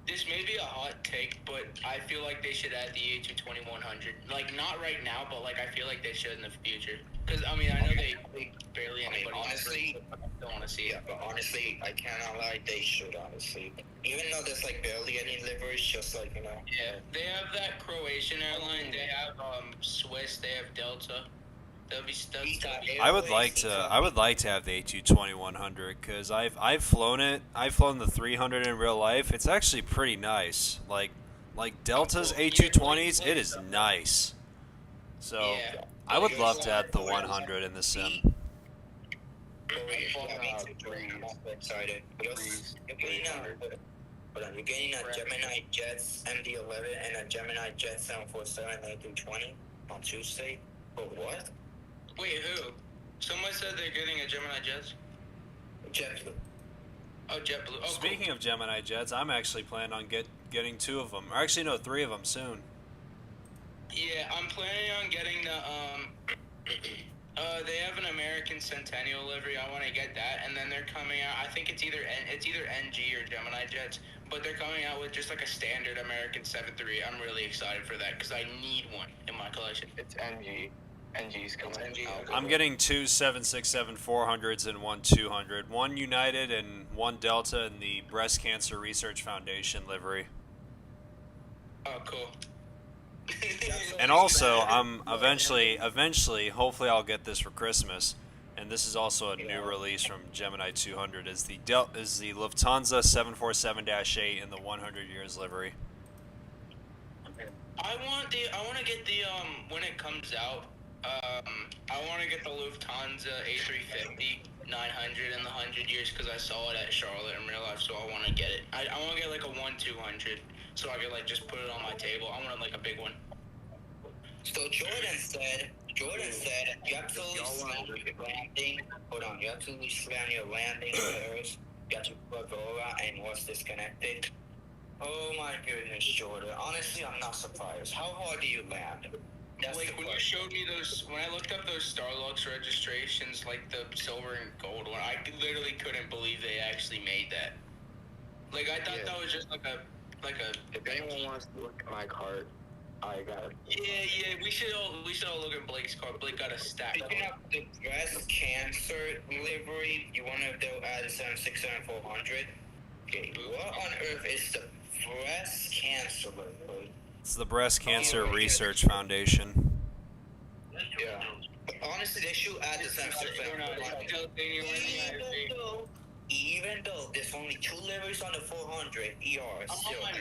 This may be a hot take, but I feel like they should add the A220-100. Not right now, but I feel like they should in the future. Because I know they barely anybody. Honestly, don't want to see it. But honestly, I cannot lie. They should honestly. Even though there's barely any liveries, just Yeah, they have that Croatian airline. They have Swiss. They have Delta. I would like to have the A220-100 because I've flown it. I've flown the 300 in real life. It's actually pretty nice. Like Delta's A220s, it is nice. So I would love to have the 100 in the sim. I'm excited. You're getting a Gemini Jets MD-11 and a Gemini Jet 747 A320 on Tuesday. But what? Wait, who? Someone said they're getting a Gemini Jets? JetBlue. Oh, JetBlue. Oh, Speaking of Gemini Jets, I'm actually planning on getting 2 of them. Or actually, no, 3 of them soon. Yeah, I'm planning on getting the, they have an American Centennial livery. I want to get that, and then they're coming out. I think it's either NG or Gemini Jets, but they're coming out with just a standard American 7.3. I'm really excited for that because I need one in my collection. It's NG. NG's coming out. I'm getting 2 767-400s and 1 200. 1 United and 1 Delta in the Breast Cancer Research Foundation livery. Oh, cool. And also, eventually, hopefully I'll get this for Christmas. And this is also a new release from Gemini 200. Is the Lufthansa 747-8 in the 100 years livery. I want to get the when it comes out. I want to get the Lufthansa A350 900 in the 100 years because I saw it at Charlotte in real life, so I want to get it. I want to get a 1-200 so I could just put it on my table. I want a big one. So Jordan said you absolutely slammed your landing. Hold on, you absolutely slammed your landing Paris. You have to plug over and was disconnected. Oh my goodness, Jordan. Honestly, I'm not surprised. How hard do you land? That's when you showed me when I looked up those Starlux registrations, the silver and gold one, I literally couldn't believe they actually made that. I thought that was just If anyone wants to look at my cart, I got it. Yeah, we should all look at Blake's car. Blake got a stack. Picking up the breast cancer delivery, you want to do add 767-400? Okay, what on earth is the breast cancer delivery? It's the Breast Cancer Research Foundation. Yeah. But honestly, they should add the 767-400. Even though there's only 2 deliveries on the 400 ER, still, I'm on my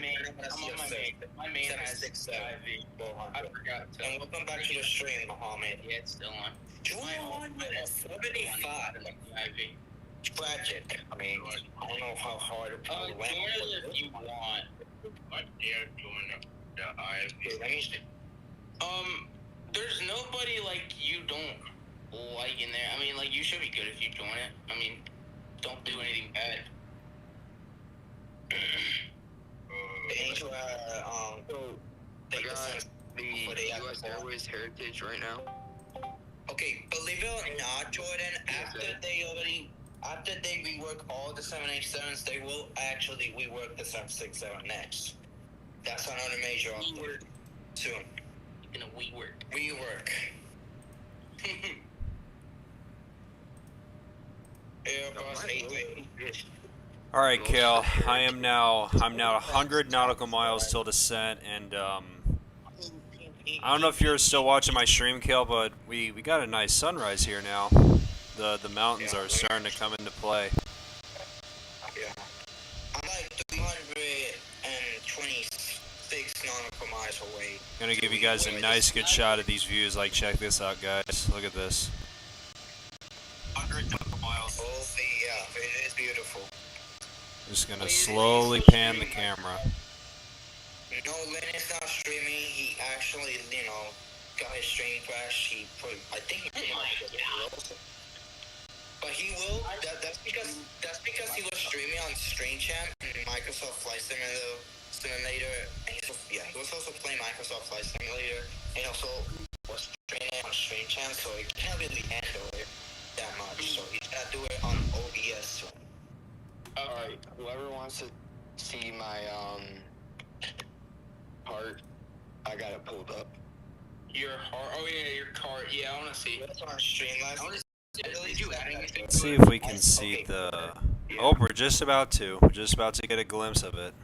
main. My main has 767 400. I forgot to. And welcome back to the stream, Mohammed. Yeah, it's still on. 275. Tragic. I mean, I don't know how hard it Join went. us if you want. But yeah, join the IFB. Let me see. There's nobody like you don't like in there. I mean, like you should be good if you join it. I mean, don't do anything bad. So, I got the U.S. Airways Heritage right now. okay, believe it or not, Jordan, after they rework all the 787s, they will actually rework the 767 next. That's another major upgrade soon. In a WeWork. Rework. Airbus 8. All right, Kale. I'm now 100 nautical miles till descent, and I don't know if you're still watching my stream, Kale, but we got a nice sunrise here now. The mountains are starting to come into play. Yeah. I'm like 326 nautical miles away. Gonna give you guys a nice good shot of these views. Like, check this out, guys. Look at this. 100 nautical miles. Oh, yeah, it is beautiful. Just gonna slowly pan the camera. No, Lynn is not streaming. He actually, got his stream crashed. I think he did. But he will. That's because he was streaming on StreamChamp and Microsoft Flight Simulator. And he was also playing Microsoft Flight Simulator, and also was streaming on StreamChamp, so he can't really handle it that much. So he's gonna do it on OBS. Alright, whoever wants to see my heart, I got it pulled up. Your heart? Oh yeah, your card. Yeah, I want to see. That's on Streamlabs. Did you add anything? Let's see if we can see the. Oh, we're just about to. We're just about to get a glimpse of it.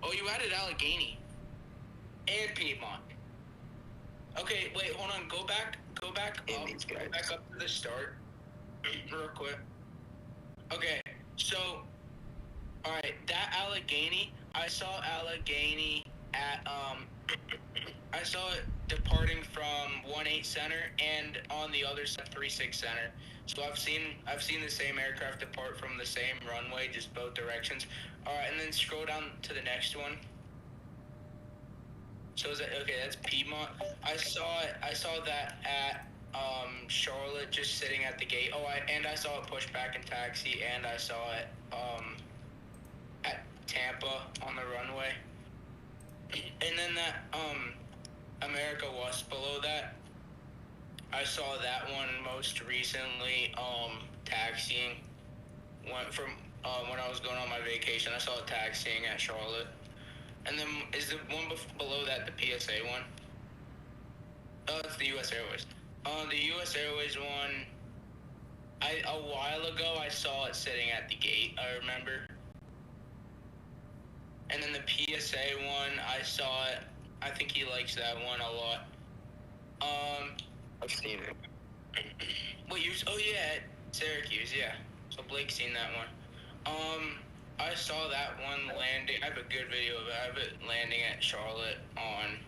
Oh, you added Allegheny and Piedmont. Okay, wait, hold on. Go back up. Go back up to the start, real quick. Okay, so, all right, that Allegheny. I saw Allegheny at I saw it departing from 18 Center and on the other side 36 Center. So I've seen the same aircraft depart from the same runway, just both directions. All right, and then scroll down to the next one. So is that okay? That's Piedmont. I saw that at Charlotte, just sitting at the gate. Oh, I saw it push back and taxi, and I saw it at Tampa on the runway. And then that America West below that, I saw that one most recently taxiing. Went from when I was going on my vacation, I saw it taxiing at Charlotte. And then is the one below that the PSA one? Oh, it's the U.S. Airways. The U.S. Airways one, a while ago I saw it sitting at the gate, I remember. And then the PSA one, I saw it. I think he likes that one a lot. I've seen it. Oh yeah, Syracuse, yeah. So Blake's seen that one. I saw that one landing. I have a good video of it. I have it landing at Charlotte on,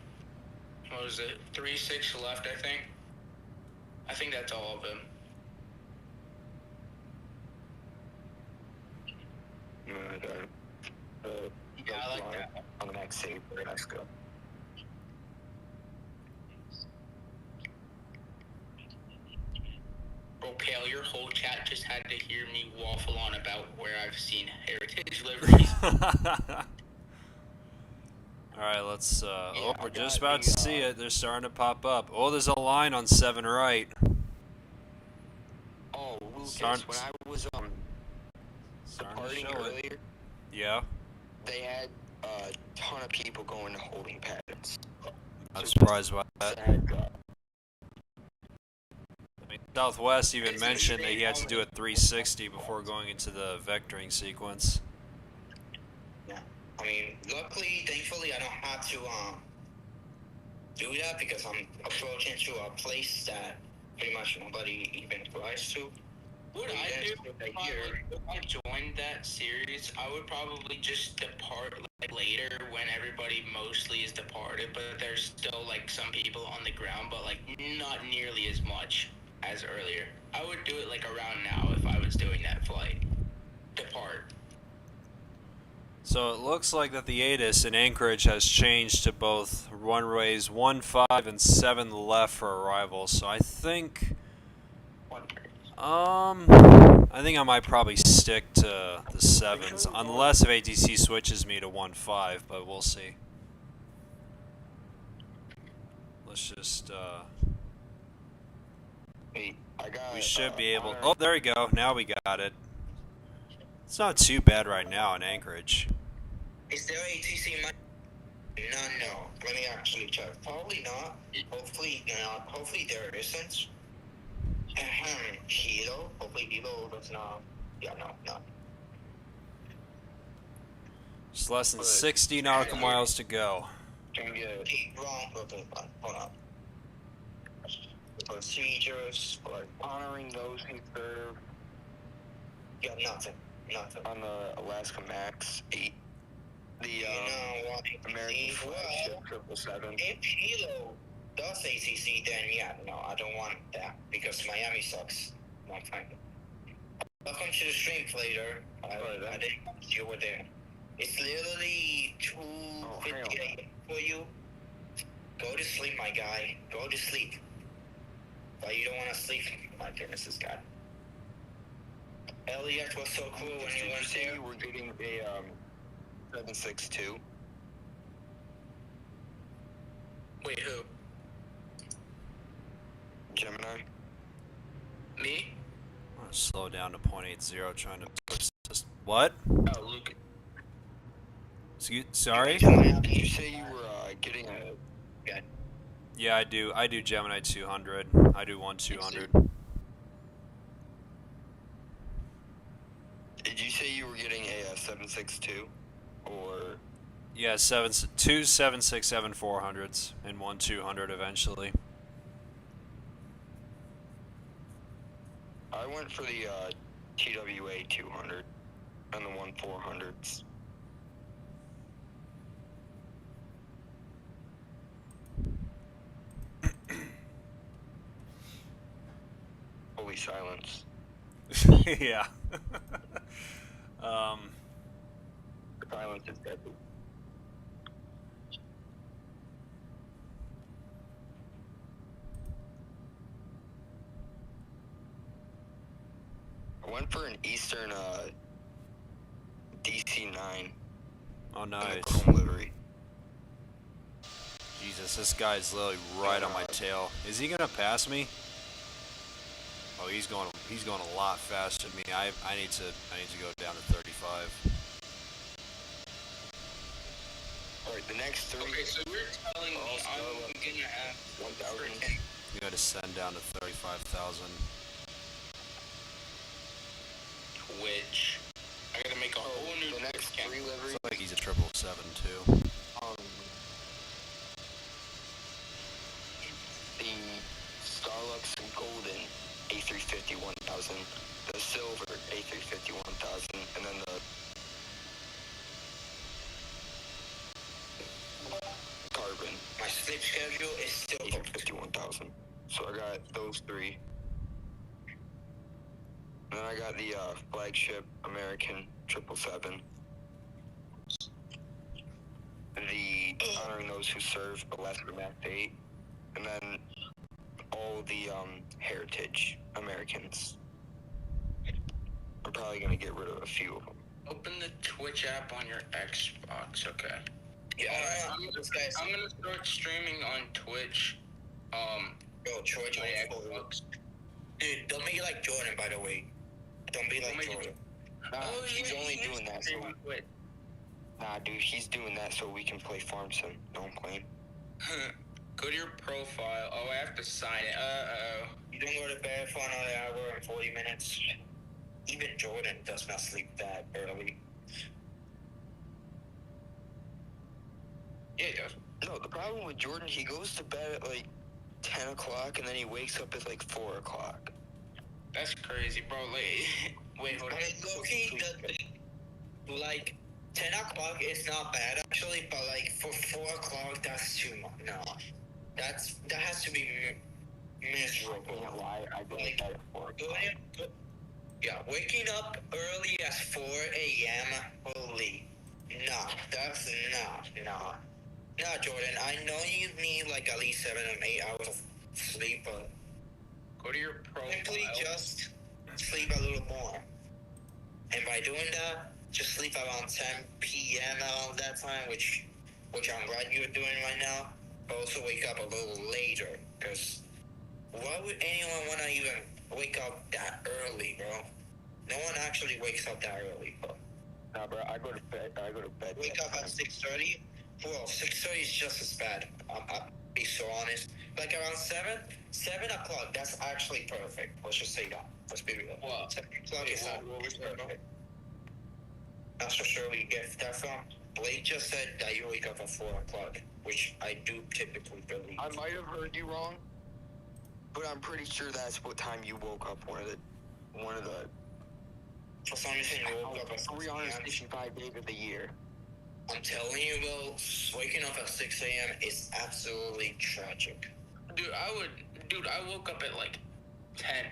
what was it, 3-6 left, I think. I think that's all of them. Yeah, I like that. On the next save, let's go. Bro, Kale, your whole chat just had to hear me waffle on about where I've seen heritage liveries. Alright, let's, we're just about to see it. They're starting to pop up. Oh, there's a line on 7 right. Oh, Lucas, when I was departing earlier, Yeah. they had a ton of people going to holding patterns. Not surprised by that. Sad God. I mean, Southwest even mentioned that he had to do a 360 before going into the vectoring sequence. Yeah. I mean, luckily, thankfully, I don't have to do that because I'm approaching to a place that pretty much nobody even flies to. What I do if I joined that series, I would probably just depart like later when everybody mostly is departed, but there's still like some people on the ground, but like not nearly as much as earlier. I would do it like around now if I was doing that flight. Depart. So it looks like that the ATIS in Anchorage has changed to both runways 15 and 7 left for arrival. So I think I might probably stick to the 7s, unless if ATC switches me to 15, but we'll see. Let's just, Hey, I got, we should be able, oh, there we go, now we got it. It's not too bad right now in Anchorage. Is there ATC? No. Let me actually check. Probably not. Hopefully not. Hopefully there isn't. Hilo. Hopefully Hilo does not. Yeah, no. Just less than 60 nautical miles to go. Wrong. Hold on. Procedures for honoring those who serve. Yeah, nothing. On the Alaska Max 8. The American flagship 777. If Hilo does ACC, then yeah, no, I don't want that because Miami sucks. No time. Welcome to the stream, Flater. I didn't deal with it. It's literally 2:58 for you. Go to sleep, my guy. Go to sleep. But you don't want to sleep. My goodness, this guy. Elliot was so cool when you went there. We're getting a 762. Wait, who? Gemini. Me? I'm gonna slow down to 0.80, trying to push this. What? Oh, Luke. Sorry? Did you say you were getting a... Yeah, I do Gemini 200. I do 1-200. Did you say you were getting a 762? Or... Yeah, 2 767-400s and 1-200 eventually. I went for the TWA 200 and the 1-400s. Holy silence. Yeah. Silence is deadly. I went for an Eastern DC-9. Oh, nice. In a chrome livery. Jesus, this guy's literally right on my tail. Is he gonna pass me? Oh, he's going a lot faster than me. I need to go down to 35. Alright, the next three. Okay, so you're telling me I'm gonna have 1,000. You gotta send down to 35,000. Twitch. I gotta make a whole new The next account. three liveries. Looks like he's a 777 too. The Starlux Golden A350 1000, the Silver A350 1000, and then the Carbon My sleep schedule is still A350 1000. So I got those three. And then I got the flagship American 777. The honoring those who serve Alaska Max 8. And then all the heritage Americans. I'm probably gonna get rid of a few of them. Open the Twitch app on your Xbox, okay. Yeah, I'm gonna start streaming on Twitch. Yo, George, my Xbox. Dude, don't be like Jordan, by the way. Don't be like Jordan. Nah, he's only doing that so Nah, dude, he's doing that so we can play farm sim. No, I'm playing. Go to your profile. Oh, I have to sign it. Uh-oh. You don't go to bed for another hour and 40 minutes. Even Jordan does not sleep that early. Yeah, it does. No, the problem with Jordan, he goes to bed at like 10 o'clock and then he wakes up at like 4 o'clock. That's crazy, bro. Like, wait, hold on. I mean, low-key, like, 10 o'clock is not bad, actually, but, like, for 4 o'clock, that's too much. No. That has to be miserable. You know why? I go to Like, bed at 4 o'clock. yeah, waking up early at 4 a.m., holy, nah, that's nah. Nah, Jordan, I know you need, like, at least 7 or 8 hours of sleep, but Go to your profile. simply just sleep a little more. And by doing that, just sleep around 10 p.m. around that time, which I'm glad you're doing right now. But also wake up a little later, because why would anyone want to even wake up that early, bro? No one actually wakes up that early, bro. Nah, bro, I go to bed. Wake up at 6:30? Well, 6:30 is just as bad. I'll be so honest. Like around 7 o'clock, that's actually perfect. Let's just say that. Let's be real. What? 7 o'clock is What was that? perfect. That's for sure where you get that from. Blake just said that you wake up at 4 o'clock, which I do typically believe. I might have heard you wrong, but I'm pretty sure that's what time you woke up. One of the For some reason, you woke up at 6 a.m. 365 days of the year. I'm telling you, bro, waking up at 6 a.m. is absolutely tragic. Dude, I woke up at like 10.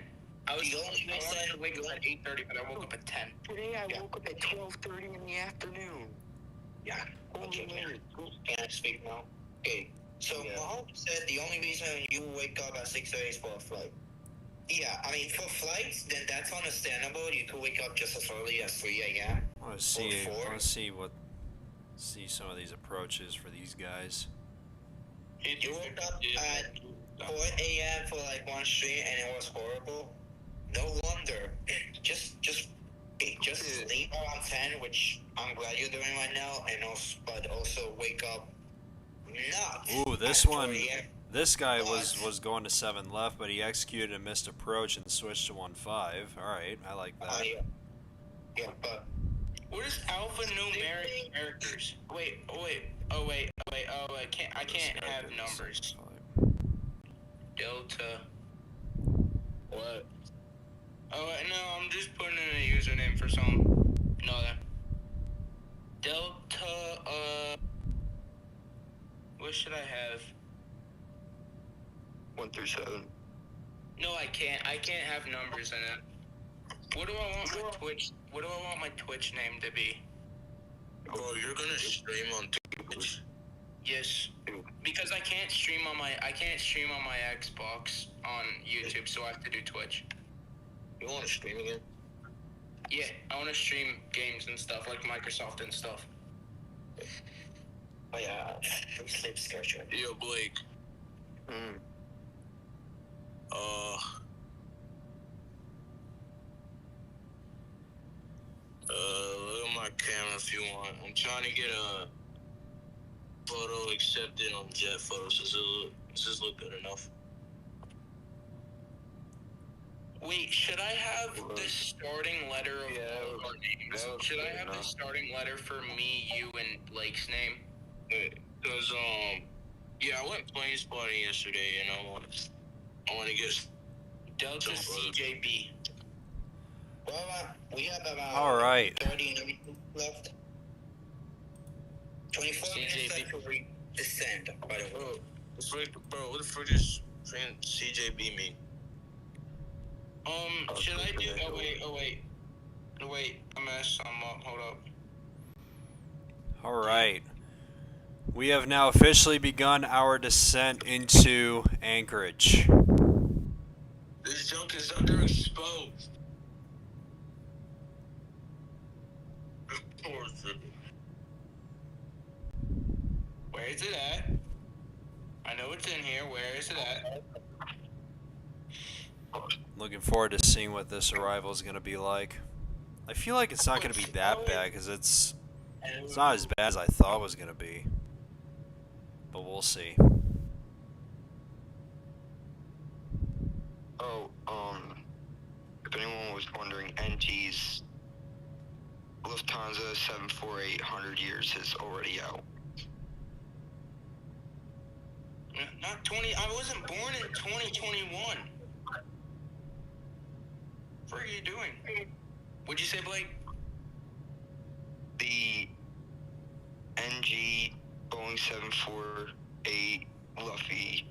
I wanted to wake up at 8:30, but I woke up at 10. Today I woke up at 12:30 in the afternoon. Yeah. Okay, can I speak now? Okay. So, Yeah. Mahal said the only reason you wake up at 6 a.m. is for a flight. Yeah, I mean, for flights, then that's understandable. You could wake up just as early as 3 a.m. I want to see some of these approaches for these guys. You woke up at 4 a.m. for like one stream and it was horrible. No wonder. Just sleep around 10, which I'm glad you're doing right now, and also wake up not. Ooh, this at one. 4 a.m. This guy was going to 7 left, but he executed a missed approach and switched to 1-5. All right, I like that. Yeah, but What is alphanumeric characters? Wait, I can't have numbers. Delta. What? Oh, no, I'm just putting in a username for some. No, that. Delta, what should I have? 1 through 7. No, I can't. I can't have numbers in it. What do I want my Twitch name to be? oh, you're gonna stream on Twitch? Yes. Because I can't stream on my Xbox on YouTube, so I have to do Twitch. You want to stream again? Yeah, I want to stream games and stuff, like Microsoft and stuff. Oh yeah, sleep schedule. Yo, Blake. Look at my camera if you want. I'm trying to get a photo accepted on Jet Photos. Does this look good enough? Wait, should I have the starting letter of all of our names? Should I have the starting letter for me, you, and Blake's name? Because, yeah, I went plane spotting yesterday, and I want to get Delta CJB. Well, we have about All right. 30 minutes left. 24 minutes left to descend, by the way. Bro, what the frick does CJB mean? Should I do? Oh wait, I messed some up. Hold up. All right. We have now officially begun our descent into Anchorage. This junk is underexposed. Where is it at? I know it's in here. Where is it at? Looking forward to seeing what this arrival is going to be like. I feel like it's not going to be that bad because it's It's not as bad as I thought it was gonna be, but we'll see. Oh, if anyone was wondering, NG's Lufthansa 748 100 years is already out. Not 20. I wasn't born in 2021. What are you doing? What'd you say, Blake? The NG Boeing 748 Luffy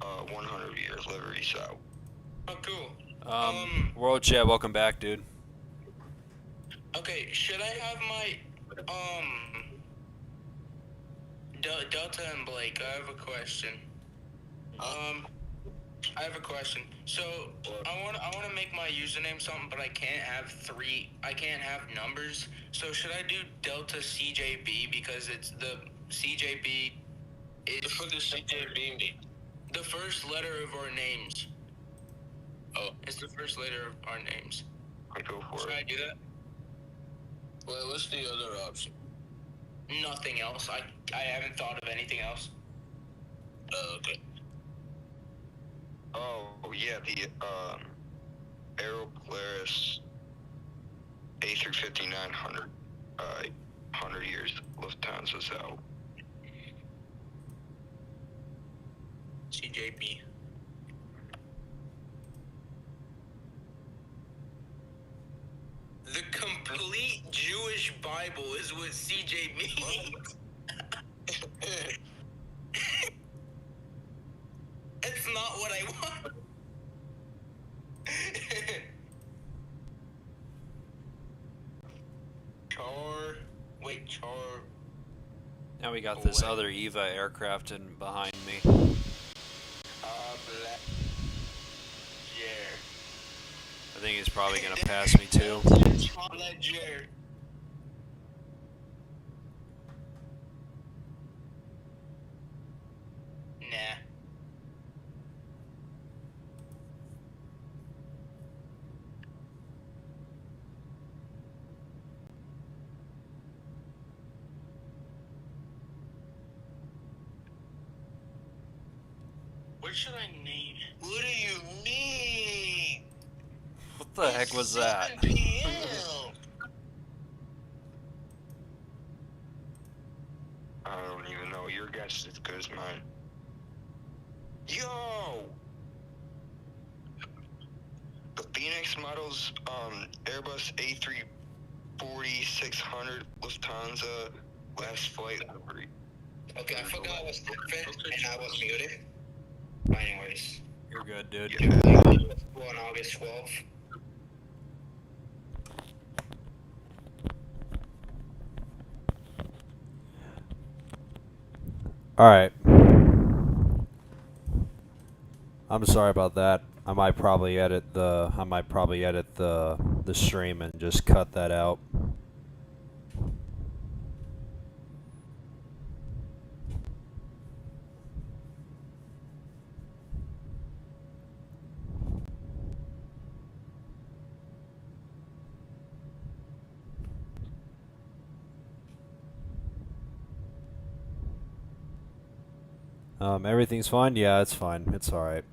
100 years livery's out. Oh, cool. World Chat, welcome back, dude. Okay, should I have my Delta and Blake? I have a question. I have a question. So I want to make my username something, but I can't have numbers. So should I do Delta CJB because it's the CJB? It's for the CJB. The first letter of our names. Oh, it's the first letter of our names. I go for Should it. I do that? Well, what's the other option? Nothing else. I haven't thought of anything else. Okay. Oh yeah, the Aeropolaris A350 900 100 years Lufthansa's out. CJB. The complete Jewish Bible is what CJ means. It's not what I want. Char. Now we got this other EVA aircraft in behind me. Black. Yeah. I think he's probably gonna pass me too. Ledger. Nah. What should I name it? What do you mean? What the heck was that? 7 p.m. I don't even know. Your guess is as good as mine. Yo! The Phoenix models, Airbus A340-600 Lufthansa last flight livery. Okay, I forgot I was different and I was muted. But anyways. You're good, dude. Yeah. On August 12th. Alright. I'm sorry about that. I might probably edit the stream and just cut that out. Everything's fine? Yeah, it's fine. It's alright.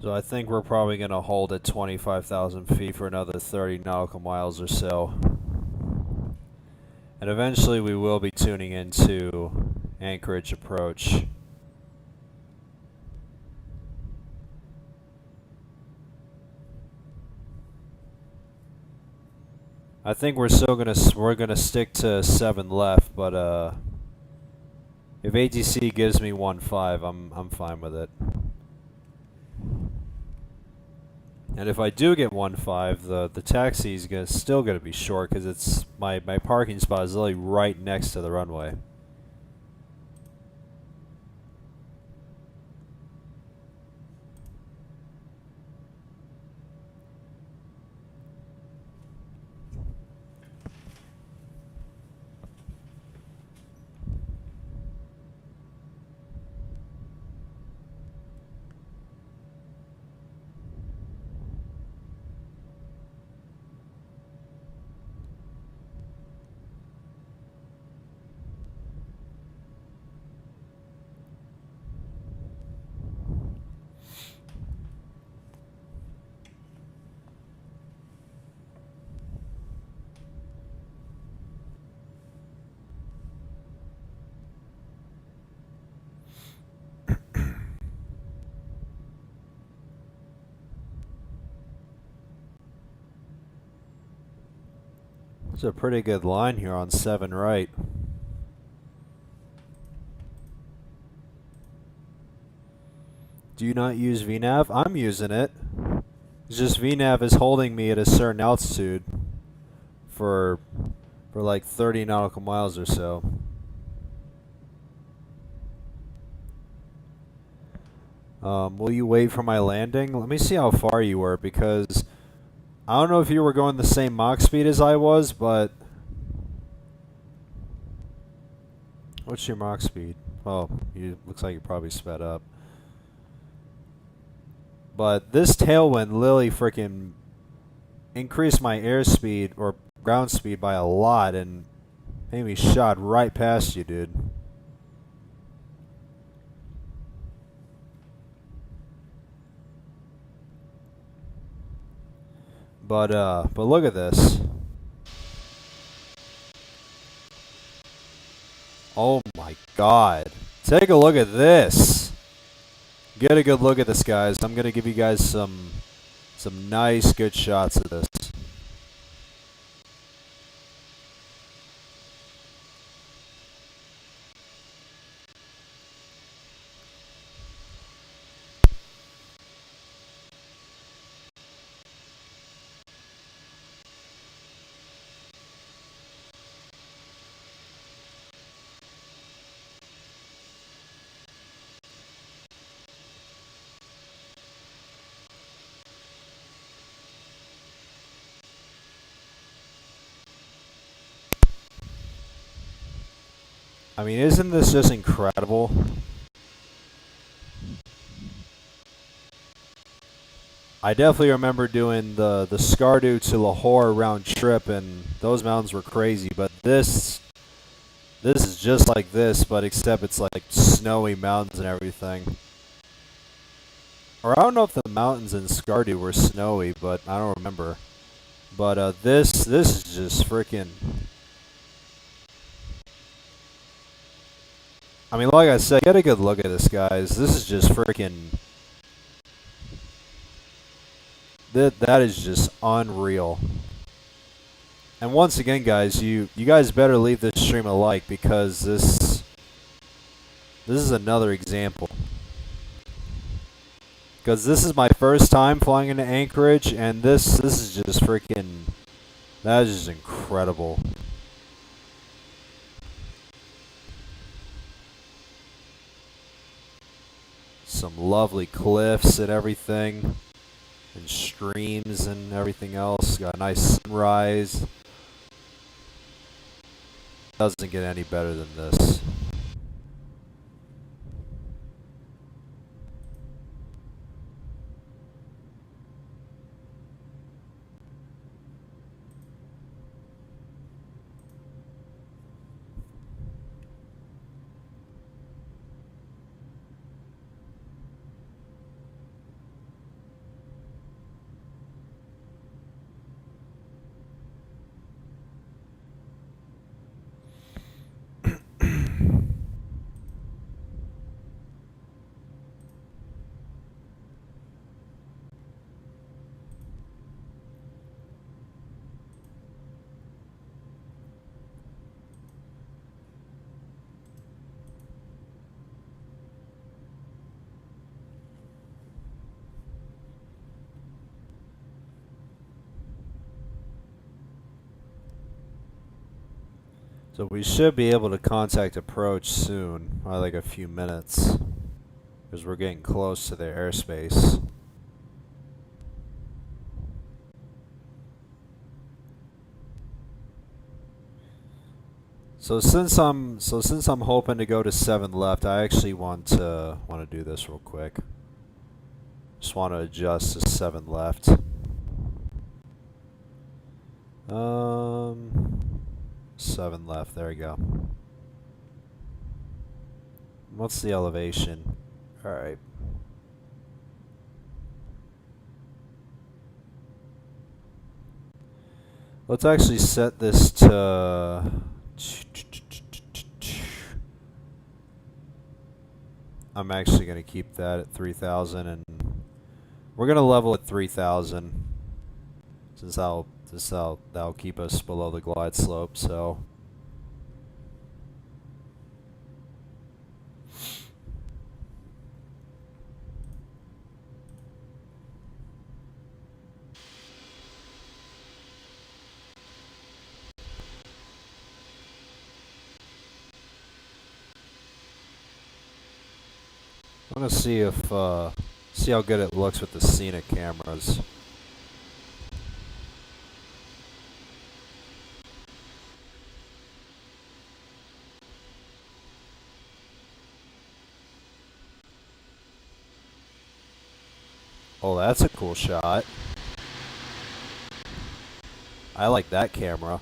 So I think we're probably going to hold at 25,000 feet for another 30 nautical miles or so. And eventually we will be tuning into Anchorage approach. I think we're still gonna stick to 7 left, but if ATC gives me 1.5, I'm fine with it. And if I do get 1.5, the taxi is still gonna be short because it's my parking spot is literally right next to the runway. It's a pretty good line here on 7 right. Do you not use VNAV? I'm using it. It's just VNAV is holding me at a certain altitude for like 30 nautical miles or so. Will you wait for my landing? Let me see how far you were, because I don't know if you were going the same Mach speed as I was, but what's your Mach speed? Oh, looks like you probably sped up. But this tailwind literally freaking increased my airspeed or ground speed by a lot and made me shot right past you, dude. But look at this. Oh my God. Take a look at this. Get a good look at this, guys. I'm gonna give you guys some nice good shots of this. I mean, isn't this just incredible? I definitely remember doing the Skardu to Lahore round trip, and those mountains were crazy. But this is just like this, but except it's like snowy mountains and everything. Or I don't know if the mountains in Skardu were snowy, but I don't remember. But this is just freaking. I mean, like I said, get a good look at this, guys. This is just freaking. That is just unreal. And once again, guys, you guys better leave this stream a like, because this is another example. Because this is my first time flying into Anchorage, and this is just freaking. That is just incredible. Some lovely cliffs and everything, and streams and everything else. Got a nice sunrise. Doesn't get any better than this. So we should be able to contact approach soon, probably like a few minutes, because we're getting close to their airspace. So since I'm hoping to go to 7 left, I actually want to do this real quick. Just want to adjust to 7 left. 7 left. There we go. What's the elevation? All right. Let's actually set this to. I'm actually going to keep that at 3,000, and we're going to level at 3,000 since that'll keep us below the glide slope. So I'm gonna see if see how good it looks with the scenic cameras. Oh, that's a cool shot. I like that camera.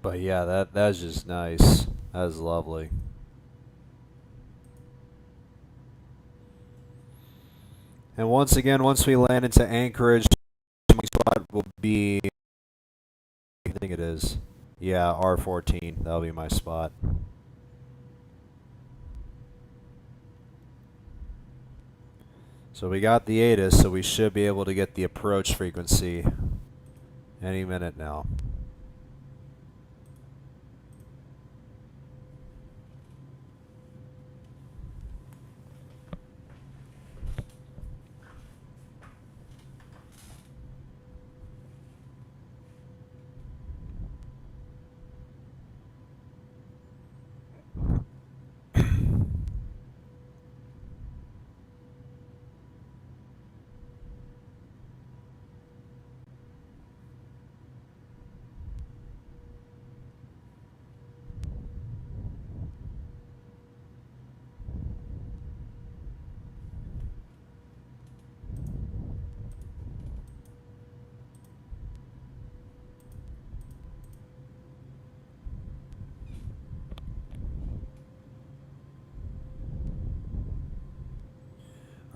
But yeah, that's just nice. That is lovely. And once again, once we land into Anchorage, my spot will be, I think it is, yeah, R14. That'll be my spot. So we got the ATIS, so we should be able to get the approach frequency any minute now.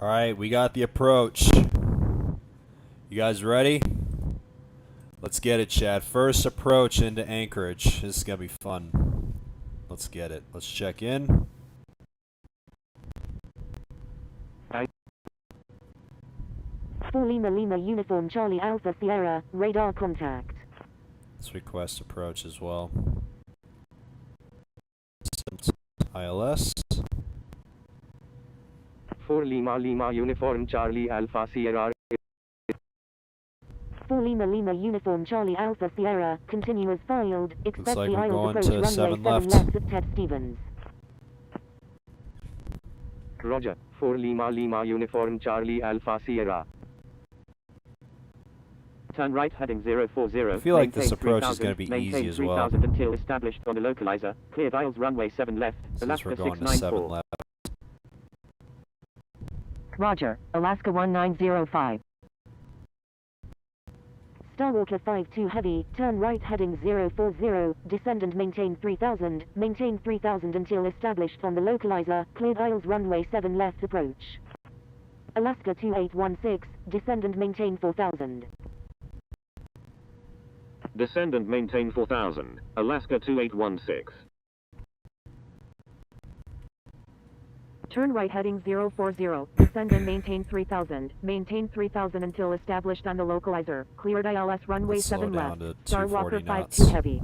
Alright, we got the approach. You guys ready? Let's get it, Chad. First approach into Anchorage. This is going to be fun. Let's get it. Let's check in. For Lima Lima Uniform Charlie Alpha Sierra, radar contact. Let's request approach as well. ILS. For Lima Lima Uniform Charlie Alpha Sierra. For Lima Lima Uniform Charlie Alpha Sierra, continue as filed. Expect like the we're aisles going approach to runway 7 7 left. left of Ted Stevens. Roger. For Lima Lima Uniform Charlie Alpha Sierra. Turn right heading 040. I feel like this maintain approach is 3000, going to be easy maintain as well. 3000 until established on the localizer. Cleared aisles runway 7 left. Since Alaska we're going to 7 694. left. Roger, Alaska 1905. Starwalker 52 Heavy, turn right heading 040, descend and maintain 3000 until established on the localizer, cleared aisles runway 7 left approach. Alaska 2816, descend and maintain 4000. Descend and maintain 4000, Alaska 2816. Turn right heading 040, descend and maintain 3000. Maintain 3000 until established on the localizer. Cleared ILS runway Let's slow 7 down left. to Star 240 Walker knots. 52 heavy.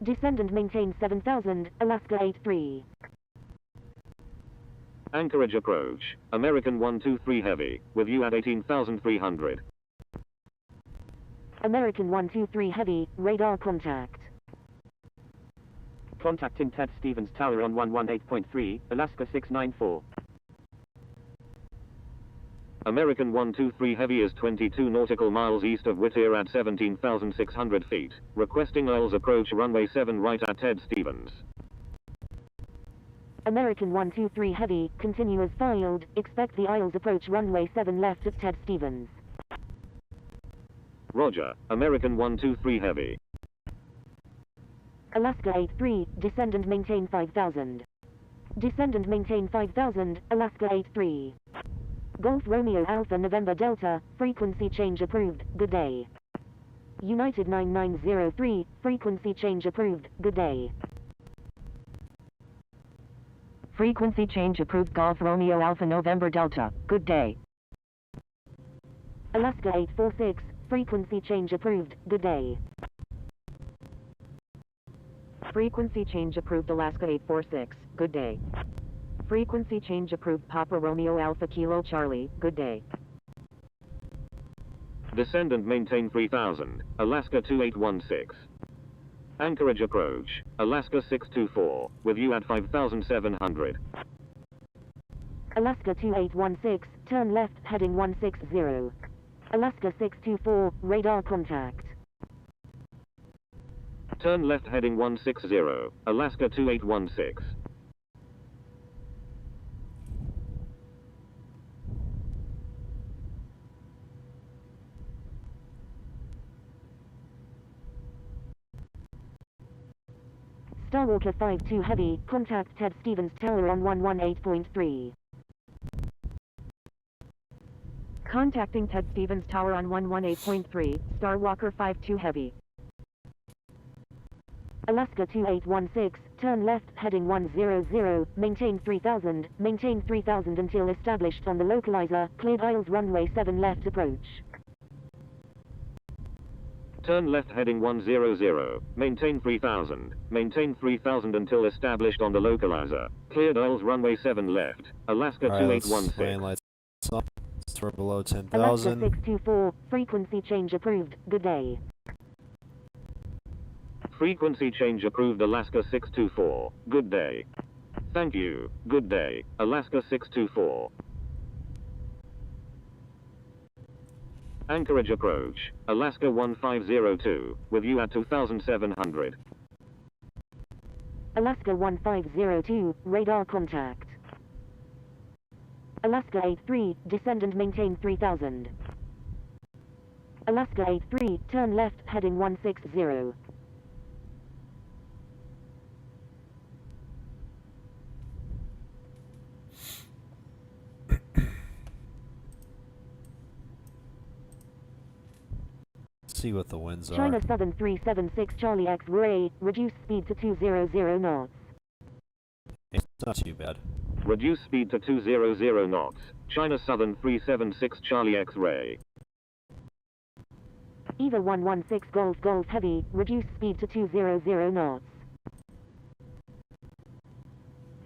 Descend and maintain 7000, Alaska 83. Anchorage approach. American 123 Heavy, with you at 18,300. American 123 Heavy, radar contact. Contacting Ted Stevens Tower on 118.3, Alaska 694. American 123 Heavy is 22 nautical miles east of Whittier at 17,600 feet. Requesting oils approach runway 7 right at Ted Stevens. American 123 Heavy, continue as filed, expect the Isles approach runway 7 left at Ted Stevens. Roger, American 123 Heavy. Alaska 83, descend and maintain 5000. Descend and maintain 5000, Alaska 83. Golf Romeo Alpha November Delta, frequency change approved, good day. United 9903, frequency change approved, good day. Frequency change approved. Golf Romeo Alpha November Delta, good day. Alaska 846, frequency change approved, good day. Frequency change approved. Alaska 846, good day. Frequency change approved. Papa Romeo Alpha Kilo Charlie, good day. Descend and maintain 3000, Alaska 2816. Anchorage approach, Alaska 624, with you at 5,700. Alaska 2816, turn left heading 160. Alaska 624, radar contact. Turn left heading 160, Alaska 2816. Starwalker 52 Heavy, contact Ted Stevens Tower on 118.3. Contacting Ted Stevens Tower on 118.3, Star Walker 52 Heavy. Alaska 2816, turn left heading 100, maintain 3000 until established on the localizer, cleared Isles runway 7 left approach. Turn left heading 100, maintain 3000 until established on the localizer, cleared Isles runway 7 left, Alaska All right, let's 2816. lane lights up. We're below Alaska 10,000. 624, frequency change approved, good day. Frequency change approved. Alaska 624, good day. Thank you, good day, Alaska 624. Anchorage approach, Alaska 1502, with you at 2,700. Alaska 1502, radar contact. Alaska 83, descend and maintain 3000. Alaska 83, turn left heading 160. See what the winds are. China Southern 376 Charlie X-ray, reduce speed to 200 knots. It's not too bad. Reduce speed to 200 knots, China Southern 376 Charlie X-ray. EVA 116 Golf Heavy, reduce speed to 200 knots.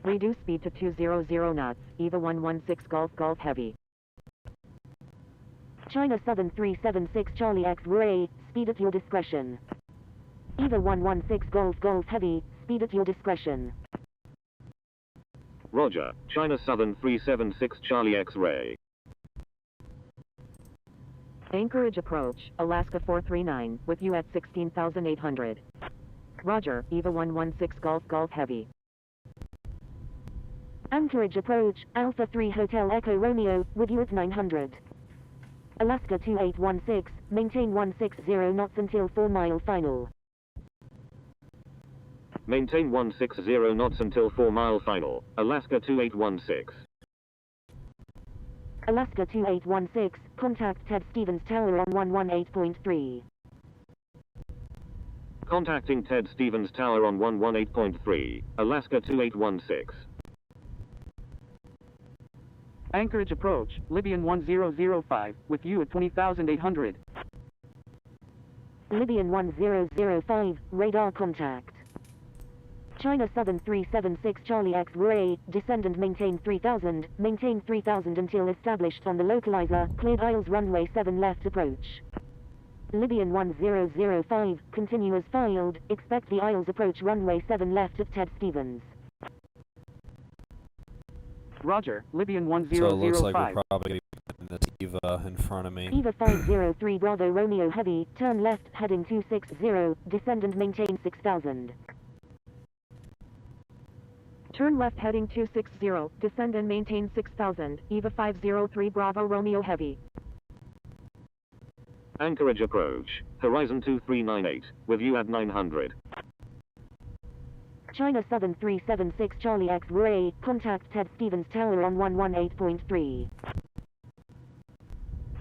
Reduce speed to 200 knots, EVA 116 Golf Heavy. China Southern 376 Charlie X-ray, speed at your discretion. EVA 116 Golf Heavy, speed at your discretion. Roger, China Southern 376 Charlie X-ray. Anchorage approach, Alaska 439, with you at 16,800. Roger, EVA 116 Golf Heavy. Anchorage approach, Alpha 3 Hotel Echo Romeo, with you at 900. Alaska 2816, maintain 160 knots until 4-mile final. Maintain 160 knots until 4-mile final, Alaska 2816. Alaska 2816, contact Ted Stevens Tower on 118.3. Contacting Ted Stevens Tower on 118.3, Alaska 2816. Anchorage approach, Libyan 1005, with you at 20,800. Libyan 1005, radar contact. China Southern 376 Charlie X-ray, descend and maintain 3000 until established on the localizer, cleared aisles runway 7 left approach. Libyan 1005, continue as filed, expect the aisles approach runway 7 left at Ted Stevens. Roger, Libyan So it looks like 1005. we're probably going to be putting this Eva in front of me. Eva 503 Bravo Romeo Heavy, turn left, heading 260, descend and maintain 6000. Turn left heading 260, descend and maintain 6000, Eva 503 Bravo Romeo Heavy. Anchorage approach, horizon 2398, with you at 900. China Southern 376 Charlie X-ray, contact Ted Stevens Tower on 118.3.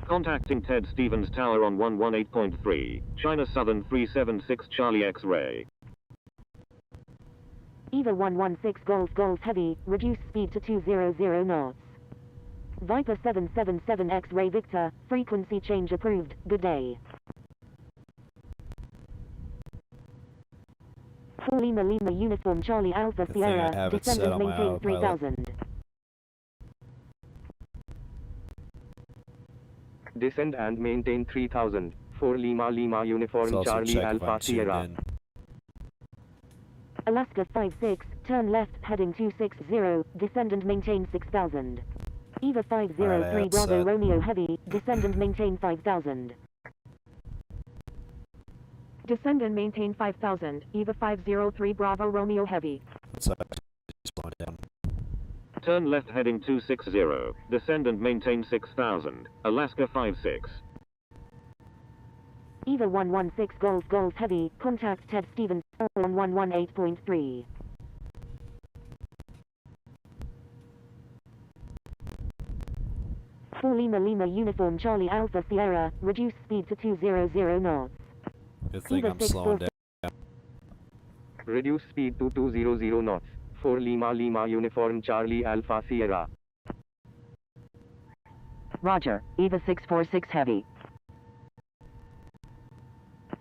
Contacting Ted Stevens Tower on 118.3, China Southern 376 Charlie X-ray. Eva 116 Golf Heavy, reduce speed to 200 knots. Viper 777 X-ray Victor, frequency change approved, good day. 4 Lima Uniform Charlie Alpha Good thing I Sierra, have it descend set and on my maintain autopilot. 3000. Descend and maintain 3000. 4 Lima Uniform Let's also Charlie check if Alpha I'm tuned Sierra. in. Alaska 56, turn left, heading 260, descend and maintain 6000. Eva 503 Alright, Bravo set. Romeo Heavy, descend and maintain 5000. Descend and maintain 5000, Eva 503 Bravo Romeo Heavy. Let's slow it down. Turn left heading 260, descend and maintain 6000, Alaska 56. Eva 116 Golf Heavy, contact Ted Stevens on 118.3. For Lima Uniform Charlie Alpha Sierra, reduce speed to 200 knots. Good thing Eva I'm slowing down. Reduce speed to 200 knots. 4 Lima Uniform Charlie Alpha Sierra. Roger, Eva 646 Heavy.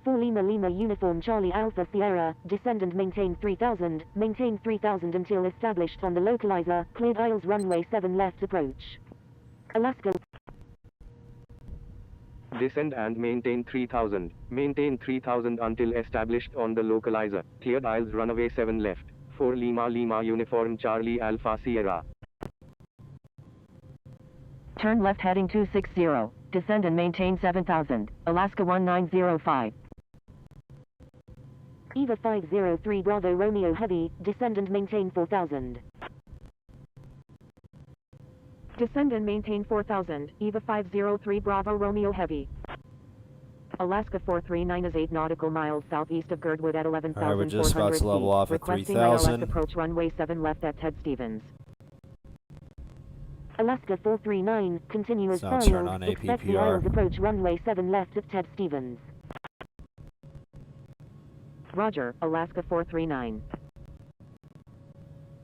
4 Lima Uniform Charlie Alpha Sierra, descend and maintain 3000 until established on the localizer, cleared aisles runway 7 left approach. Alaska. Descend and maintain 3000. Maintain 3000 until established on the localizer. Cleared aisles runway 7 left. 4 Lima Uniform Charlie Alpha Sierra. Turn left heading 260, descend and maintain 7000, Alaska 1905. Eva 503 Bravo Romeo Heavy, descend and maintain 4000. Descend and maintain 4000, Eva 503 Bravo Romeo Heavy. Alaska 439 is 8 nautical miles southeast of Girdwood at 11,400 Alright, we're just about to level off at Requesting ILS 3000. approach runway 7 left at Ted Stevens. Alaska 439, continue as Let's now turn filed, on expect the APPR. aisles approach runway 7 left at Ted Stevens. Roger, Alaska 439.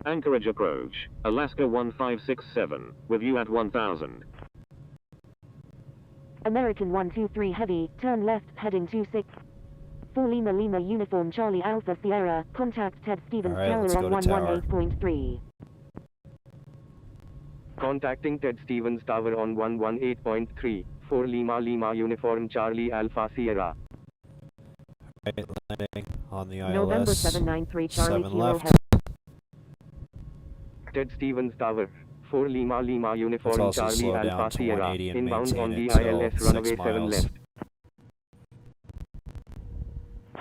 Anchorage approach, Alaska 1567, with you at 1000. American 123 Heavy, turn left, heading 26. 4 Lima Uniform Charlie Alpha Sierra, contact Ted Stevens Alright, Tower let's on go to tower. 118.3. Contacting Ted Stevens Tower on 118.3. 4 Lima Uniform Charlie Alpha Sierra. Right, landing on the ILS. November 793 Charlie 7 Kilo left. Heavy. Ted Stevens Tower. 4 Lima Uniform Let's also Charlie slow down Alpha to Sierra. 180 and Inbound on maintain the it till ILS 6 runway 7 miles. left.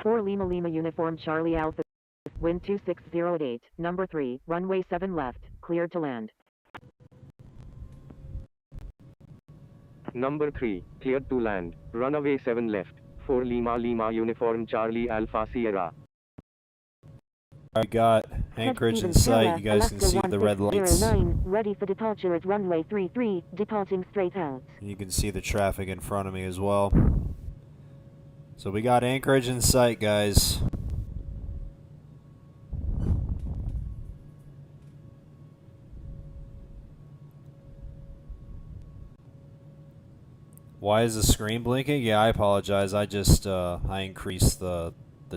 4 Lima Uniform Charlie Alpha. Wind 260 at 8, number 3, runway 7 left, cleared to land. Number 3, cleared to land. Runway 7 left. 4 Lima Uniform Charlie Alpha Sierra. I got Anchorage in sight. You guys can see the red lights. 1609, ready for departure at runway 33, departing straight out. You can see the traffic in front of me as well. So we got Anchorage in sight, guys. Why is the screen blinking? Yeah, I apologize. I just I increased the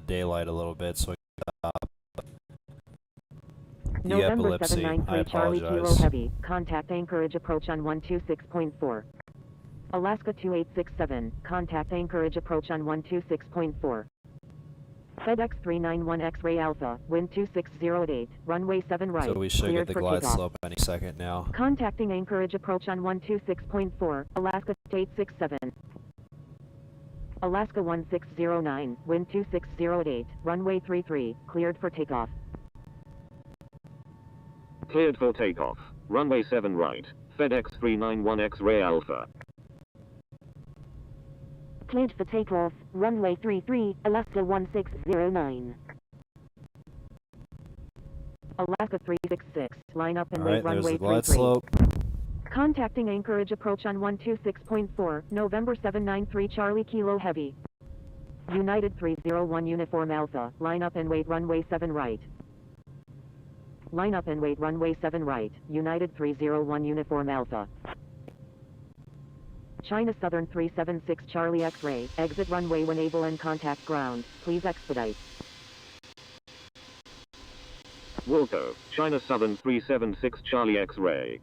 daylight a little bit so I could stop the November epilepsy. I 793 Charlie Kilo apologize. Heavy. Contact Anchorage approach on 126.4. Alaska 2867. Contact Anchorage approach on 126.4. FedEx 391 X-Ray Alpha. Wind 2608. Runway 7 right. So we should Cleared get the for glide takeoff. slope any second now. Contacting Anchorage approach on 126.4. Alaska 867. Alaska 1609. Wind 2608. Runway 33. Cleared for takeoff. Cleared for takeoff. Runway 7 right. FedEx 391 X-Ray Alpha. Cleared for takeoff, runway 33, Alaska 1609. Alaska 366. Line up and Alright, wait there's runway the glide 33. slope. Contacting Anchorage approach on 126.4. November 793 Charlie Kilo Heavy. United 301 Uniform Alpha. Line up and wait runway 7 right. Line up and wait runway 7 right. United 301 Uniform Alpha. China Southern 376 Charlie X-Ray. Exit runway when able and contact ground. Please expedite. Wilco, China Southern 376 Charlie X-Ray.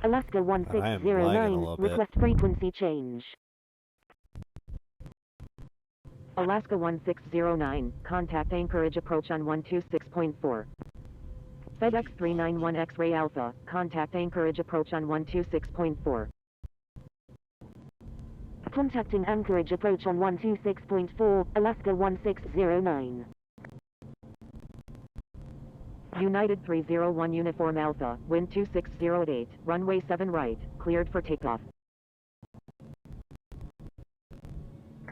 Alaska I am lagging a 1609, little bit. request frequency change. Alaska 1609. Contact Anchorage approach on 126.4. FedEx 391 X-Ray Alpha. Contact Anchorage approach on 126.4. Contacting Anchorage approach on 126.4, Alaska 1609. United 301 Uniform Alpha. Wind 2608. Runway 7 right. Cleared for takeoff.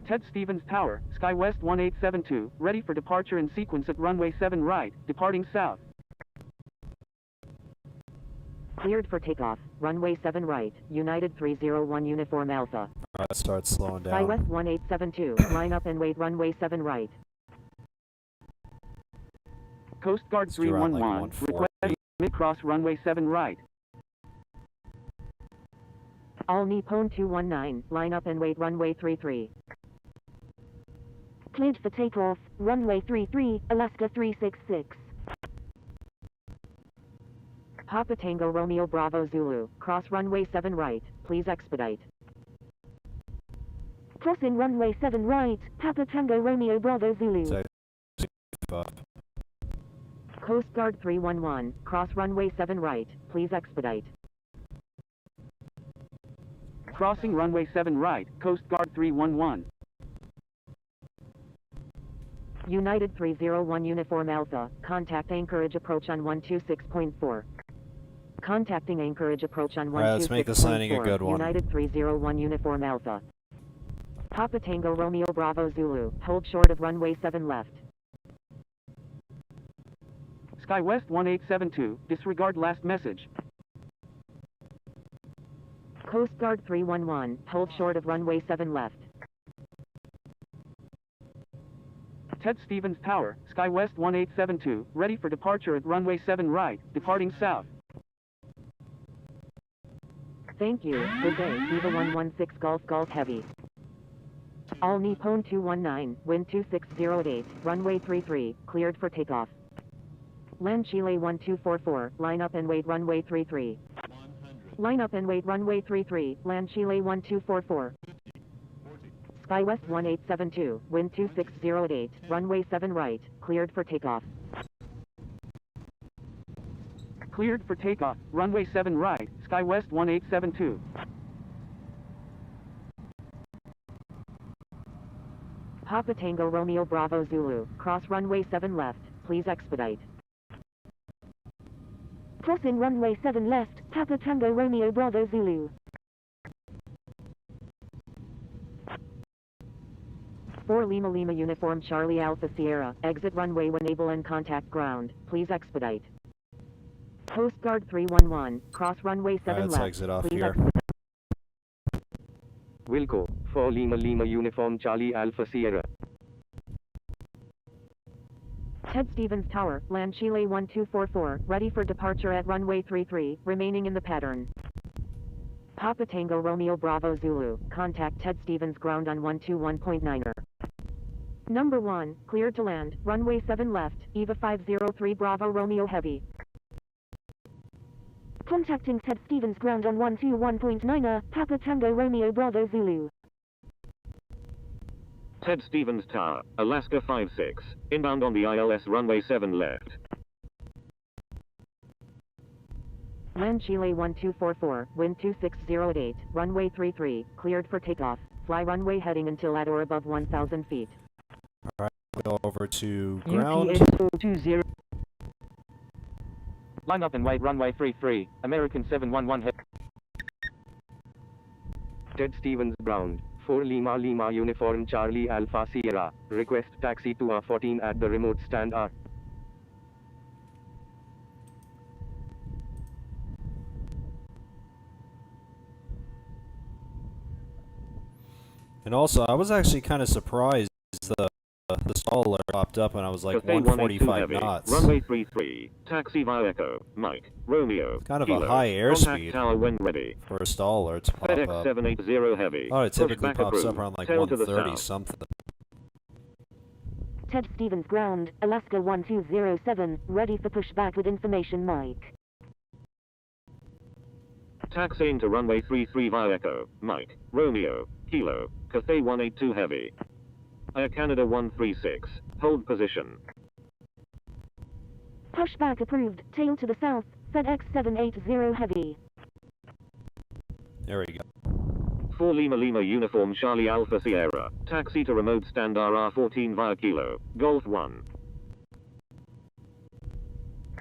Ted Stevens Tower, SkyWest 1872, ready for departure in sequence at runway 7 right, departing south. Cleared for takeoff. Runway 7 right. United 301 Uniform Alpha. Alright, start slowing down. SkyWest 1872. Line up and wait runway 7 right. Coast Guard Let's do around, like, 311, 140. request mid-cross runway 7 right. All Nippon 219. Line up and wait runway 33. Cleared for takeoff, runway 33, Alaska 366. Papa Tango Romeo Bravo Zulu. Cross runway 7 right. Please expedite. Crossing runway 7 right, Papa Tango Romeo Bravo Zulu. Second up. Coast Guard 311. Cross runway 7 right. Please expedite. Crossing runway 7 right, Coast Guard 311. United 301 Uniform Alpha. Contact Anchorage approach on 126.4. Contacting Anchorage approach on 126.4. Alright, let's make this landing a good one. United 301 Uniform Alpha. Papa Tango Romeo Bravo Zulu. Hold short of runway 7 left. SkyWest 1872, disregard last message. Coast Guard 311. Hold short of runway 7 left. Ted Stevens Tower, SkyWest 1872, ready for departure at runway 7 right, departing south. Thank you. Good day. Viva 116 Golf Heavy. All Nippon 219. Wind 2608. Runway 33. Cleared for takeoff. Land Chile 1244. Line up and wait runway 33. Line up and wait runway 33. Land Chile 1244. SkyWest 1872. Wind 2608. Runway 7 right. Cleared for takeoff. Cleared for takeoff, runway 7 right, SkyWest 1872. Papa Tango Romeo Bravo Zulu. Cross runway 7 left. Please expedite. Crossing runway 7 left, Papa Tango Romeo Bravo Zulu. 4 Lima Lima Uniform Charlie Alpha Sierra. Exit runway when able and contact ground. Please expedite. Coast Guard 311. Cross runway 7 Alright, let's left. exit off Please here. Wilco, 4 Lima Lima Uniform Charlie Alpha Sierra. Ted Stevens Tower, Land Chile 1244, ready for departure at runway 33, remaining in the pattern. Papa Tango Romeo Bravo Zulu, contact Ted Stevens ground on 121.9er. Number 1, cleared to land, runway 7 left, EVA 503 Bravo Romeo Heavy. Contacting Ted Stevens ground on 121.9er, Papa Tango Romeo Bravo Zulu. Ted Stevens Tower, Alaska 56, inbound on the ILS runway 7 left. Land Chile 1244, wind 2608, runway 33, cleared for takeoff. Fly runway heading until at or above 1,000 feet. Alright, go over to ground. UT-8020. Line up and wait runway 33, American 711 head. Ted Stevens ground. 4 Lima Lima Uniform Charlie Alpha Sierra. Request taxi to A14 at the remote stand R. And also, I was actually kind of surprised the stall alert popped up and I was like Cathay 182 145 heavy, knots. runway 33, taxi via Echo, Mike, Romeo, Kind of Kilo, a high contact airspeed tower when ready. for a stall alert to pop FedEx up. 780 heavy, Oh, it typically pushback pops approved, up around like tail to the 130 south. something. Ted Stevens ground, Alaska 1207, ready for pushback with information Mike. Taxiing to runway 33 via Echo, Mike, Romeo, Kilo, Cathay 182 heavy. Air Canada 136, hold position. Pushback approved, tail to the south, FedEx 780 heavy. There we go. 4 Lima Lima Uniform Charlie Alpha Sierra, taxi to remote stand RR14 via Kilo, Golf 1.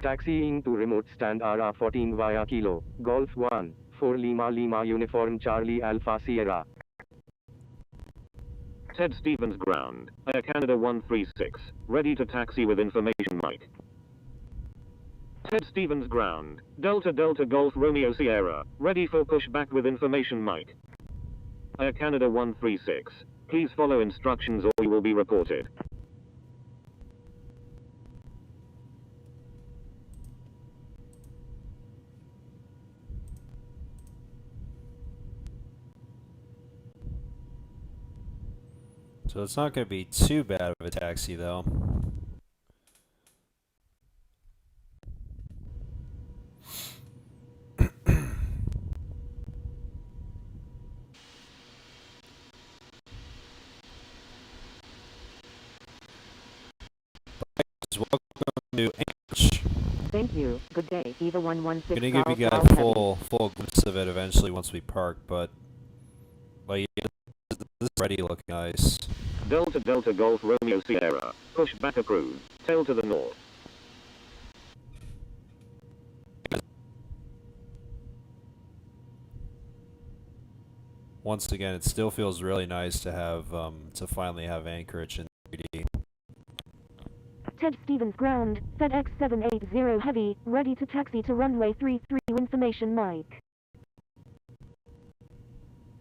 Taxiing to remote stand RR14 via Kilo, Golf 1. 4 Lima Lima Uniform Charlie Alpha Sierra. Ted Stevens ground, Air Canada 136, ready to taxi with information Mike. Ted Stevens ground, Delta Delta Golf Romeo Sierra, ready for pushback with information Mike. Air Canada 136, please follow instructions or you will be reported. So it's not going to be too bad of a taxi though. Welcome to Anchorage. Thank you. Good day. EVA 116 Gonna give you Golf guys Golf full glimpse of it eventually once we park, but yeah, this is already looking nice. Delta Delta Golf Romeo Sierra, pushback approved, tail to the north. Once again, it still feels really nice to have to finally have Anchorage in 3D. Ted Stevens ground, FedEx 780 heavy, ready to taxi to runway 33 information Mike.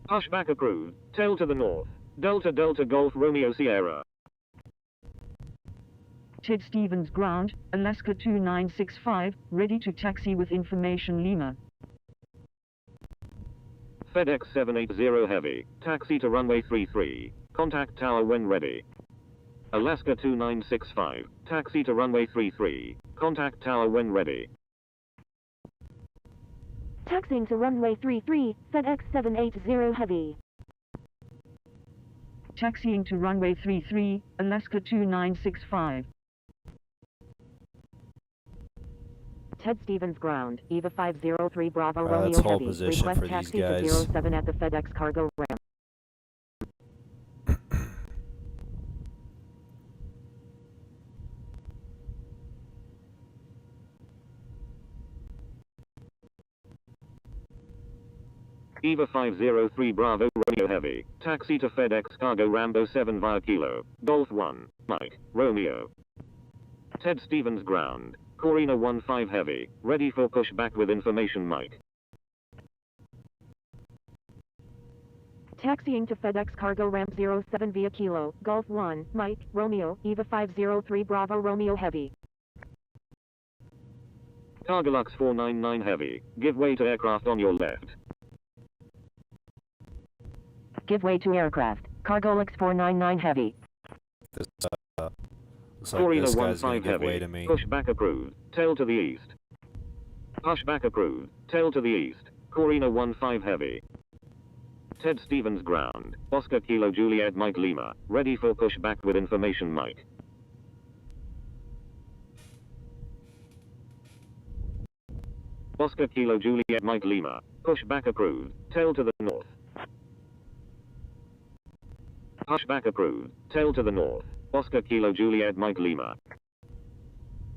Pushback approved, tail to the north. Delta Delta Golf Romeo Sierra. Ted Stevens ground, Alaska 2965, ready to taxi with information Lima. FedEx 780 heavy, taxi to runway 33, contact tower when ready. Alaska 2965, taxi to runway 33, contact tower when ready. Taxiing to runway 33, FedEx 780 heavy. Taxiing to runway 33, Alaska 2965. Ted Stevens ground, EVA 503 Bravo That's Romeo whole Heavy. position Request for these taxi guys. to 07 at the FedEx cargo ramp. EVA 503 Bravo Romeo Heavy, taxi to FedEx Cargo Rambo 7 via Kilo, Golf 1, Mike, Romeo. Ted Stevens ground, Corina 15 Heavy, ready for pushback with information Mike. Taxiing to FedEx cargo ramp 07 via Kilo, Golf 1, Mike, Romeo, EVA 503 Bravo Romeo Heavy. Cargolux 499 Heavy, give way to aircraft on your left. Give way to aircraft. Cargo X499 Heavy. This looks like Corina this guy's gonna 15 give way heavy. to me. Push back approved. Tail to the east. Push back approved. Tail to the east. Corina 15 heavy. Ted Stevens ground. Oscar Kilo Juliet Mike Lima. Ready for pushback with information Mike. Oscar Kilo Juliet Mike Lima. Pushback approved. Tail to the north. Pushback approved. Tail to the north. Oscar Kilo Juliet Mike Lima.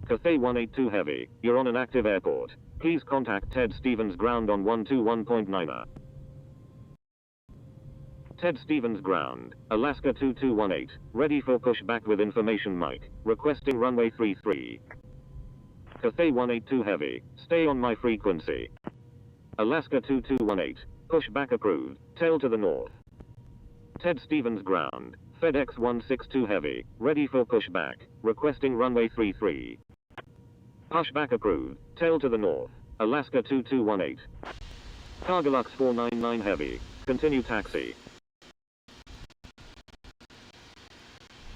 Cathay 182 heavy. You're on an active airport. Please contact Ted Stevens ground on 121.9er. Ted Stevens ground. Alaska 2218. Ready for pushback with information Mike. Requesting runway 33. Cathay 182 heavy. Stay on my frequency. Alaska 2218. Pushback approved. Tail to the north. Ted Stevens ground. FedEx 162 heavy. Ready for pushback. Requesting runway 33. Pushback approved. Tail to the north. Alaska 2218. Cargolux 499 heavy. Continue taxi.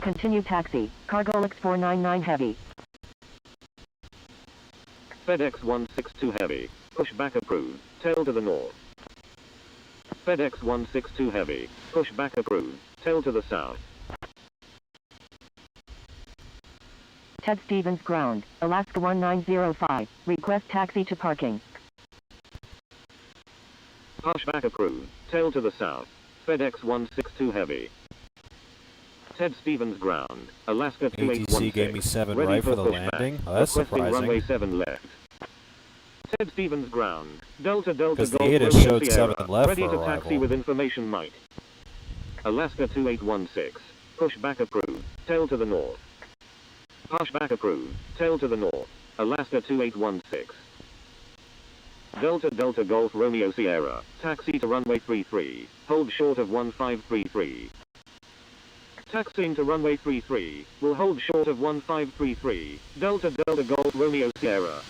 Continue taxi. Cargo X499 Heavy. FedEx 162 heavy. Pushback approved. Tail to the north. FedEx 162 heavy. Pushback approved. Tail to the south. Ted Stevens ground. Alaska 1905. Request taxi to parking. Pushback approved. Tail to the south. FedEx 162 heavy. Ted Stevens ground. Alaska 2816. ATC gave me 7 Ready right for the pushback. landing. Oh, that's Requesting runway surprising. 7 left. Ted Stevens ground. Delta Delta Because the Golf ATIS Romeo showed Sierra. 7 left Ready for to taxi arrival. with information Mike. Alaska 2816. Pushback approved. Tail to the north. Pushback approved. Tail to the north. Alaska 2816. Delta Delta Golf Romeo Sierra. Taxi to runway 33. Hold short of 1533. Taxiing to runway 33. Will hold short of 1533. Delta Delta Golf Romeo Sierra.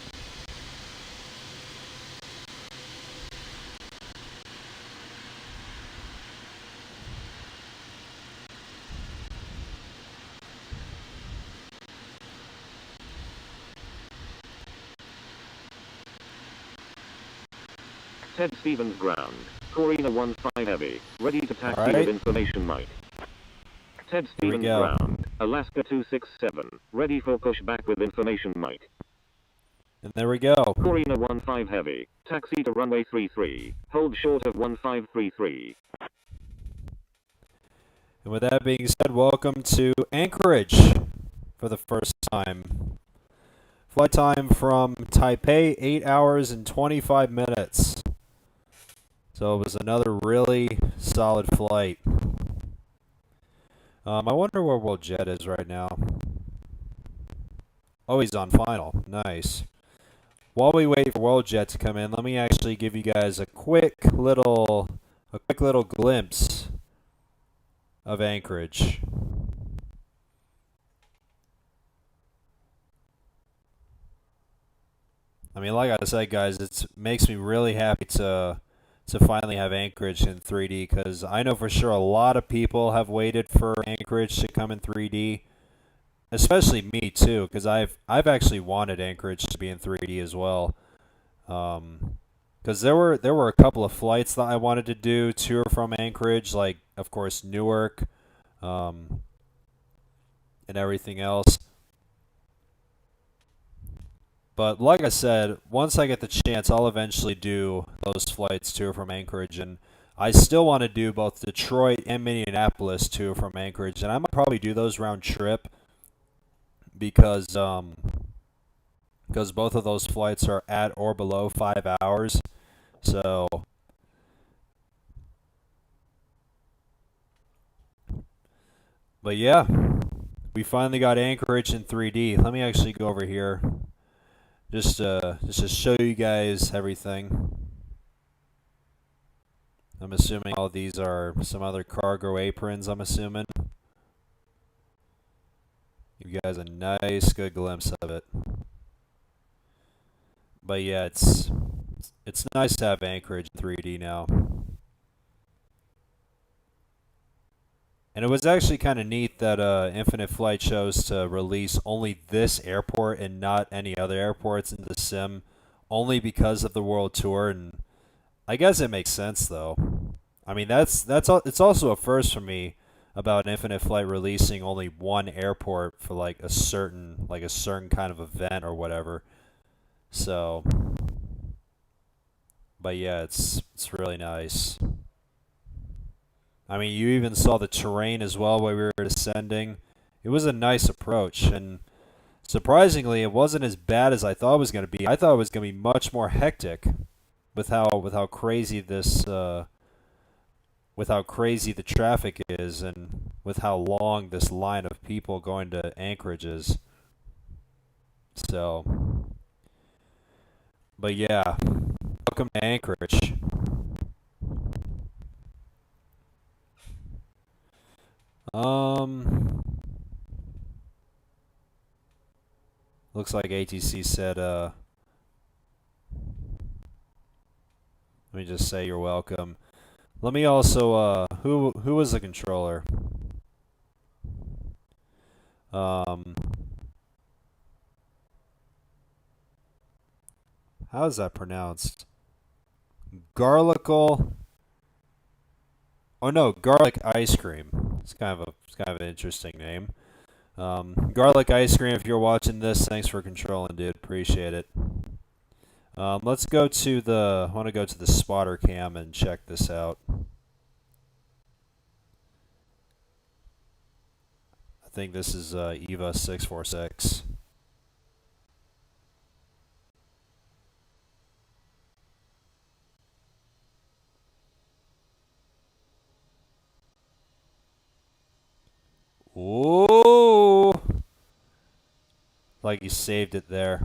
Ted Stevens ground. Corina 15 heavy. Ready to taxi Alright. with information Mike. Ted Here we Stevens go. ground. Alaska 267. Ready for pushback with information Mike. And there we go. Corina 15 heavy. Taxi to runway 33. Hold short of 1533. And with that being said, welcome to Anchorage for the first time. Flight time from Taipei, 8 hours and 25 minutes. So it was another really solid flight. I wonder where World Jet is right now. Oh, he's on final. Nice. While we wait for World Jet to come in, let me actually give you guys a quick little glimpse of Anchorage. I mean, like I said, guys, it makes me really happy to finally have Anchorage in 3D, because I know for sure a lot of people have waited for Anchorage to come in 3D, especially me too, because I've actually wanted Anchorage to be in 3D as well. Because there were a couple of flights that I wanted to do to or from Anchorage, like of course Newark, and everything else. But like I said, once I get the chance, I'll eventually do those flights to or from Anchorage, and I still want to do both Detroit and Minneapolis to or from Anchorage, and I might probably do those round trip because both of those flights are at or below 5 hours. So but yeah, we finally got Anchorage in 3D. Let me actually go over here. Just to show you guys everything. I'm assuming all these are some other cargo aprons, I'm assuming. Give you guys a nice, good glimpse of it. But yeah, it's nice to have Anchorage 3D now. And it was actually kind of neat that Infinite Flight chose to release only this airport and not any other airports in the sim, only because of the World Tour. And I guess it makes sense though. I mean, it's also a first for me about Infinite Flight releasing only one airport for like a certain kind of event or whatever. So, but yeah, it's really nice. I mean, you even saw the terrain as well while we were descending. It was a nice approach, and surprisingly, it wasn't as bad as I thought it was going to be. I thought it was going to be much more hectic with how crazy this with how crazy the traffic is, and with how long this line of people going to Anchorage is. So, but yeah, welcome to Anchorage. Looks like ATC said, let me just say you're welcome. Let me also, who was the controller? How is that pronounced? Garlical. Oh no, garlic ice cream. It's kind of an interesting name. Garlic ice cream. If you're watching this, thanks for controlling, dude. Appreciate it. Let's go to the. I want to go to the spotter cam and check this out. I think this is Eva 646. Ooh! Like you saved it there.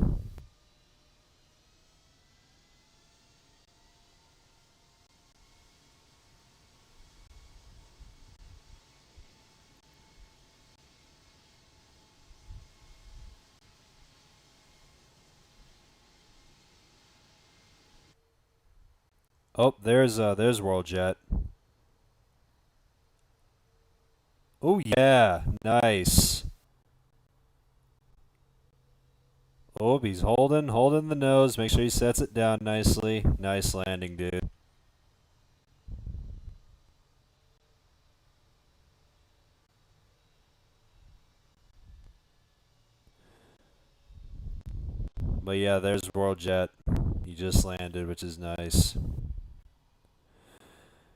Oh, there's WorldJet. Oh yeah, nice. Oh, he's holding the nose. Make sure he sets it down nicely. Nice landing, dude. But yeah, there's WorldJet. He just landed, which is nice.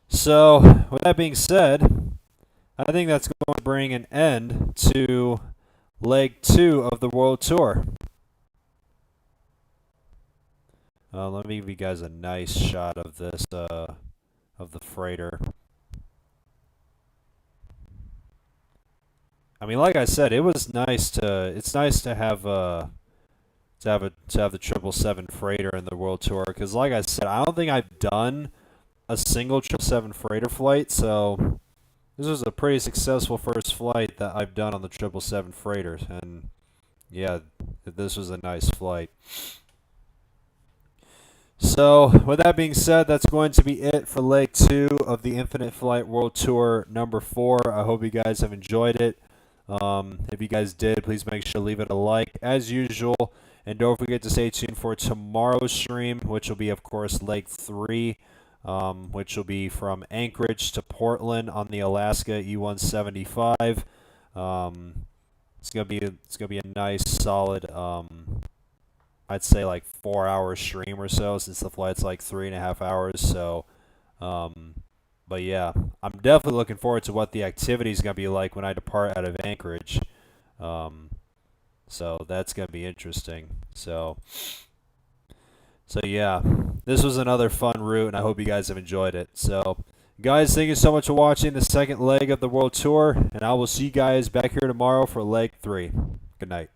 So, with that being said, I think that's going to bring an end to leg 2 of the World Tour. Let me give you guys a nice shot of this, of the freighter. I mean, like I said, it's nice to have the 777 freighter in the World Tour, because like I said, I don't think I've done a single 777 freighter flight, so this was a pretty successful first flight that I've done on the 777 freighter, and yeah, this was a nice flight. So, with that being said, that's going to be it for leg 2 of the Infinite Flight World Tour number 4. I hope you guys have enjoyed it. If you guys did, please make sure to leave it a like as usual. And don't forget to stay tuned for tomorrow's stream, which will be, of course, leg 3, which will be from Anchorage to Portland on the Alaska E-175. It's gonna be a nice, solid, I'd say like 4-hour stream or so, since the flight's like 3.5 hours. So, but yeah, I'm definitely looking forward to what the activity is gonna be like when I depart out of Anchorage. So that's gonna be interesting. So yeah, this was another fun route, and I hope you guys have enjoyed it. So, guys, thank you so much for watching the second leg of the World Tour, and I will see you guys back here tomorrow for leg 3. Good night.